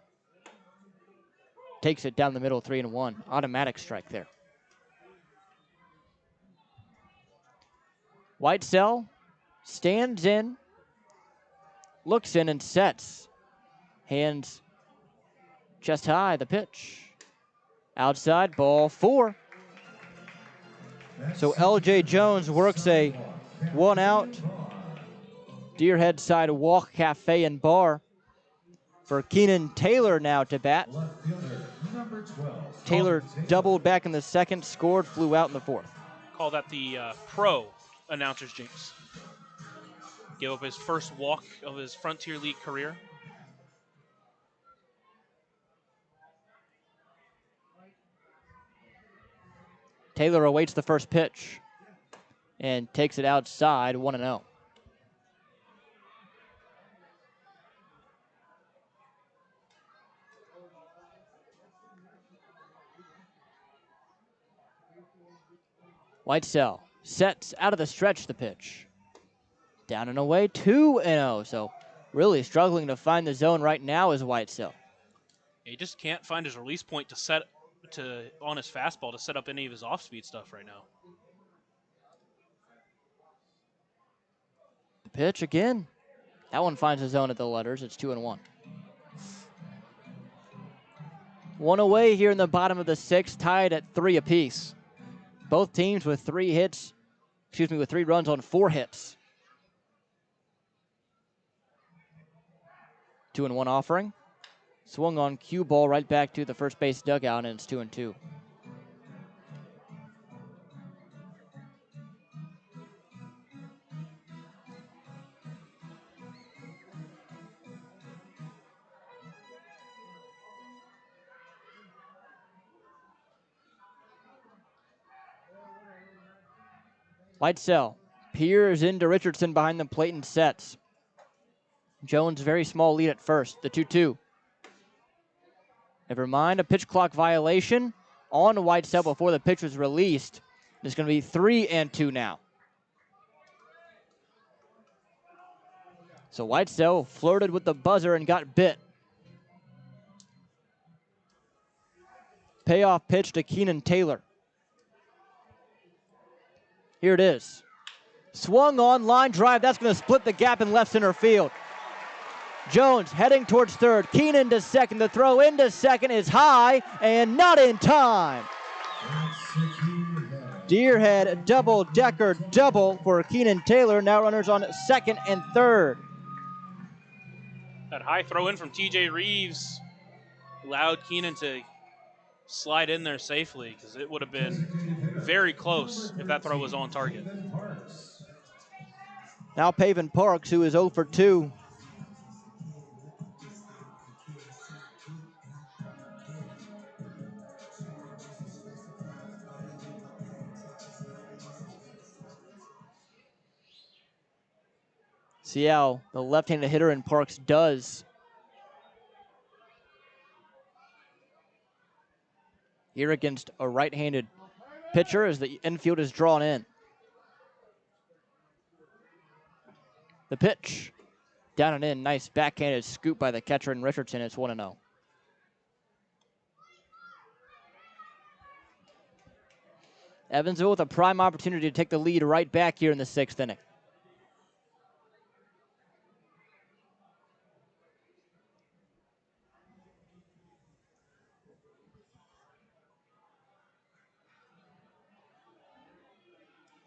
Takes it down the middle, 3-1. Automatic strike there. Whitesell stands in, looks in and sets. Hands chest high, the pitch. Outside, ball 4. So L.J. Jones works a 1-out Deerhead Side Walk Cafe and Bar for Keenan Taylor now to bat. Taylor doubled back in the 2nd, scored, flew out in the 4th. Call that the pro announcer's jinx. Gave up his first walk of his Frontier League career. Taylor awaits the first pitch and takes it outside, 1-0. Whitesell sets out of the stretch, the pitch. Down and away, 2-0. So really struggling to find the zone right now is Whitesell. He just can't find his release point on his fastball to set up any of his off-speed stuff right now. The pitch again. That one finds the zone at the letters. It's 2-1. 1 away here in the bottom of the 6th, tied at 3 apiece. Both teams with 3 runs on 4 hits. 2-1 offering. Swung on cue ball right back to the first base dugout, and it's 2-2. Whitesell peers into Richardson behind the plate and sets. Jones, very small lead at first, the 2-2. Never mind, a pitch clock violation on Whitesell before the pitch was released. It's going to be 3-2 now. So Whitesell flirted with the buzzer and got bit. Payoff pitch to Keenan Taylor. Here it is. Swung on, line drive. That's going to split the gap in left center field. Jones heading towards third. Keenan to second. The throw into second is high and not in time. Deerhead double-decker double for Keenan Taylor. Now runners on second and third. That high throw in from TJ Reeves allowed Keenan to slide in there safely, because it would have been very close if that throw was on target. Now Pavin Parks, who is 0 for 2. See how the left-handed hitter in Parks does. Here against a right-handed pitcher as the infield is drawn in. The pitch, down and in, nice backhanded scoop by the catcher in Richardson. It's 1-0. Evansville with a prime opportunity to take the lead right back here in the 6th inning.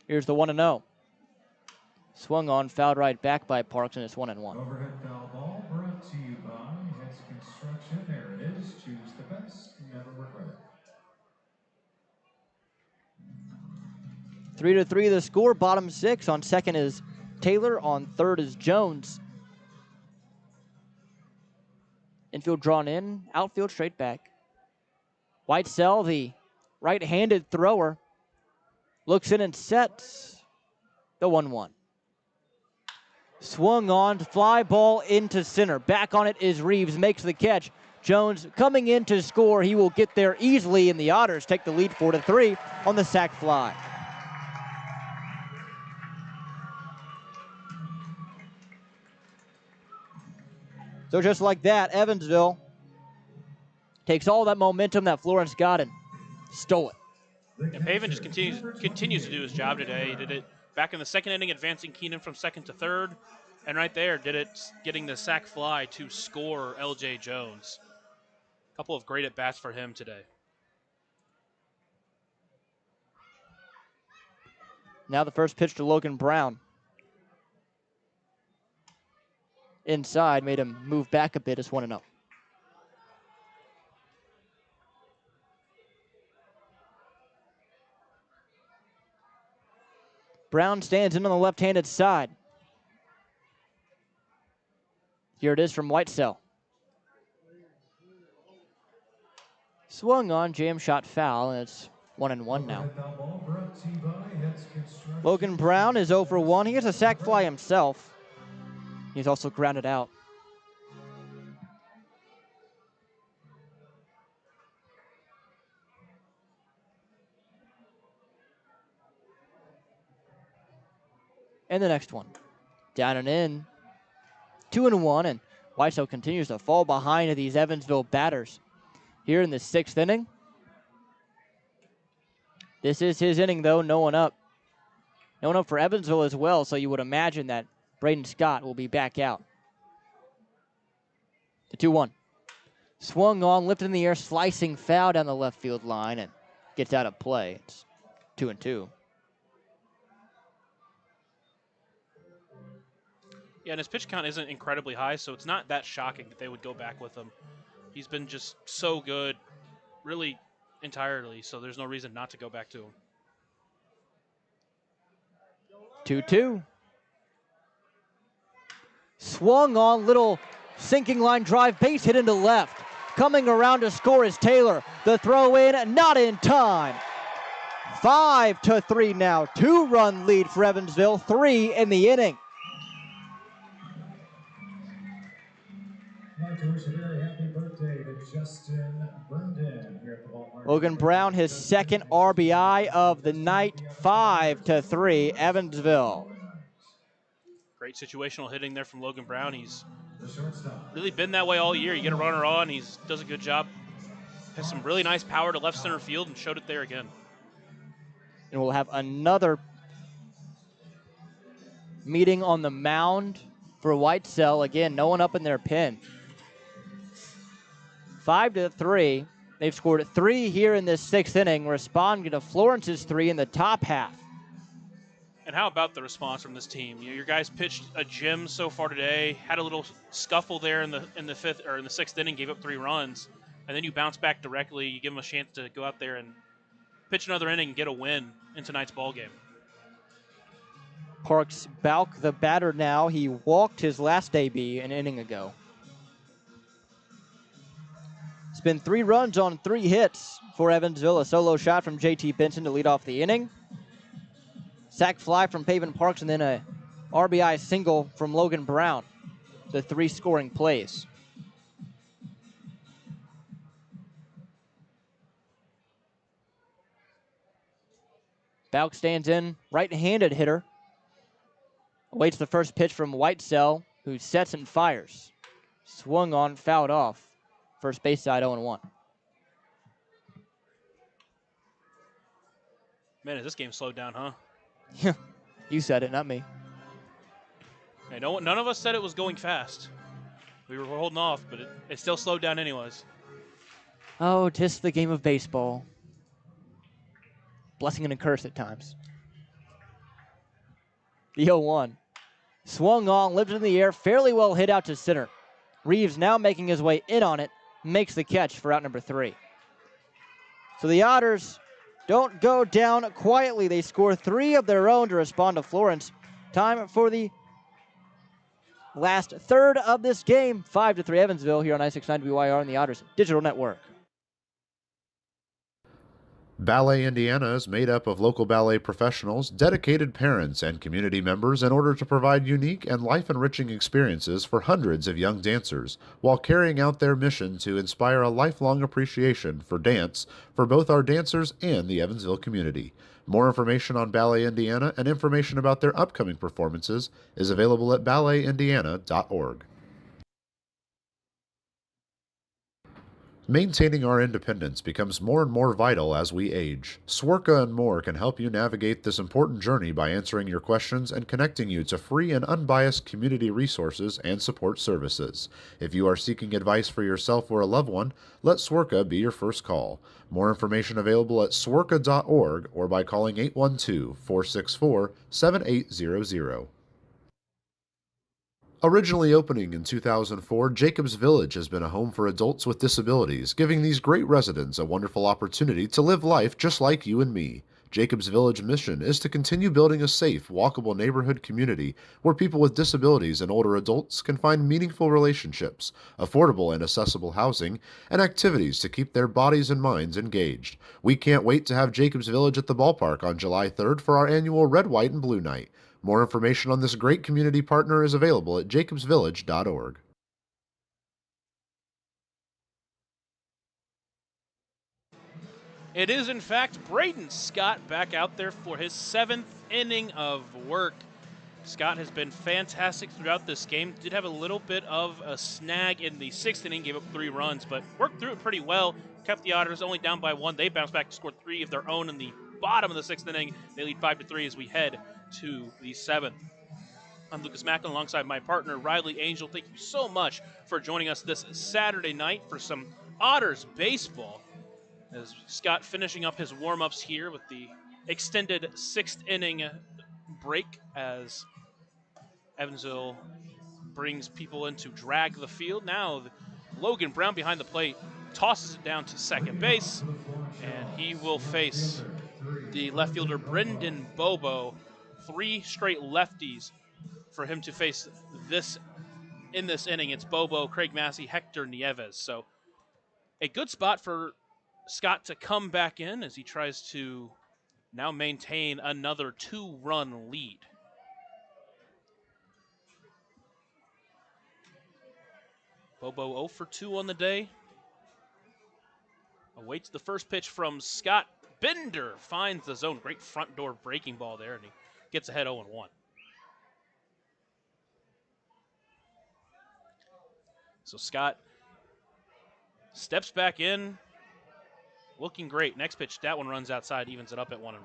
Here's the 1-0. Swung on, fouled right back by Parks, and it's 1-1. Overhead foul ball brought to you by Hess Construction. There it is. Choose the best. Never regret. 3-3 the score. Bottom 6. On second is Taylor. On third is Jones. Infield drawn in. Outfield straight back. Whitesell, the right-handed thrower, looks in and sets the 1-1. Swung on, fly ball into center. Back on it is Reeves, makes the catch. Jones coming in to score. He will get there easily, and the Otters take the lead 4-3 on the sac fly. So just like that, Evansville takes all that momentum that Florence got and stole it. And Pavin just continues to do his job today. He did it back in the 2nd inning, advancing Keenan from 2nd to 3rd. And right there, did it getting the sac fly to score L.J. Jones. A couple of great at-bats for him today. Now the first pitch to Logan Brown. Inside, made him move back a bit. It's 1-0. Brown stands in on the left-handed side. Here it is from Whitesell. Swung on, jam shot foul, and it's 1-1 now. Logan Brown is 0 for 1. He has a sac fly himself. He's also grounded out. And the next one, down and in, 2-1, and Whitesell continues to fall behind these Evansville batters. Here in the 6th inning. This is his inning, though. No one up. No one up for Evansville as well, so you would imagine that Braden Scott will be back out. The 2-1. Swung on, lifted in the air, slicing foul down the left field line, and gets out of play. It's 2-2. Yeah, and his pitch count isn't incredibly high, so it's not that shocking that they would go back with him. He's been just so good, really entirely, so there's no reason not to go back to him. 2-2. Swung on, little sinking line drive, base hit into left. Coming around to score is Taylor. The throw in, not in time. 5-3 now. 2-run lead for Evansville, 3 in the inning. I'd like to wish a very happy birthday to Justin Brendan here at the ballpark. Logan Brown, his second RBI of the night, 5-3, Evansville. Great situational hitting there from Logan Brown. He's really been that way all year. You get a runner on, he does a good job. Has some really nice power to left center field and showed it there again. And we'll have another meeting on the mound for Whitesell. Again, no one up in their pen. 5-3. They've scored 3 here in this 6th inning, responding to Florence's 3 in the top half. And how about the response from this team? Your guys pitched a gem so far today, had a little scuffle there in the 5th or in the 6th inning, gave up 3 runs, and then you bounce back directly. You give them a chance to go out there and pitch another inning and get a win in tonight's ball game. Parks Balk, the batter now. He walked his last AB an inning ago. It's been 3 runs on 3 hits for Evansville. A solo shot from JT Benson to lead off the inning. Sac fly from Pavin Parks, and then a RBI single from Logan Brown. The 3 scoring plays. Balk stands in, right-handed hitter. Awaits the first pitch from Whitesell, who sets and fires. Swung on, fouled off. First base side 0-1. Man, is this game slowed down, huh? You said it, not me. Hey, none of us said it was going fast. We were holding off, but it still slowed down anyways. Oh, 'tis the game of baseball. Blessing and a curse at times. The 0-1. Swung on, lifted in the air, fairly well hit out to center. Reeves now making his way in on it, makes the catch for out number 3. So the Otters don't go down quietly. They score 3 of their own to respond to Florence. Time for the last third of this game. 5-3 Evansville here on I-69 WYR and the Otters Digital Network. Ballet Indiana is made up of local ballet professionals, dedicated parents, and community members in order to provide unique and life-enriching experiences for hundreds of young dancers, while carrying out their mission to inspire a lifelong appreciation for dance for both our dancers and the Evansville community. More information on Ballet Indiana and information about their upcoming performances is available at balletindiana.org. Maintaining our independence becomes more and more vital as we age. Swerka and More can help you navigate this important journey by answering your questions and connecting you to free and unbiased community resources and support services. If you are seeking advice for yourself or a loved one, let Swerka be your first call. More information available at swerka.org or by calling 812-464-7800. Originally opening in 2004, Jacobs Village has been a home for adults with disabilities, giving these great residents a wonderful opportunity to live life just like you and me. Jacobs Village mission is to continue building a safe, walkable neighborhood community where people with disabilities and older adults can find meaningful relationships, affordable and accessible housing, and activities to keep their bodies and minds engaged. We can't wait to have Jacobs Village at the ballpark on July 3rd for our annual Red, White, and Blue Night. More information on this great community partner is available at jacobsvillage.org. It is, in fact, Braden Scott back out there for his 7th inning of work. Scott has been fantastic throughout this game. Did have a little bit of a snag in the 6th inning, gave up 3 runs, but worked through it pretty well. Kept the Otters only down by 1. They bounced back and scored 3 of their own in the bottom of the 6th inning. They lead 5-3 as we head to the 7th. I'm Lucas Macklin alongside my partner, Riley Angel. Thank you so much for joining us this Saturday night for some Otters baseball. As Scott finishing up his warm-ups here with the extended 6th inning break as Evansville brings people in to drag the field. Now Logan Brown behind the plate tosses it down to second base, and he will face the left fielder Brendan Bobo. 3 straight lefties for him to face in this inning. It's Bobo, Craig Massey, Hector Nieves. So a good spot for Scott to come back in as he tries to now maintain another 2-run lead. Bobo 0 for 2 on the day. Awaits the first pitch from Scott. Bender finds the zone. Great front door breaking ball there, and he gets ahead 0-1. So Scott steps back in, looking great. Next pitch, that one runs outside, evens it up at 1-1.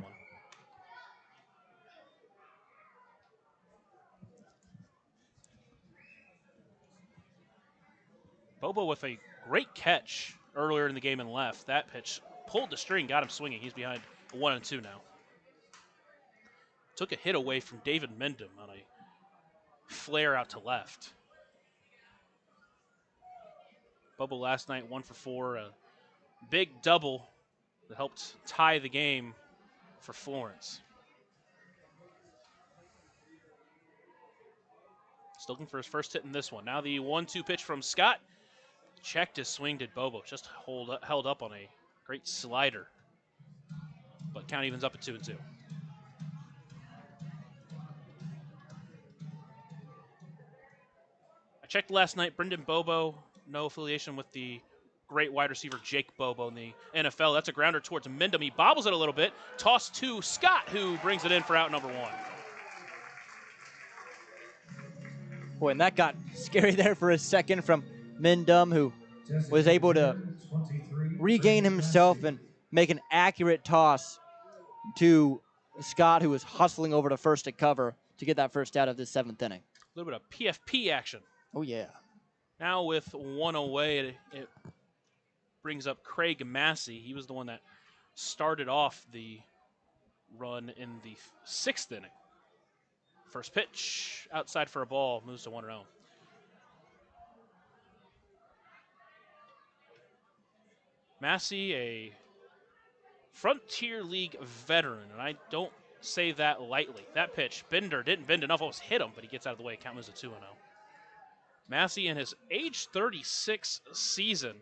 Bobo with a great catch earlier in the game and left. That pitch pulled the string, got him swinging. He's behind 1-2 now. Took a hit away from David Mendham on a flare out to left. Bobo last night 1 for 4, a big double that helped tie the game for Florence. Still looking for his first hit in this one. Now the 1-2 pitch from Scott. Checked his swing, did Bobo. Just held up on a great slider. But count evens up at 2-2. I checked last night. Brendan Bobo, no affiliation with the great wide receiver Jake Bobo in the NFL. That's a grounder towards Mendham. He bobbles it a little bit. Toss to Scott, who brings it in for out number 1. Boy, and that got scary there for a second from Mendham, who was able to regain himself and make an accurate toss to Scott, who was hustling over to first to cover to get that first out of this 7th inning. A little bit of PFP action. Oh, yeah. Now with 1 away, it brings up Craig Massey. He was the one that started off the run in the 6th inning. First pitch, outside for a ball, moves to 1-0. Massey, a Frontier League veteran, and I don't say that lightly. That pitch, Bender didn't bend enough, almost hit him, but he gets out of the way. Count moves to 2-0. Massey, in his age 36 season,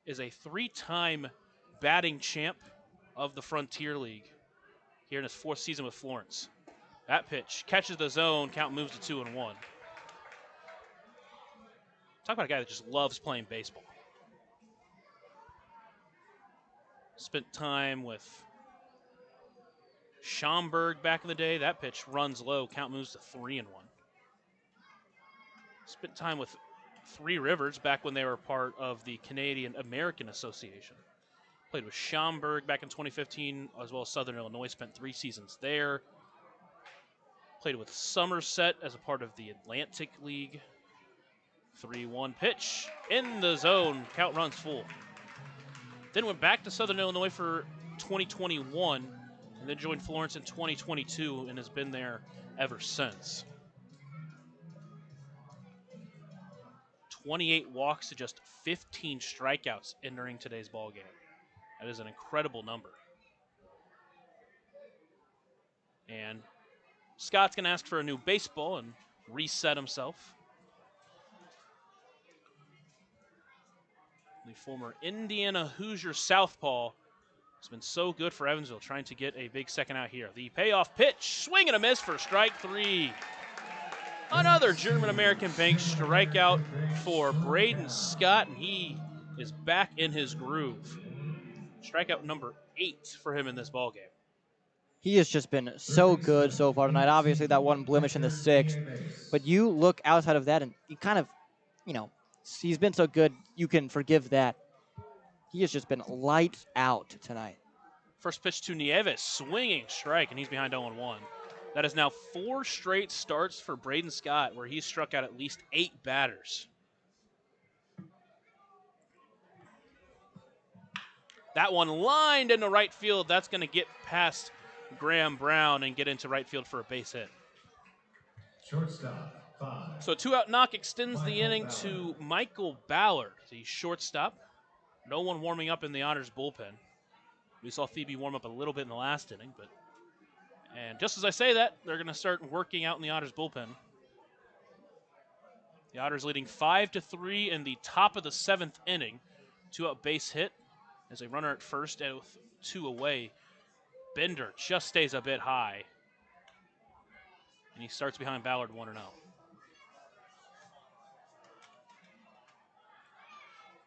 is a 3-time batting champ of the Frontier League here in his 4th season with Florence. That pitch catches the zone, count moves to 2-1. Talk about a guy that just loves playing baseball. Spent time with Schaumburg back in the day. That pitch runs low, count moves to 3-1. Spent time with Three Rivers back when they were part of the Canadian American Association. Played with Schaumburg back in 2015, as well as Southern Illinois. Spent 3 seasons there. Played with Somerset as a part of the Atlantic League. 3-1 pitch in the zone. Count runs full. Then went back to Southern Illinois for 2021, and then joined Florence in 2022 and has been there ever since. 28 walks to just 15 strikeouts entering today's ball game. That is an incredible number. And Scott's going to ask for a new baseball and reset himself. The former Indiana Hoosier southpaw has been so good for Evansville, trying to get a big second out here. The payoff pitch, swing and a miss for strike 3. Another German-American bank strikeout for Braden Scott, and he is back in his groove. Strikeout number 8 for him in this ballgame. He has just been so good so far tonight. Obviously, that one blemish in the 6th. But you look outside of that, and you kind of, he's been so good, you can forgive that. He has just been lights out tonight. First pitch to Nieves, swinging strike, and he's behind 0-1. That is now 4 straight starts for Braden Scott, where he's struck out at least 8 batters. That one lined into right field. That's going to get past Graham Brown and get into right field for a base hit. Shortstop, 5. So a 2-out knock extends the inning to Michael Ballard, the shortstop. No one warming up in the Otters bullpen. We saw Phoebe warm up a little bit in the last inning, and just as I say that, they're going to start working out in the Otters bullpen. The Otters leading 5-3 in the top of the 7th inning. 2-out base hit as a runner at first and with 2 away. Bender just stays a bit high, and he starts behind Ballard 1-0.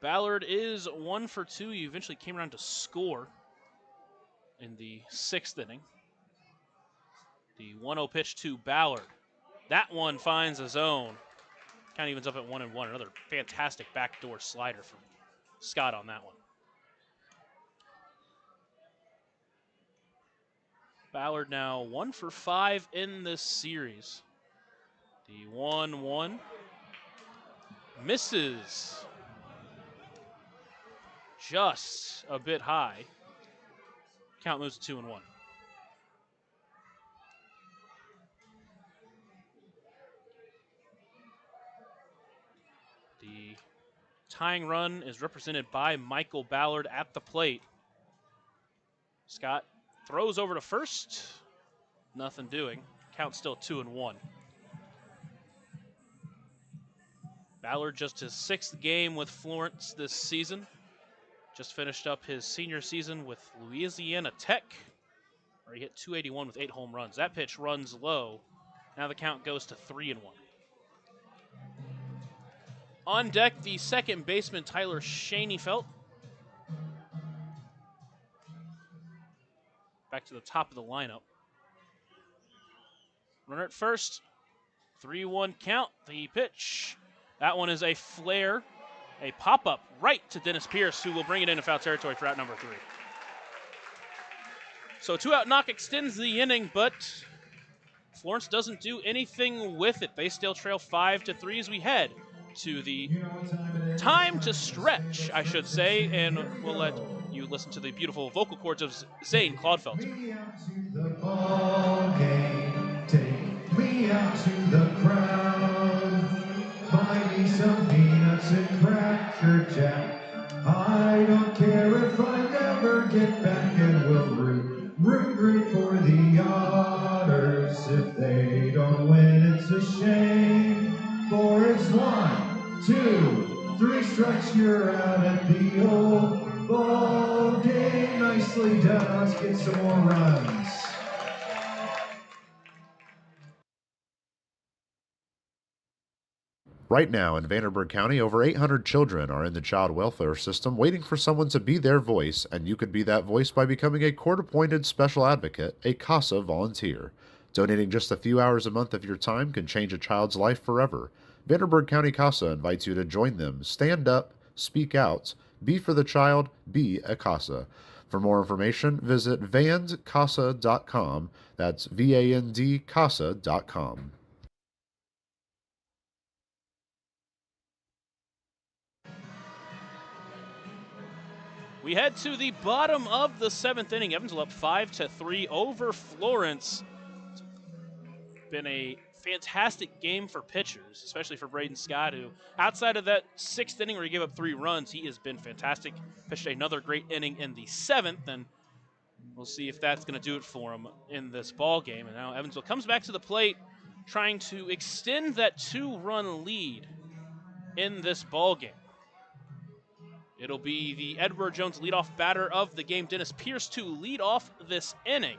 Ballard is 1 for 2. He eventually came around to score in the 6th inning. The 1-0 pitch to Ballard. That one finds a zone. Count evens up at 1-1. Another fantastic backdoor slider from Scott on that one. Ballard now 1 for 5 in this series. The 1-1 misses. Just a bit high. Count moves to 2-1. The tying run is represented by Michael Ballard at the plate. Scott throws over to first. Nothing doing. Count still 2-1. Ballard just his 6th game with Florence this season. Just finished up his senior season with Louisiana Tech, where he hit .281 with 8 home runs. That pitch runs low. Now the count goes to 3-1. On deck, the second baseman, Tyler Schoenfeld. Back to the top of the lineup. Runner at first. 3-1 count. The pitch. That one is a flare, a pop-up right to Dennis Pierce, who will bring it into foul territory for out number 3. So 2-out knock extends the inning, but Florence doesn't do anything with it. They still trail 5-3 as we head to the time to stretch, I should say, and we'll let you listen to the beautiful vocal cords of Zane Claudefelter. Take me out to the ball game, take me out to the crowd, buy me some peanuts and Cracker Jack. I don't care if I never get back, and we'll root for the Otters. If they don't win, it's a shame, for it's 1, 2, 3 strikes, you're out at the old ball game. Nicely done. Let's get some more runs. Right now in Vanderburgh County, over 800 children are in the child welfare system waiting for someone to be their voice, and you could be that voice by becoming a court-appointed special advocate, a CASA volunteer. Donating just a few hours a month of your time can change a child's life forever. Vanderburgh County CASA invites you to join them. Stand up, speak out, be for the child, be a CASA. For more information, visit vandcasa.com. That's VAND CASA.com. We head to the bottom of the 7th inning. Evansville up 5-3 over Florence. It's been a fantastic game for pitchers, especially for Braden Scott, who outside of that 6th inning where he gave up 3 runs, he has been fantastic. Pitched another great inning in the 7th, and we'll see if that's going to do it for him in this ball game. And now Evansville comes back to the plate, trying to extend that 2-run lead in this ball game. It'll be the Edward Jones leadoff batter of the game, Dennis Pierce, to lead off this inning,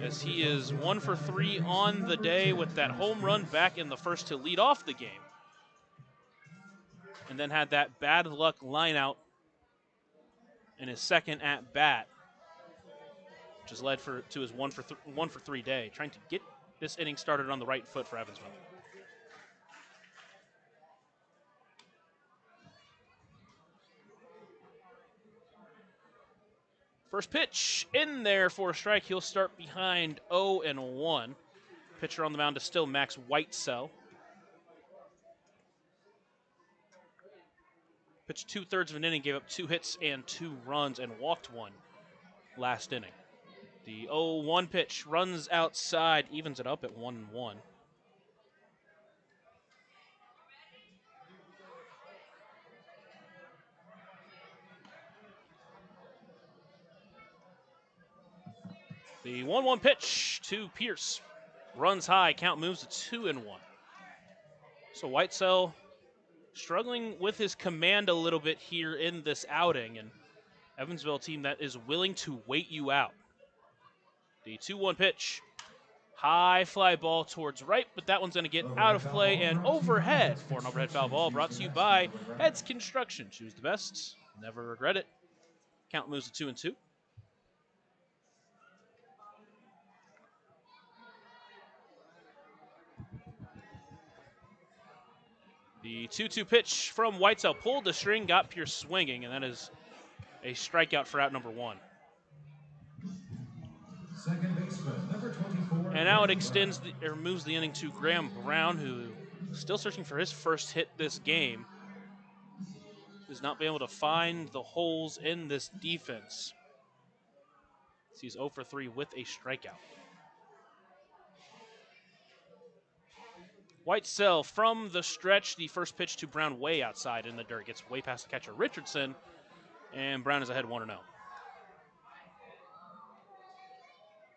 as he is 1 for 3 on the day with that home run back in the first to lead off the game, and then had that bad luck line out in his second at bat, which has led to his 1 for 3 day, trying to get this inning started on the right foot for Evansville. First pitch in there for a strike. He'll start behind 0-1. Pitcher on the mound is still Max Whitesell. Pitched 2/3 of an inning, gave up 2 hits and 2 runs, and walked 1 last inning. The 0-1 pitch runs outside, evens it up at 1-1. The 1-1 pitch to Pierce. Runs high, count moves to 2-1. So Whitesell struggling with his command a little bit here in this outing, and Evansville team that is willing to wait you out. The 2-1 pitch High fly ball towards right, but that one's going to get out of play and overhead for an overhead foul ball brought to you by Heads Construction. Choose the best, never regret it. Count moves to 2-2. The 2-2 pitch from Whitesell pulled the string, got Pierce swinging, and that is a strikeout for out number 1. Second baseman, number 24. And now it extends or moves the inning to Graham Brown, who is still searching for his first hit this game. Has not been able to find the holes in this defense. He's 0 for 3 with a strikeout. Whitesell from the stretch, the first pitch to Brown way outside in the dirt. Gets way past the catcher Richardson, and Brown is ahead 1-0.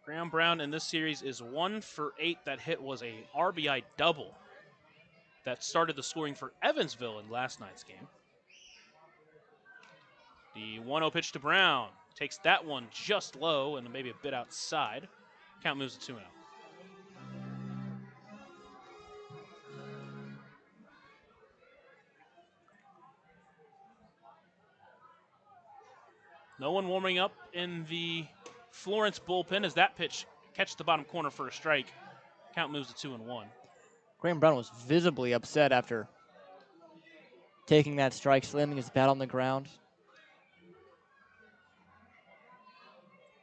Graham Brown in this series is 1 for 8. That hit was a RBI double that started the scoring for Evansville in last night's game. The 1-0 pitch to Brown. Takes that one just low and maybe a bit outside. Count moves to 2-0. No one warming up in the Florence bullpen as that pitch catches the bottom corner for a strike. Count moves to 2-1. Graham Brown was visibly upset after taking that strike, slamming his bat on the ground.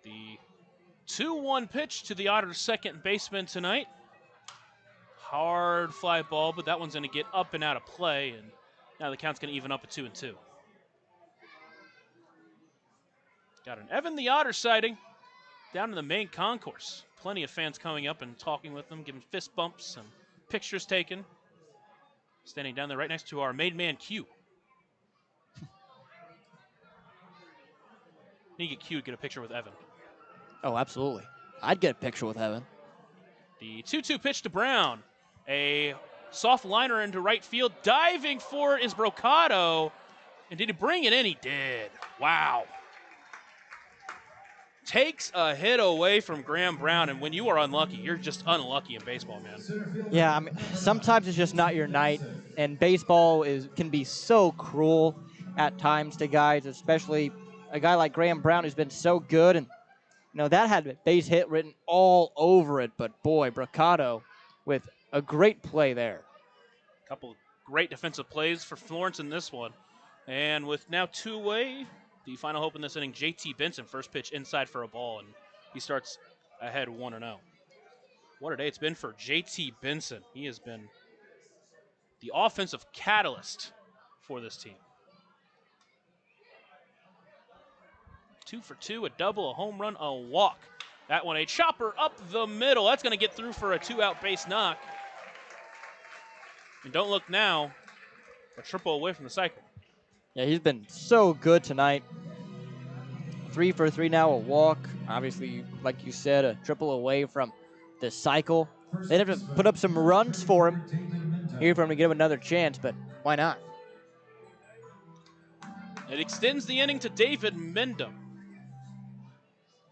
The 2-1 pitch to the Otters' second baseman tonight. Hard fly ball, but that one's going to get up and out of play, and now the count's going to even up at 2-2. Got an Evan the Otter sighting down in the main concourse. Plenty of fans coming up and talking with them, giving fist bumps and pictures taken. Standing down there right next to our main man, Q. Need to get Q to get a picture with Evan. Oh, absolutely. I'd get a picture with Evan. The 2-2 pitch to Brown. A soft liner into right field. Diving for it is Brocado. And did he bring it in? He did. Wow. Takes a hit away from Graham Brown, and when you are unlucky, you're just unlucky in baseball, man. Yeah, I mean, sometimes it's just not your night, and baseball can be so cruel at times to guys, especially a guy like Graham Brown who's been so good, and that had a base hit written all over it, but boy, Brocado with a great play there. A couple great defensive plays for Florence in this one, and with now 2 away. The final hope in this inning, JT Benson, first pitch inside for a ball, and he starts ahead 1-0. What a day it's been for JT Benson. He has been the offensive catalyst for this team. 2 for 2, a double, a home run, a walk. That one, a chopper up the middle. That's going to get through for a 2-out base knock. And don't look now, a triple away from the cycle. Yeah, he's been so good tonight. 3 for 3 now, a walk. Obviously, like you said, a triple away from the cycle. They'd have to put up some runs for him here for him to give him another chance, but why not? It extends the inning to David Mendham.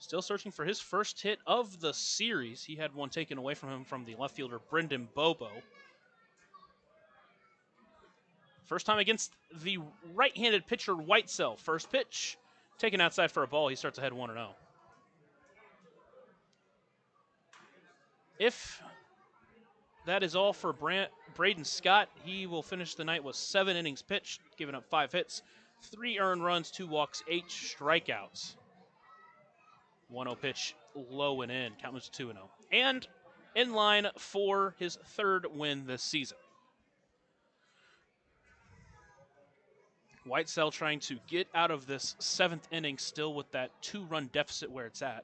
Still searching for his first hit of the series. He had one taken away from him from the left fielder, Brendan Bobo. First time against the right-handed pitcher, Whitesell. First pitch, taken outside for a ball. He starts ahead 1-0. If that is all for Braden Scott, he will finish the night with 7 innings pitched, giving up 5 hits, 3 earned runs, 2 walks, 8 strikeouts. 1-0 pitch, low and in. Count moves to 2-0. And in line for his 3rd win this season. Whitesell trying to get out of this 7th inning still with that 2-run deficit where it's at.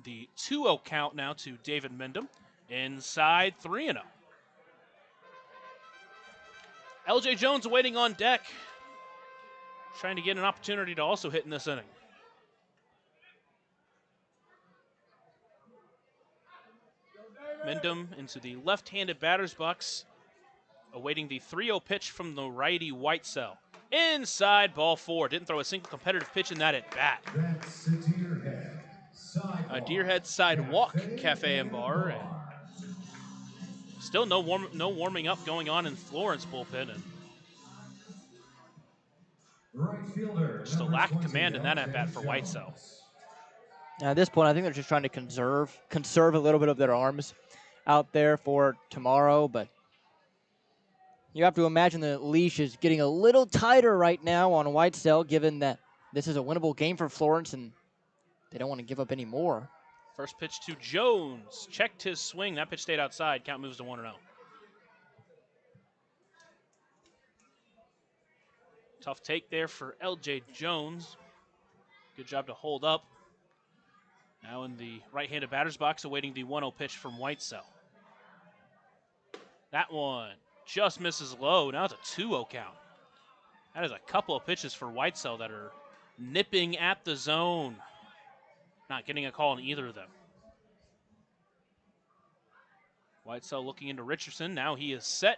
The 2-0 count now to David Mendham. Inside 3-0. LJ Jones waiting on deck. Trying to get an opportunity to also hit in this inning. Mendham into the left-handed batter's box. Awaiting the 3-0 pitch from the righty Whitesell. Inside, ball 4. Didn't throw a single competitive pitch in that at bat. That's into your head. Deerhead Sidewalk Cafe and Bar, and still no warming up going on in Florence bullpen, and just a lack of command in that at bat for Whitesell. At this point, I think they're just trying to conserve a little bit of their arms out there for tomorrow, but you have to imagine the leash is getting a little tighter right now on Whitesell, given that this is a winnable game for Florence and they don't want to give up any more. First pitch to Jones. Checked his swing. That pitch stayed outside. Count moves to 1-0. Tough take there for LJ Jones. Good job to hold up. Now in the right-handed batter's box, awaiting the 1-0 pitch from Whitesell. That one just misses low. Now it's a 2-0 count. That is a couple of pitches for Whitesell that are nipping at the zone. Not getting a call on either of them. Whitesell looking into Richardson. Now he is set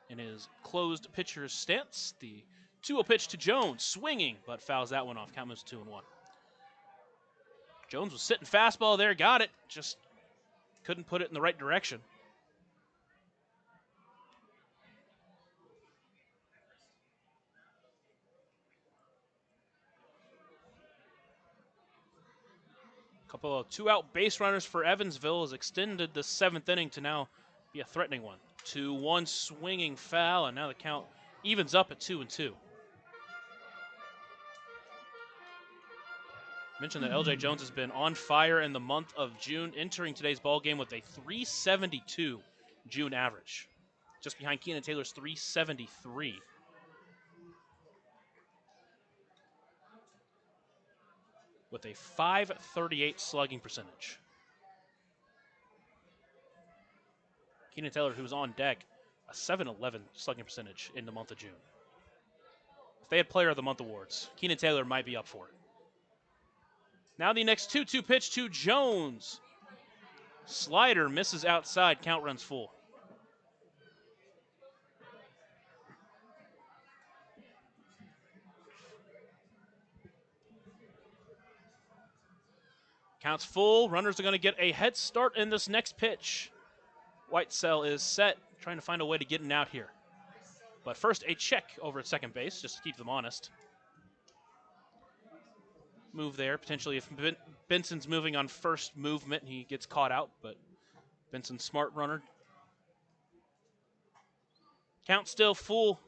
in his closed pitcher's stance. The 2-0 pitch to Jones, swinging, but fouls that one off. Count moves to 2-1. Jones was sitting fastball there, got it, just couldn't put it in the right direction. Couple of 2-out base runners for Evansville has extended the 7th inning to now be a threatening one. 2-1 swinging foul, and now the count evens up at 2-2. Mentioned that LJ Jones has been on fire in the month of June, entering today's ball game with a 372 June average, just behind Keenan Taylor's 373. With a .538 slugging percentage. Keenan Taylor, who was on deck, a .711 slugging percentage in the month of June. If they had Player of the Month awards, Keenan Taylor might be up for it. Now the next 2-2 pitch to Jones. Slider misses outside, count runs full. Counts full. Runners are going to get a head start in this next pitch. Whitesell is set, trying to find a way to get an out here. But first, a check over at second base, just to keep them honest. Move there, potentially if Benson's moving on first movement, he gets caught out, but Benson's smart runner. Count still full.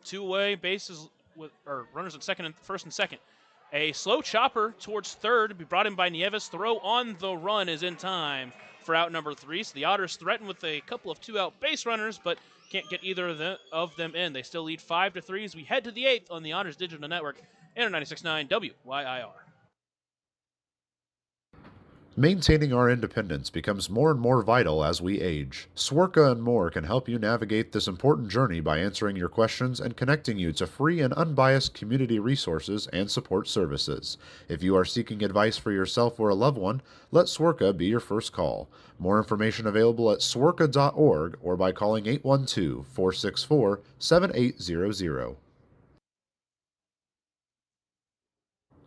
Two-away bases with runners at first and second. A slow chopper towards third to be brought in by Nieves. Throw on the run is in time for out number 3. So the Otters threaten with a couple of 2-out base runners, but can't get either of them in. They still lead 5-3 as we head to the 8th on the Otters Digital Network and 96.9 WYIR. Maintaining our independence becomes more and more vital as we age. Swerka and more can help you navigate this important journey by answering your questions and connecting you to free and unbiased community resources and support services. If you are seeking advice for yourself or a loved one, let Swerka be your first call. More information available at swerka.org or by calling 812-464-7800.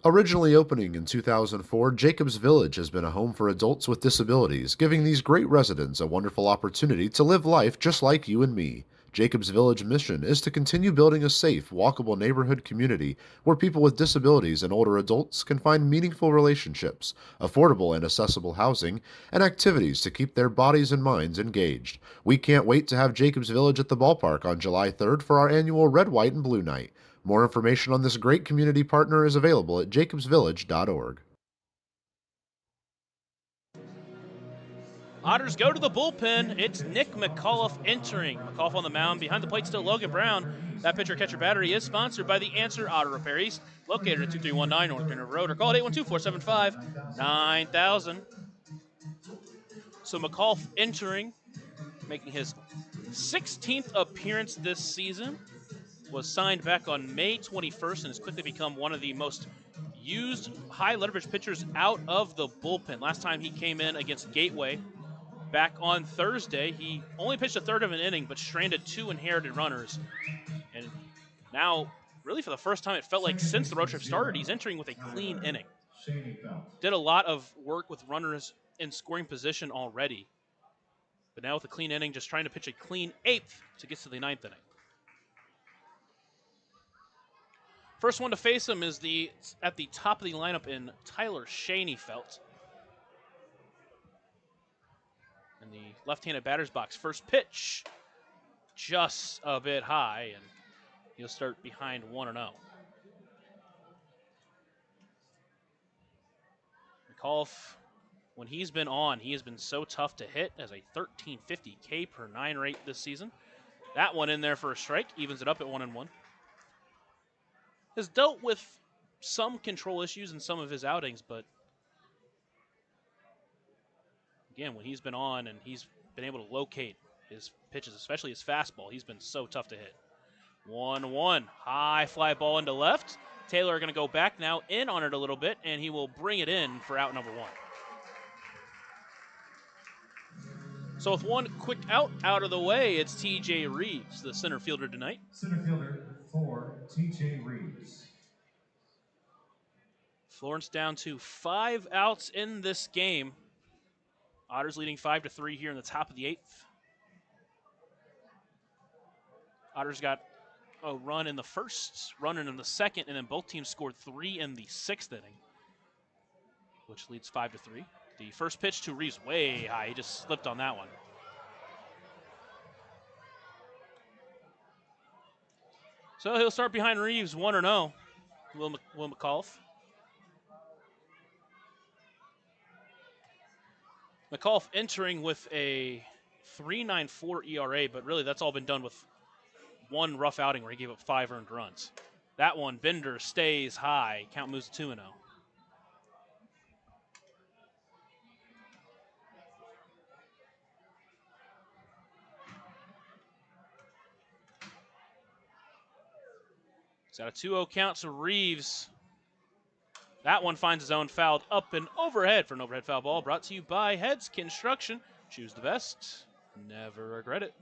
Originally opening in 2004, Jacobs Village has been a home for adults with disabilities, giving these great residents a wonderful opportunity to live life just like you and me. Jacobs Village mission is to continue building a safe, walkable neighborhood community where people with disabilities and older adults can find meaningful relationships, affordable and accessible housing, and activities to keep their bodies and minds engaged. We can't wait to have Jacobs Village at the ballpark on July 3rd for our annual Red, White, and Blue Night. More information on this great community partner is available at jacobsvillage.org. Otters go to the bullpen. It's Nick McAuliffe entering. McAuliffe on the mound. Behind the plate still Logan Brown. That pitcher-catcher battery is sponsored by the Answer Auto Repair East, located at 2319 North River Road, or call it 812-475-9000. So McAuliffe entering, making his 16th appearance this season. Was signed back on May 21st and has quickly become one of the most used high leverage pitchers out of the bullpen. Last time he came in against Gateway back on Thursday, he only pitched a third of an inning but stranded 2 inherited runners. And now, really for the first time it felt like since the road trip started, he's entering with a clean inning. Shaney Felt. Did a lot of work with runners in scoring position already. But now with a clean inning, just trying to pitch a clean 8th to get to the 9th inning. First one to face him is at the top of the lineup in Tyler Shaneyfelt. In the left-handed batter's box. First pitch, just a bit high, and he'll start behind 1-0. McAuliffe, when he's been on, he has been so tough to hit as a 1350 K per 9 rate this season. That one in there for a strike, evens it up at 1-1. Has dealt with some control issues in some of his outings, but again, when he's been on and he's been able to locate his pitches, especially his fastball, he's been so tough to hit. 1-1, high fly ball into left. Taylor going to go back now, in on it a little bit, and he will bring it in for out number 1. So with one quick out of the way, it's TJ Reeves, the center fielder tonight. Center fielder for TJ Reeves. Florence down to 5 outs in this game. Otters leading 5-3 here in the top of the 8th. Otters got a run in the first, running in the second, and then both teams scored 3 in the 6th inning, which leads 5-3. The first pitch to Reeves way high. He just slipped on that one. So he'll start behind Reeves 1-0. Will McAuliffe. McAuliffe entering with a 3.94 ERA, but really that's all been done with one rough outing where he gave up 5 earned runs. That one, Bender stays high. Count moves to 2-0. It's got a 2-0 count to Reeves. That one finds his own, fouled up and overhead for an overhead foul ball. Brought to you by Heads Construction. Choose the best. Never regret it.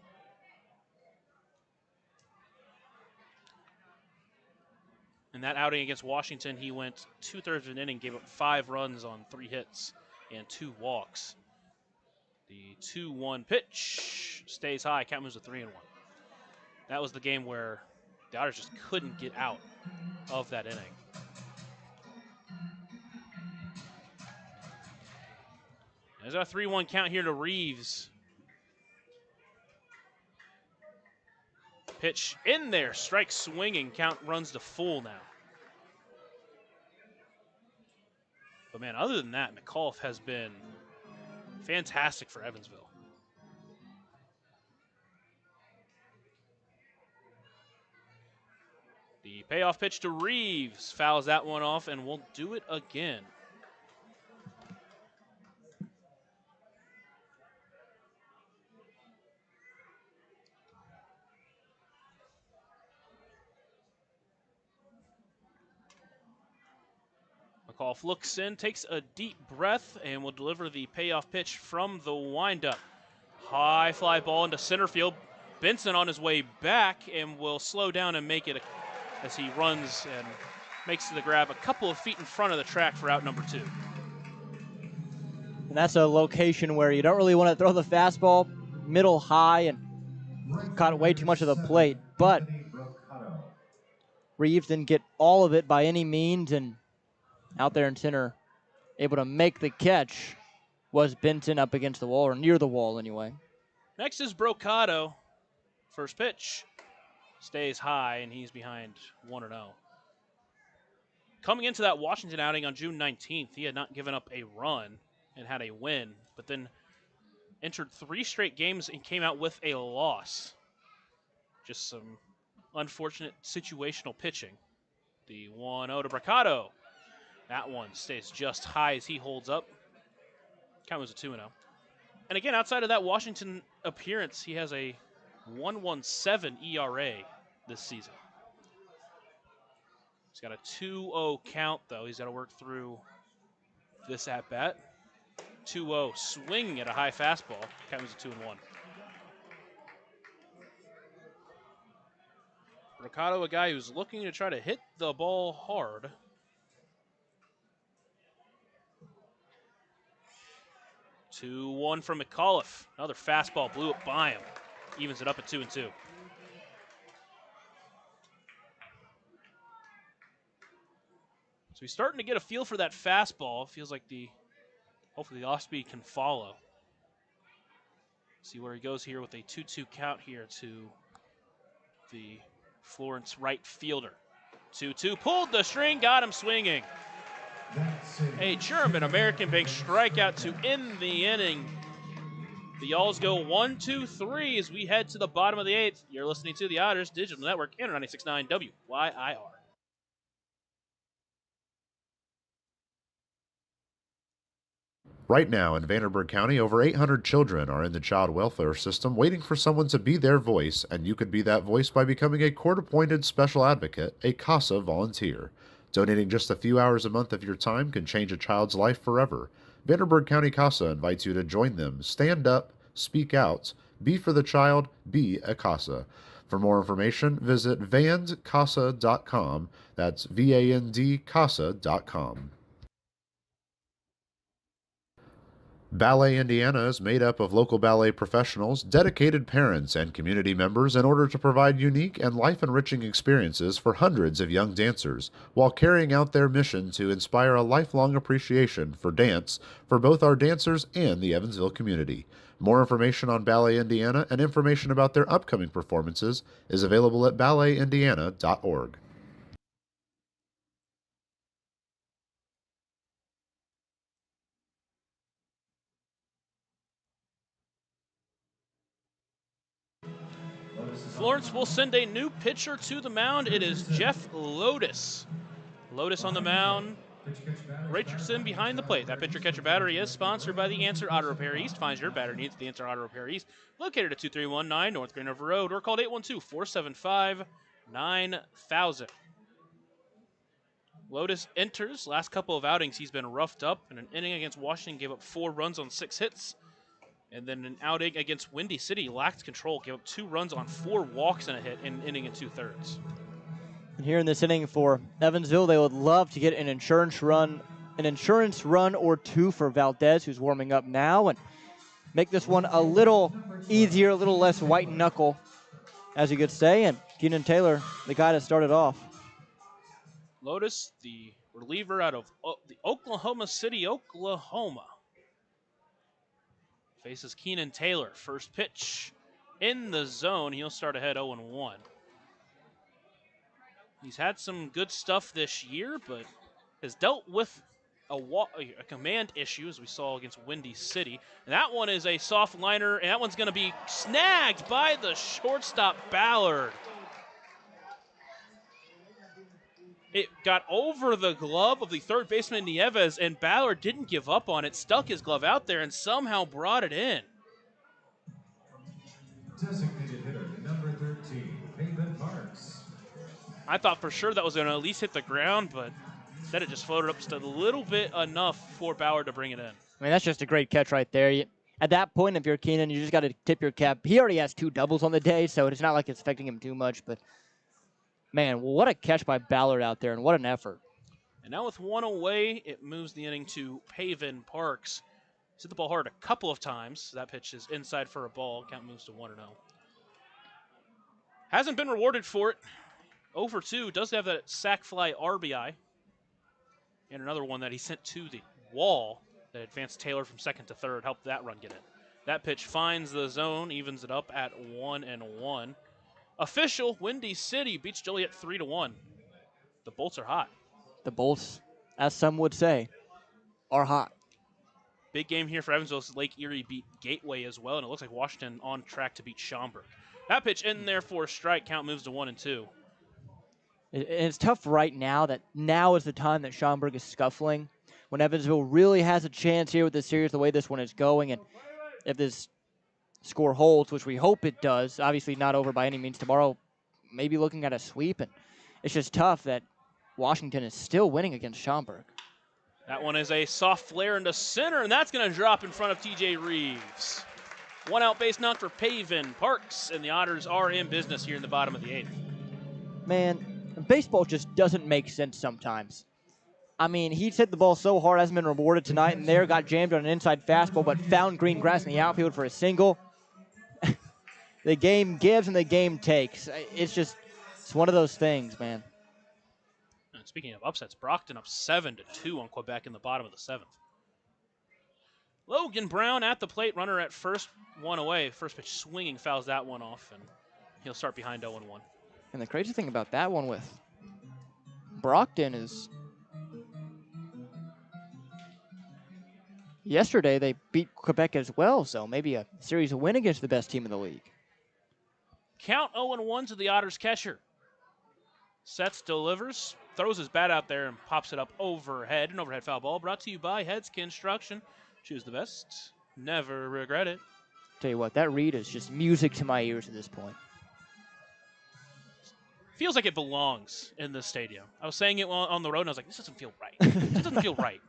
In that outing against Washington, he went 2/3 of an inning, gave up 5 runs on 3 hits and 2 walks. The 2-1 pitch stays high. Count moves to 3-1. That was the game where the Otters just couldn't get out of that inning. There's a 3-1 count here to Reeves. Pitch in there, strike swinging, count runs to full now. But man, other than that, McAuliffe has been fantastic for Evansville. The payoff pitch to Reeves, fouls that one off, and we'll do it again. McAuliffe looks in, takes a deep breath, and will deliver the payoff pitch from the windup. High fly ball into center field. Benson on his way back and will slow down and make it as he runs and makes the grab a couple of feet in front of the track for out number 2. And that's a location where you don't really want to throw the fastball middle high and caught way too much of the plate. But Reeves didn't get all of it by any means, and out there in center, able to make the catch was Benton up against the wall, or near the wall anyway. Next is Brocado. First pitch stays high, and he's behind 1-0. Coming into that Washington outing on June 19th, he had not given up a run and had a win, but then entered 3 straight games and came out with a loss. Just some unfortunate situational pitching. The 1-0 to Brocado. That one stays just high as he holds up. Count was a 2-0. And again, outside of that Washington appearance, he has a 1.17 ERA this season. He's got a 2-0 count, though. He's got to work through this at-bat. 2-0, swinging at a high fastball. Count was a 2-1. Brocado, a guy who's looking to try to hit the ball hard. 2-1 from McAuliffe. Another fastball blew it by him. Evens it up at 2-2. So he's starting to get a feel for that fastball. Feels like hopefully the off-speed can follow. See where he goes here with a 2-2 count here to the Florence right fielder. 2-2, pulled the string, got him swinging. A German American Bank strikeout to end the inning. The Y'alls go 1-2-3 as we head to the bottom of the 8th. You're listening to the Otters Digital Network and 96.9 WYIR. Right now in Vanderburgh County, over 800 children are in the child welfare system waiting for someone to be their voice, and you could be that voice by becoming a court-appointed special advocate, a CASA volunteer. Donating just a few hours a month of your time can change a child's life forever. Vanderburgh County CASA invites you to join them. Stand up, speak out, be for the child, be a CASA. For more information, visit vandcasa.com. That's VAND-CASA.com. Ballet Indiana is made up of local ballet professionals, dedicated parents, and community members in order to provide unique and life-enriching experiences for hundreds of young dancers, while carrying out their mission to inspire a lifelong appreciation for dance for both our dancers and the Evansville community. More information on Ballet Indiana and information about their upcoming performances is available at balletindiana.org. Florence will send a new pitcher to the mound. It is Jeff Lotus. Lotus on the mound. Richardson behind the plate. That pitcher-catcher battery is sponsored by the Answer Auto Repair East. Find your battery needs at the Answer Auto Repair East, located at 2319 North Green River Road, or called 812-475-9000. Lotus enters. Last couple of outings, he's been roughed up. In an inning against Washington, gave up 4 runs on 6 hits. And then an outing against Windy City, lacked control, gave up 2 runs on 4 walks and a hit in an inning and 2/3. And here in this inning for Evansville, they would love to get an insurance run or 2 for Valdez, who's warming up now, and make this one a little easier, a little less white knuckle, as you could say. And Keenan Taylor, the guy that started off. Lotus, the reliever out of the Oklahoma City, Oklahoma, faces Keenan Taylor. First pitch in the zone. He'll start ahead 0-1. He's had some good stuff this year, but has dealt with a command issue, as we saw against Windy City. And that one is a soft liner, and that one's going to be snagged by the shortstop, Ballard. It got over the glove of the third baseman, Nieves, and Ballard didn't give up on it, stuck his glove out there, and somehow brought it in. Designated hitter, number 13, Pavin Parks. I thought for sure that was going to at least hit the ground, but instead it just floated up just a little bit enough for Ballard to bring it in. I mean, that's just a great catch right there. At that point, if you're Keenan, you just got to tip your cap. He already has 2 doubles on the day, so it's not like it's affecting him too much, but man, what a catch by Ballard out there, and what an effort. And now with 1 away, it moves the inning to Pavin Parks. He's hit the ball hard a couple of times. That pitch is inside for a ball. Count moves to 1-0. Hasn't been rewarded for it. 0-2, does have that sac fly RBI. And another one that he sent to the wall that advanced Taylor from second to third, helped that run get in. That pitch finds the zone, evens it up at 1-1. Official, Windy City beats Joliet 3-1. The Bolts are hot. The Bolts, as some would say, are hot. Big game here for Evansville. Lake Erie beat Gateway as well, and it looks like Washington on track to beat Schaumburg. That pitch in there for a strike. Count moves to 1-2. It's tough right now that now is the time that Schaumburg is scuffling, when Evansville really has a chance here with this series, the way this one is going. And if this score holds, which we hope it does, obviously not over by any means tomorrow, maybe looking at a sweep. And it's just tough that Washington is still winning against Schaumburg. That one is a soft flare into center, and that's going to drop in front of TJ Reeves. 1 out base knock for Pavin Parks, and the Otters are in business here in the bottom of the 8th. Man, baseball just doesn't make sense sometimes. I mean, he's hit the ball so hard, hasn't been rewarded tonight, and there got jammed on an inside fastball, but found green grass in the outfield for a single. The game gives and the game takes. It's one of those things, man. And speaking of upsets, Brockton up 7-2 on Quebec in the bottom of the 7th. Logan Brown at the plate, runner at first, one away. First pitch swinging, fouls that one off, and he'll start behind 0-1. And the crazy thing about that one with Brockton is yesterday they beat Quebec as well, so maybe a series win against the best team in the league. Count 0-1 to the Otters catcher. Sets, delivers, throws his bat out there and pops it up overhead. An overhead foul ball brought to you by Heads Construction. Choose the best. Never regret it. Tell you what, that read is just music to my ears at this point. Feels like it belongs in this stadium. I was saying it on the road, and I was like, this doesn't feel right. This doesn't feel right.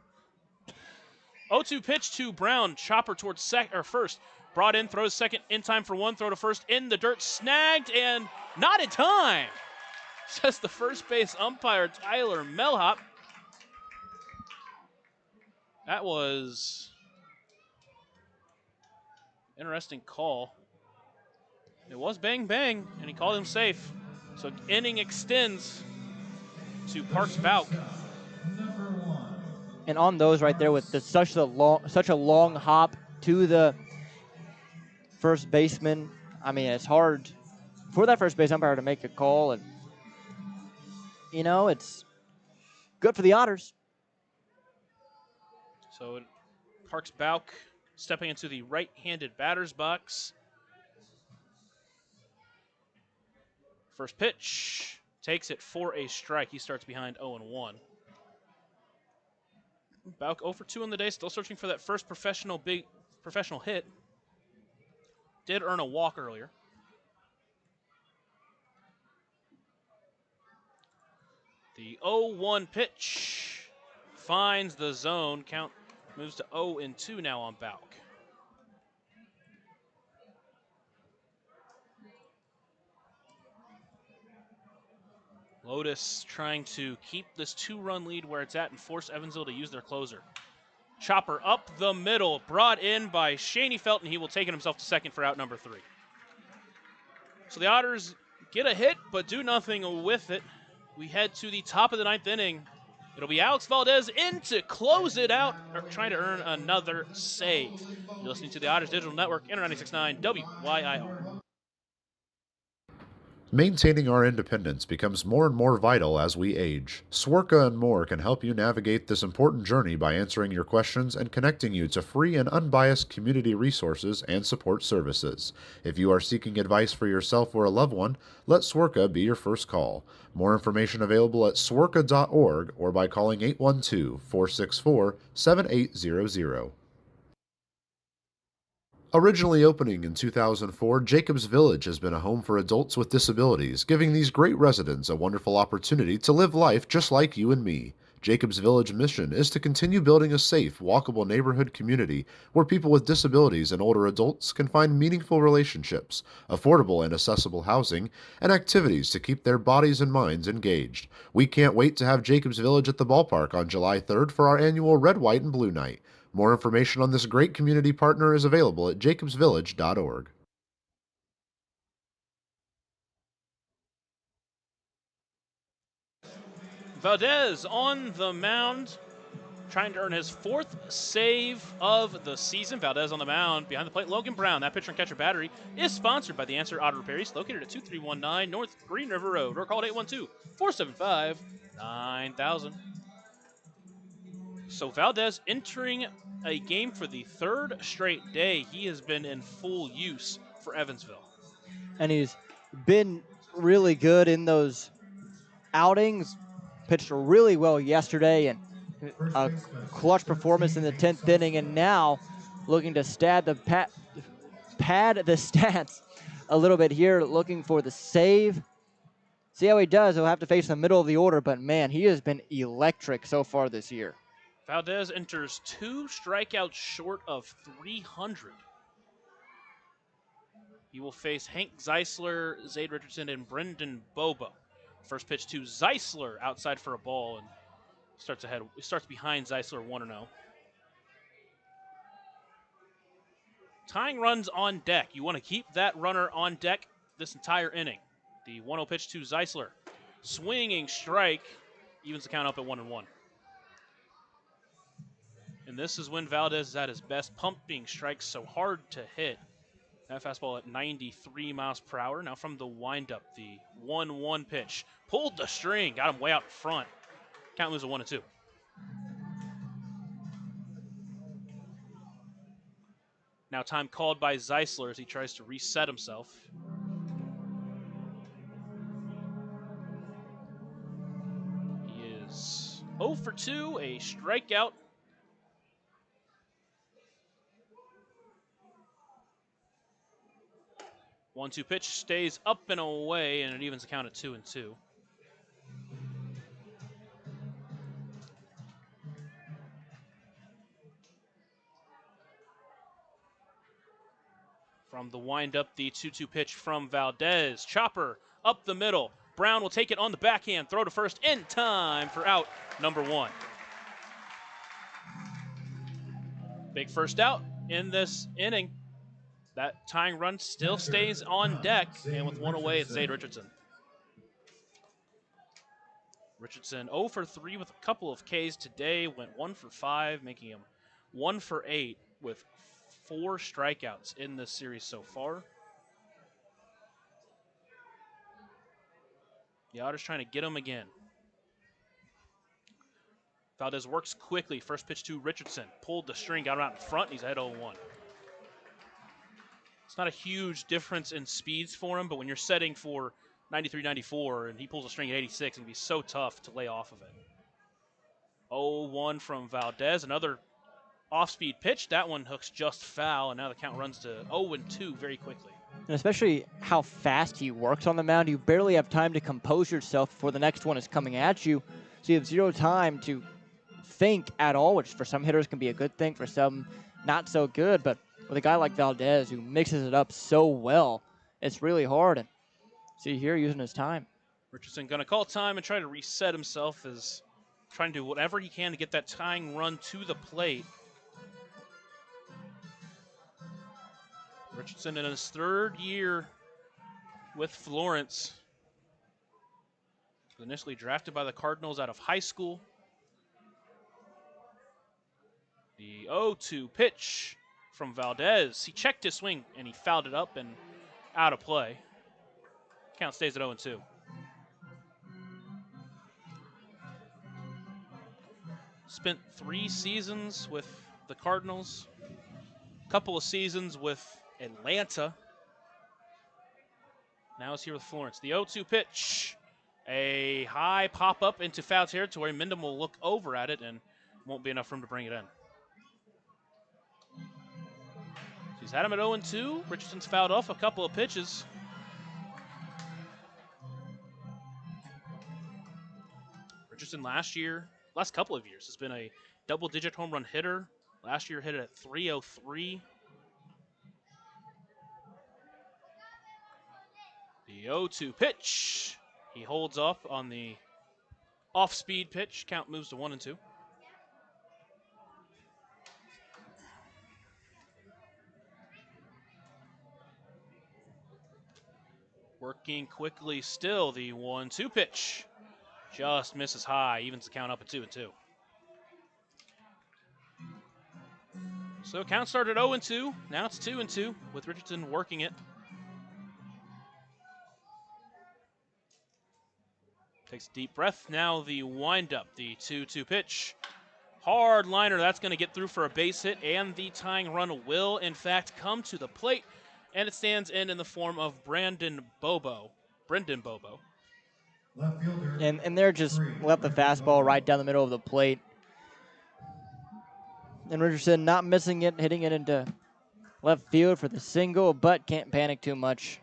0-2 pitch to Brown. Chopper towards first. Brought in, throws second, in time for one. Throw to first, in the dirt, snagged, and not in time. Says the first base umpire, Tyler Melhop. That was interesting call. It was bang bang, and he called him safe. So inning extends to Parks Bouk. And on those right there with such a long hop to the first baseman, I mean, it's hard for that first base umpire to make a call, and it's good for the Otters. So Parks Bouk stepping into the right-handed batter's box. First pitch, takes it for a strike. He starts behind 0-1. Bouk 0-2 on the day, still searching for that first professional hit. Did earn a walk earlier. The 0-1 pitch finds the zone. Count moves to 0-2 now on Bouk. Lotus trying to keep this 2-run lead where it's at and force Evansville to use their closer. Chopper up the middle, brought in by Shaney Felton. He will take it himself to second for out number 3. So the Otters get a hit, but do nothing with it. We head to the top of the 9th inning. It'll be Alex Valdez in to close it out, trying to earn another save. You're listening to the Otters Digital Network, Inter 96.9 WYIR. Maintaining our independence becomes more and more vital as we age. Swerka and More can help you navigate this important journey by answering your questions and connecting you to free and unbiased community resources and support services. If you are seeking advice for yourself or a loved one, let Swerka be your first call. More information available at swerka.org or by calling 812-464-7800. Originally opening in 2004, Jacobs Village has been a home for adults with disabilities, giving these great residents a wonderful opportunity to live life just like you and me. Jacobs Village mission is to continue building a safe, walkable neighborhood community where people with disabilities and older adults can find meaningful relationships, affordable and accessible housing, and activities to keep their bodies and minds engaged. We can't wait to have Jacobs Village at the ballpark on July 3rd for our annual Red, White, and Blue Night. More information on this great community partner is available at jacobsvillage.org. Valdez on the mound, trying to earn his 4th save of the season. Valdez on the mound, behind the plate, Logan Brown. That pitcher and catcher battery is sponsored by the Answer Auto Repair East, located at 2319 North Green River Road, or call 812-475-9000. So Valdez entering a game for the 3rd straight day. He has been in full use for Evansville. And he's been really good in those outings. Pitched really well yesterday, and a clutch performance in the 10th inning, and now looking to pad the stats a little bit here, looking for the save. See how he does. He'll have to face the middle of the order, but man, he has been electric so far this year. Valdez enters 2 strikeouts short of 300. He will face Hank Zeisler, Zade Richardson, and Brendan Bobo. First pitch to Zeisler, outside for a ball, and Starts behind Zeisler 1-0. Tying runs on deck. You want to keep that runner on deck this entire inning. The 1-0 pitch to Zeisler. Swinging strike. Evens the count up at 1-1. And this is when Valdez is at his best, pumping strikes so hard to hit. That fastball at 93 miles per hour. Now from the windup, the 1-1 pitch. Pulled the string, got him way out in front. Count moves to 1-2. Now time called by Zeisler as he tries to reset himself. He is 0 for 2, a strikeout. 1-2 pitch stays up and away, and it evens the count at 2-2. From the windup, the 2-2 pitch from Valdez. Chopper up the middle. Brown will take it on the backhand, throw to first in time for out number 1. Big first out in this inning. That tying run still stays on deck, and with 1 away, it's Zade Richardson. Richardson 0 for 3 with a couple of Ks today, went 1 for 5, making him 1 for 8 with 4 strikeouts in this series so far. The Otters trying to get him again. Valdez works quickly. First pitch to Richardson. Pulled the string, got him out in front, and he's ahead 0-1. It's not a huge difference in speeds for him, but when you're setting for 93, 94, and he pulls a string at 86, it can be so tough to lay off of it. 0-1 from Valdez. Another off-speed pitch. That one hooks just foul, and now the count runs to 0-2 very quickly. And especially how fast he works on the mound, you barely have time to compose yourself before the next one is coming at you. So you have zero time to think at all, which for some hitters can be a good thing, for some not so good. But with a guy like Valdez who mixes it up so well, it's really hard. And see here using his time. Richardson going to call time and try to reset himself, as trying to do whatever he can to get that tying run to the plate. Richardson in his 3rd year with Florence. Initially drafted by the Cardinals out of high school. The 0-2 pitch from Valdez. He checked his swing and he fouled it up and out of play. Count stays at 0-2. Spent 3 seasons with the Cardinals. A couple of seasons with Atlanta. Now he's here with Florence. The 0-2 pitch. A high pop-up into foul territory. Mindham will look over at it and won't be enough room to bring it in. So he's had him at 0-2. Richardson's fouled off a couple of pitches. Richardson last couple of years, has been a double-digit home run hitter. Last year hit it at 303. The 0-2 pitch. He holds off on the off-speed pitch. Count moves to 1-2. Working quickly still, the 1-2 pitch. Just misses high, evens the count up at 2-2. So count started 0-2, now it's 2-2 with Richardson working it. Takes a deep breath. Now the windup, the 2-2 pitch. Hard liner, that's going to get through for a base hit, and the tying run will, in fact, come to the plate, and it stands in the form of Brendan Bobo. Left fielder. And they're just left the fastball right down the middle of the plate. And Richardson not missing it, hitting it into left field for the single, but can't panic too much.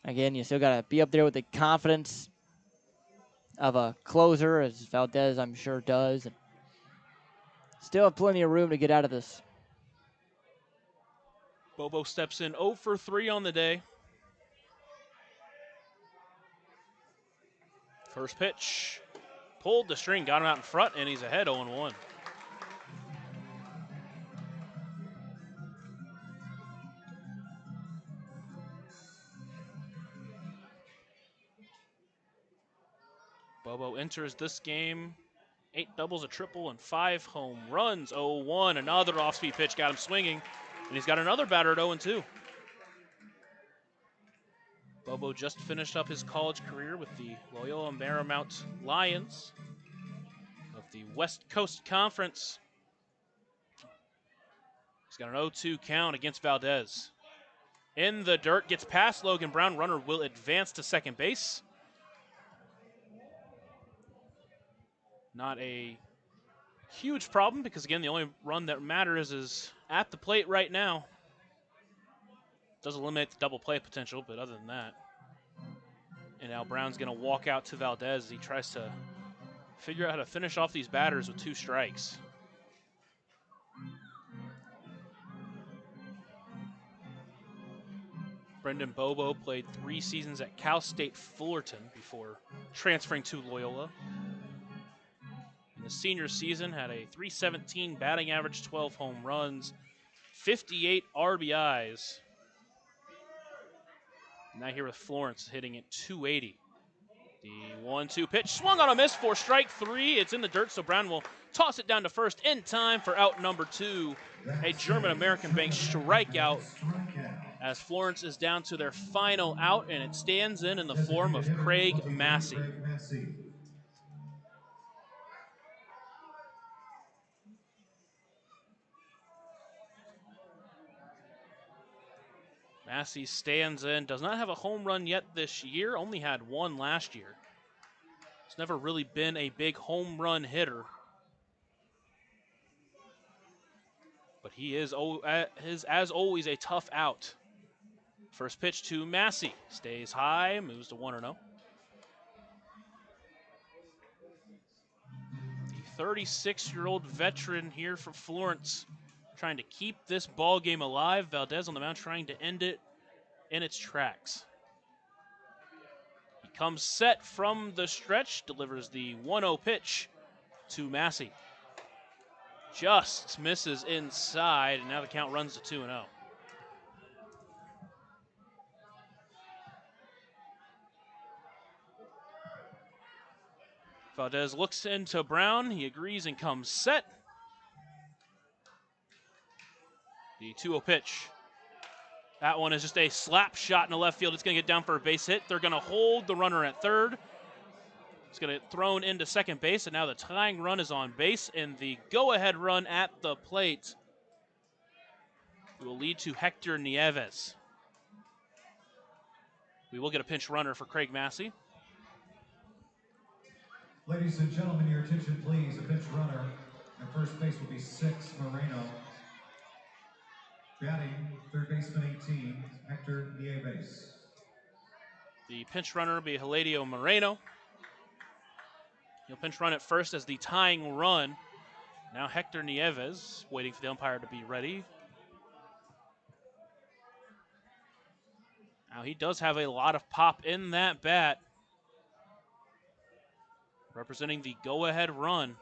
Again, you still got to be up there with the confidence of a closer, as Valdez, I'm sure, does. And still have plenty of room to get out of this. Bobo steps in 0 for 3 on the day. First pitch. pulled the string, got him out in front, and he's ahead 0-1. Bobo enters this game 8 doubles, a triple, and 5 home runs. 0-1, another off-speed pitch got him swinging, and he's got another batter at 0-2. Bobo just finished up his college career with the Loyola Marymount Lions of the West Coast Conference. He's got an 0-2 count against Valdez. In the dirt, gets past Logan Brown. Runner will advance to second base. Not a huge problem because, again, the only run that matters is at the plate right now. Does eliminate the double play potential, but other than that. And now Brown's going to walk out to Valdez as he tries to figure out how to finish off these batters with 2 strikes. Brendan Bobo played 3 seasons at Cal State Fullerton before transferring to Loyola. In the senior season, had a .317 batting average, 12 home runs, 58 RBIs. Now here with Florence hitting at .280. The 1-2 pitch swung on a miss for strike 3. It's in the dirt, so Brown will toss it down to first in time for out number 2. A German-American bank strikeout as Florence is down to their final out, and it stands in the form of Craig Massey. Massey stands in, does not have a home run yet this year, only had 1 last year. He's never really been a big home run hitter. But he is, as always, a tough out. First pitch to Massey, stays high, moves to 1-0. The 36-year-old veteran here for Florence, trying to keep this ball game alive. Valdez on the mound trying to end it in its tracks. He comes set from the stretch, delivers the 1-0 pitch to Massey. Just misses inside, and now the count runs to 2-0. Valdez looks into Brown. He agrees and comes set. The 2-0 pitch. That one is just a slap shot in the left field. It's going to get down for a base hit. They're going to hold the runner at third. It's going to get thrown into second base, and now the tying run is on base, and the go-ahead run at the plate will lead to Hector Nieves. We will get a pinch runner for Craig Massey. Ladies and gentlemen, your attention please. A pinch runner at first base will be 6, Moreno. Batting, third baseman 18, Hector Nieves. The pinch runner will be Hiladio Moreno. He'll pinch run at first as the tying run. Now Hector Nieves waiting for the umpire to be ready. Now he does have a lot of pop in that bat. Representing the go-ahead run.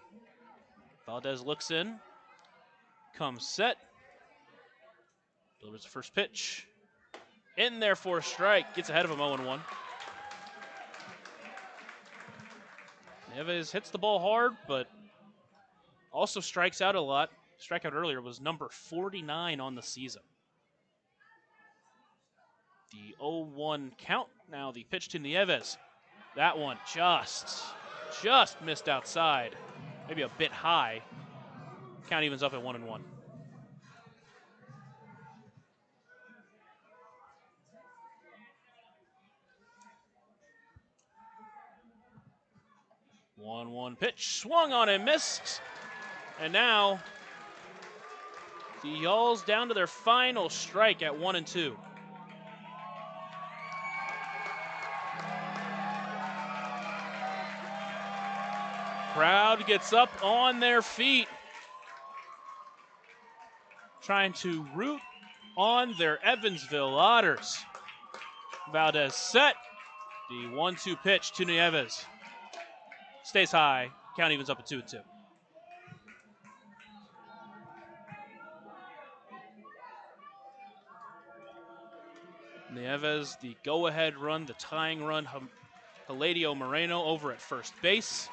Valdez looks in, comes set, delivers the first pitch. In there for a strike, gets ahead of him 0-1. Nieves hits the ball hard, but also strikes out a lot. Strikeout earlier was number 49 on the season. The 0-1 count. Now the pitch to Nieves. That one just missed outside. Maybe a bit high. Count evens up at 1-1. One pitch, swung on and missed. And now the Yalls down to their final strike at 1-2. Crowd gets up on their feet, trying to root on their Evansville Otters. Valdez set, the 1-2 pitch to Nieves. stays high. Count evens up at 2-2. Nieves, the go-ahead run, the tying run. Palladio Moreno over at first base.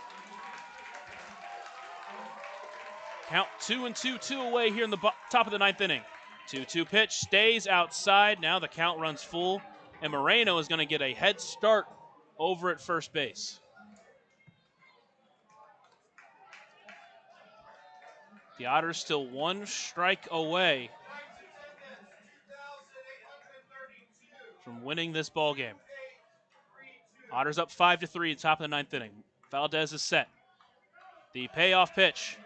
Count 2-2, 2 away here in the top of the 9th inning. 2-2 pitch, stays outside. Now the count runs full, and Moreno is going to get a head start over at first base. The Otters still 1 strike away from winning this ball game. Otters up 5-3 at top of the 9th inning. Valdez is set. The payoff pitch.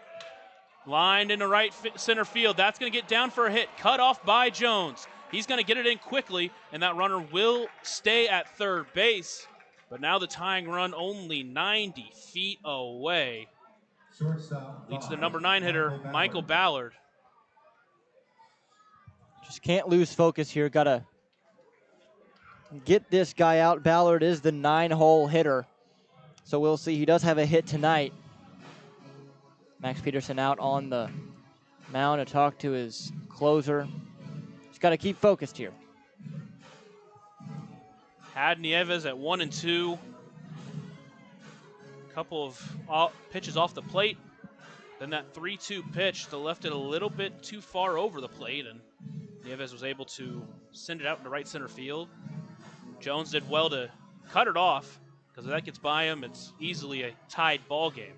Lined into right center field. That's going to get down for a hit. Cut off by Jones. He's going to get it in quickly, and that runner will stay at third base. But now the tying run only 90 feet away. Leads to the number 9 hitter, Michael Ballard. Just can't lose focus here. Got to get this guy out. Ballard is the 9-hole hitter. So we'll see. He does have a hit tonight. Max Peterson out on the mound to talk to his closer. Just got to keep focused here. Had Nieves at 1-2. Couple of pitches off the plate. Then that 3-2 pitch that left it a little bit too far over the plate, and Nieves was able to send it out into right center field. Jones did well to cut it off, because if that gets by him, it's easily a tied ball game.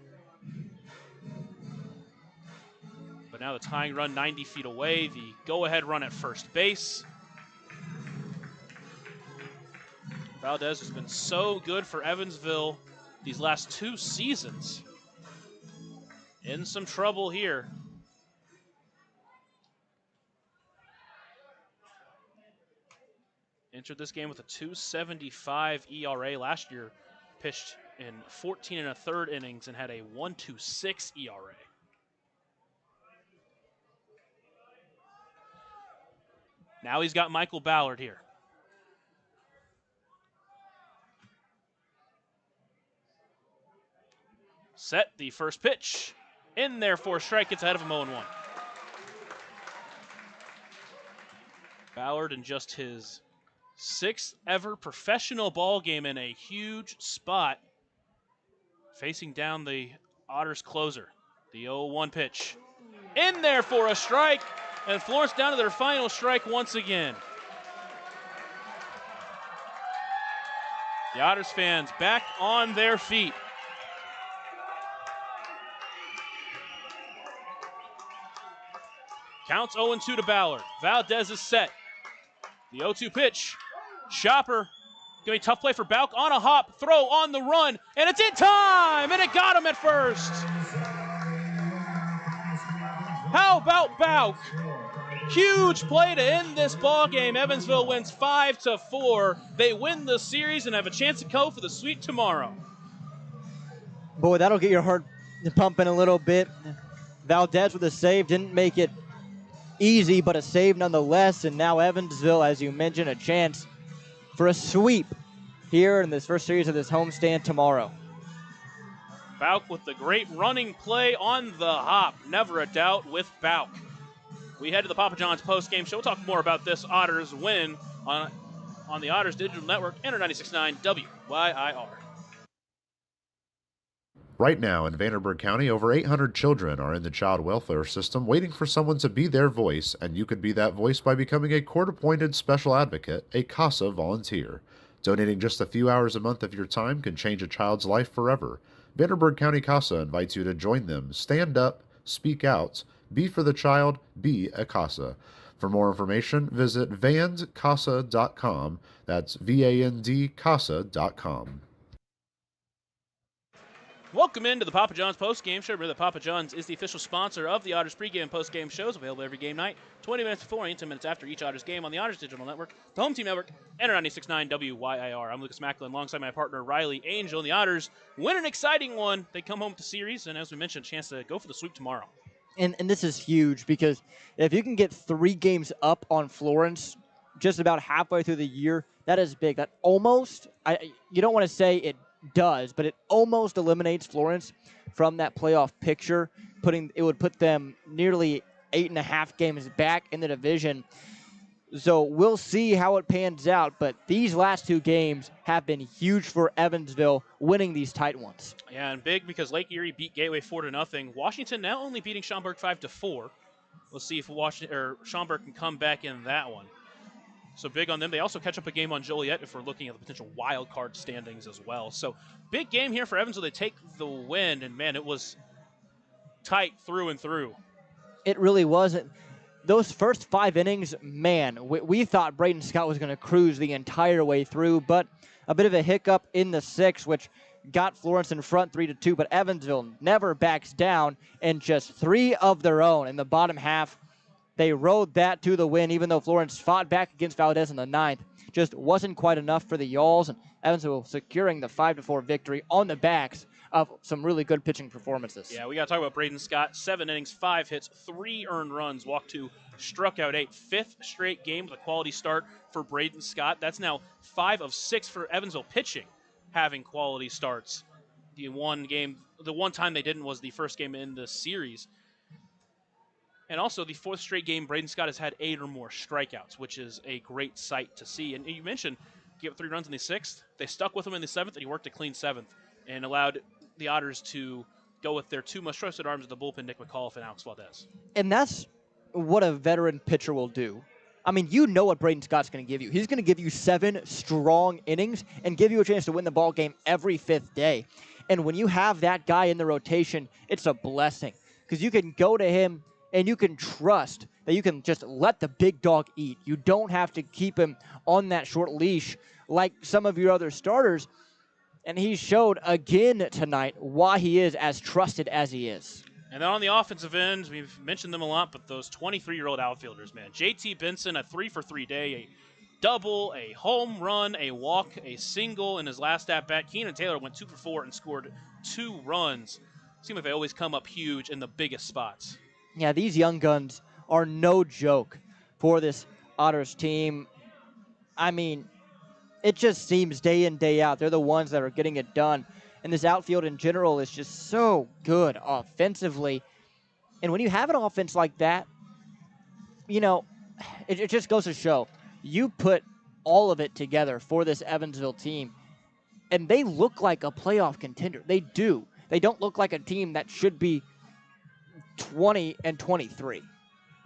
But now the tying run 90 feet away, the go-ahead run at first base. Valdez has been so good for Evansville these last 2 seasons. In some trouble here. Entered this game with a 2.75 ERA. Last year pitched in 14 1/3 innings and had a 1.26 ERA. Now he's got Michael Ballard here. Set the first pitch. In there for a strike, gets ahead of him 0-1. Ballard in just his 6th ever professional ball game in a huge spot, facing down the Otters closer. The 0-1 pitch. In there for a strike, and Florence down to their final strike once again. The Otters fans back on their feet. Counts 0-2 to Ballard. Valdez is set. The 0-2 pitch. Chopper. Gonna be a tough play for Bauk. On a hop. Throw on the run. And it's in time! And it got him at first. How about Bauk? Huge play to end this ball game. Evansville wins 5-4. They win the series and have a chance to go for the sweep tomorrow. Boy, that'll get your heart pumping a little bit. Valdez with a save. Didn't make it easy, but a save nonetheless. And now Evansville, as you mentioned, a chance for a sweep here in this first series of this homestand tomorrow. Bauk with the great running play on the hop. Never a doubt with Bauk. We head to the Papa John's post-game show. We'll talk more about this Otters win on the Otters Digital Network and 96.9 WYIR. Right now in Vanderburgh County, over 800 children are in the child welfare system waiting for someone to be their voice, and you can be that voice by becoming a court-appointed special advocate, a CASA volunteer. Donating just a few hours a month of your time can change a child's life forever. Vanderburgh County CASA invites you to join them. Stand up, speak out, be for the child, be a CASA. For more information, visit vandcasa.com. That's VAND-CASA.com. Welcome into the Papa John's post-game show. Remember that Papa John's is the official sponsor of the Otters pregame and post-game shows, available every game night, 20 minutes before and 10 minutes after each Otters game on the Otters Digital Network, the Home Team Network, and 96.9 WYIR. I'm Lucas Macklin alongside my partner Riley Angel. And the Otters win an exciting one. They come home with the series, and as we mentioned, a chance to go for the sweep tomorrow. And this is huge because if you can get 3 games up on Florence just about halfway through the year, that is big. That almost, you don't want to say it does, but it almost eliminates Florence from that playoff picture. It would put them nearly 8.5 games back in the division. So we'll see how it pans out, but these last 2 games have been huge for Evansville, winning these tight ones. Yeah, and big because Lake Erie beat Gateway 4-0. Washington now only beating Schaumburg 5-4. We'll see if Schaumburg can come back in that one. So big on them. They also catch up a game on Joliet if we're looking at the potential wild card standings as well. So big game here for Evansville. They take the win, and man, it was tight through and through. It really wasn't. Those first 5 innings, man, we thought Braden Scott was going to cruise the entire way through, but a bit of a hiccup in the 6th, which got Florence in front 3-2, but Evansville never backs down, and just 3 of their own in the bottom half. They rode that to the win, even though Florence fought back against Valdez in the 9th. Just wasn't quite enough for the Yawls, and Evansville securing the 5-4 victory on the backs of some really good pitching performances. Yeah, we got to talk about Braden Scott. 7 innings, 5 hits, 3 earned runs, walked 2, struck out 8. 5th straight game with a quality start for Braden Scott. That's now 5 of 6 for Evansville pitching, having quality starts. The one time they didn't was the first game in the series. And also the 4th straight game, Braden Scott has had 8 or more strikeouts, which is a great sight to see. And you mentioned he gave up 3 runs in the 6th. They stuck with him in the 7th, and he worked a clean 7th and allowed the Otters to go with their 2 most trusted arms of the bullpen, Nick McAuliffe and Alex Valdez. And that's what a veteran pitcher will do. I mean, you know what Braden Scott's going to give you. He's going to give you 7 strong innings and give you a chance to win the ball game every 5th day. And when you have that guy in the rotation, it's a blessing because you can go to him and you can trust that you can just let the big dog eat. You don't have to keep him on that short leash like some of your other starters. And he showed again tonight why he is as trusted as he is. And then on the offensive end, we've mentioned them a lot, but those 23-year-old outfielders, man. JT Benson, a 3-for-3 day, a double, a home run, a walk, a single in his last at-bat. Keenan Taylor went 2-for-4 and scored 2 runs. Seems like they always come up huge in the biggest spots. Yeah, these young guns are no joke for this Otters team. I mean, it just seems day in, day out, they're the ones that are getting it done. And this outfield in general is just so good offensively. And when you have an offense like that, you know, it just goes to show. You put all of it together for this Evansville team, and they look like a playoff contender. They do. They don't look like a team that should be 20-23.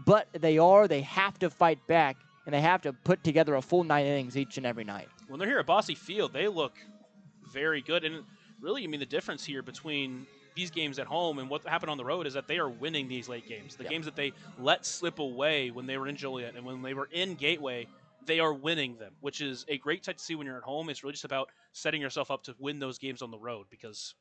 But they are. They have to fight back, and they have to put together a full 9 innings each and every night. When they're here at Bosse Field, they look very good. And really, I mean, the difference here between these games at home and what happened on the road is that they are winning these late games. The games that they let slip away when they were in Joliet and when they were in Gateway, they are winning them, which is a great sight to see when you're at home. It's really just about setting yourself up to win those games on the road because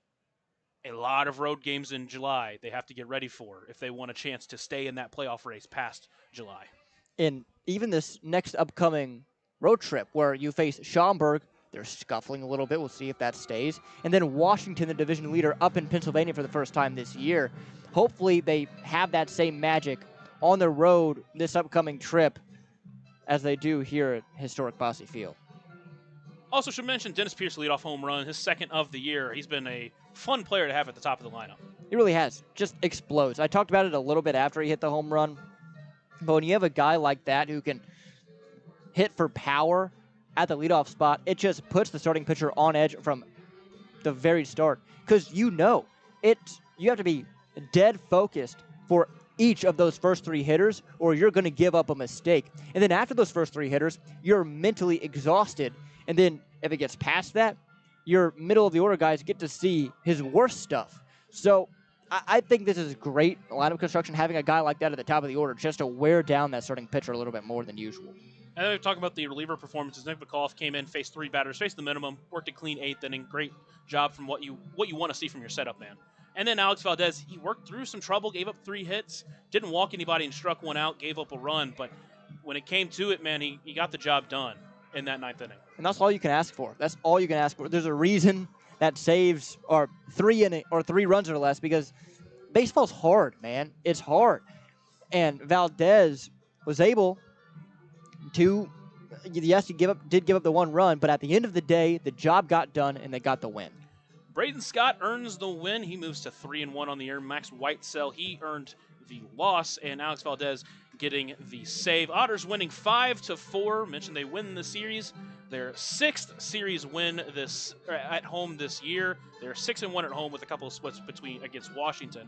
a lot of road games in July they have to get ready for if they want a chance to stay in that playoff race past July. And even this next upcoming road trip where you face Schaumburg, they're scuffling a little bit. We'll see if that stays. And then Washington, the division leader, up in Pennsylvania for the first time this year. Hopefully they have that same magic on the road this upcoming trip as they do here at historic Bosse Field. Also should mention Dennis Pierce leadoff home run, his 2nd of the year. He's been a fun player to have at the top of the lineup. He really has. Just explodes. I talked about it a little bit after he hit the home run. But when you have a guy like that who can hit for power at the leadoff spot, it just puts the starting pitcher on edge from the very start. Because you have to be dead focused for each of those first 3 hitters, or you're going to give up a mistake. And then after those first 3 hitters, you're mentally exhausted. And then if it gets past that, your middle of the order guys get to see his worst stuff. So I think this is great lineup construction, having a guy like that at the top of the order just to wear down that starting pitcher a little bit more than usual. And then we talk about the reliever performances. Nick McAuliffe came in, faced 3 batters, faced the minimum, worked a clean 8th inning. Great job from what you want to see from your setup man. And then Alex Valdez, he worked through some trouble, gave up 3 hits, didn't walk anybody and struck 1 out, gave up a run. But when it came to it, man, he got the job done in that 9th inning. And that's all you can ask for. That's all you can ask for. There's a reason that saves are 3 runs or less because baseball's hard, man. It's hard. And Valdez was able to, yes, he did give up the 1 run, but at the end of the day, the job got done and they got the win. Braden Scott earns the win. He moves to 3-1 on the year. Max Whitesell, he earned the loss, and Alex Valdez getting the save. Otters winning 5-4. Mentioned they win the series. Their 6th series win this at home this year. They're 6-1 at home with a couple of splits against Washington.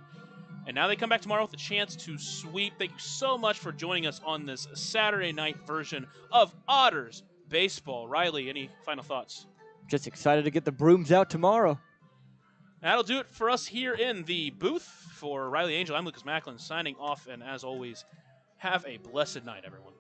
And now they come back tomorrow with a chance to sweep. Thank you so much for joining us on this Saturday night version of Otters Baseball. Riley, any final thoughts? Just excited to get the brooms out tomorrow. That'll do it for us here in the booth. For Riley Angel, I'm Lucas Macklin signing off. And as always, have a blessed night, everyone.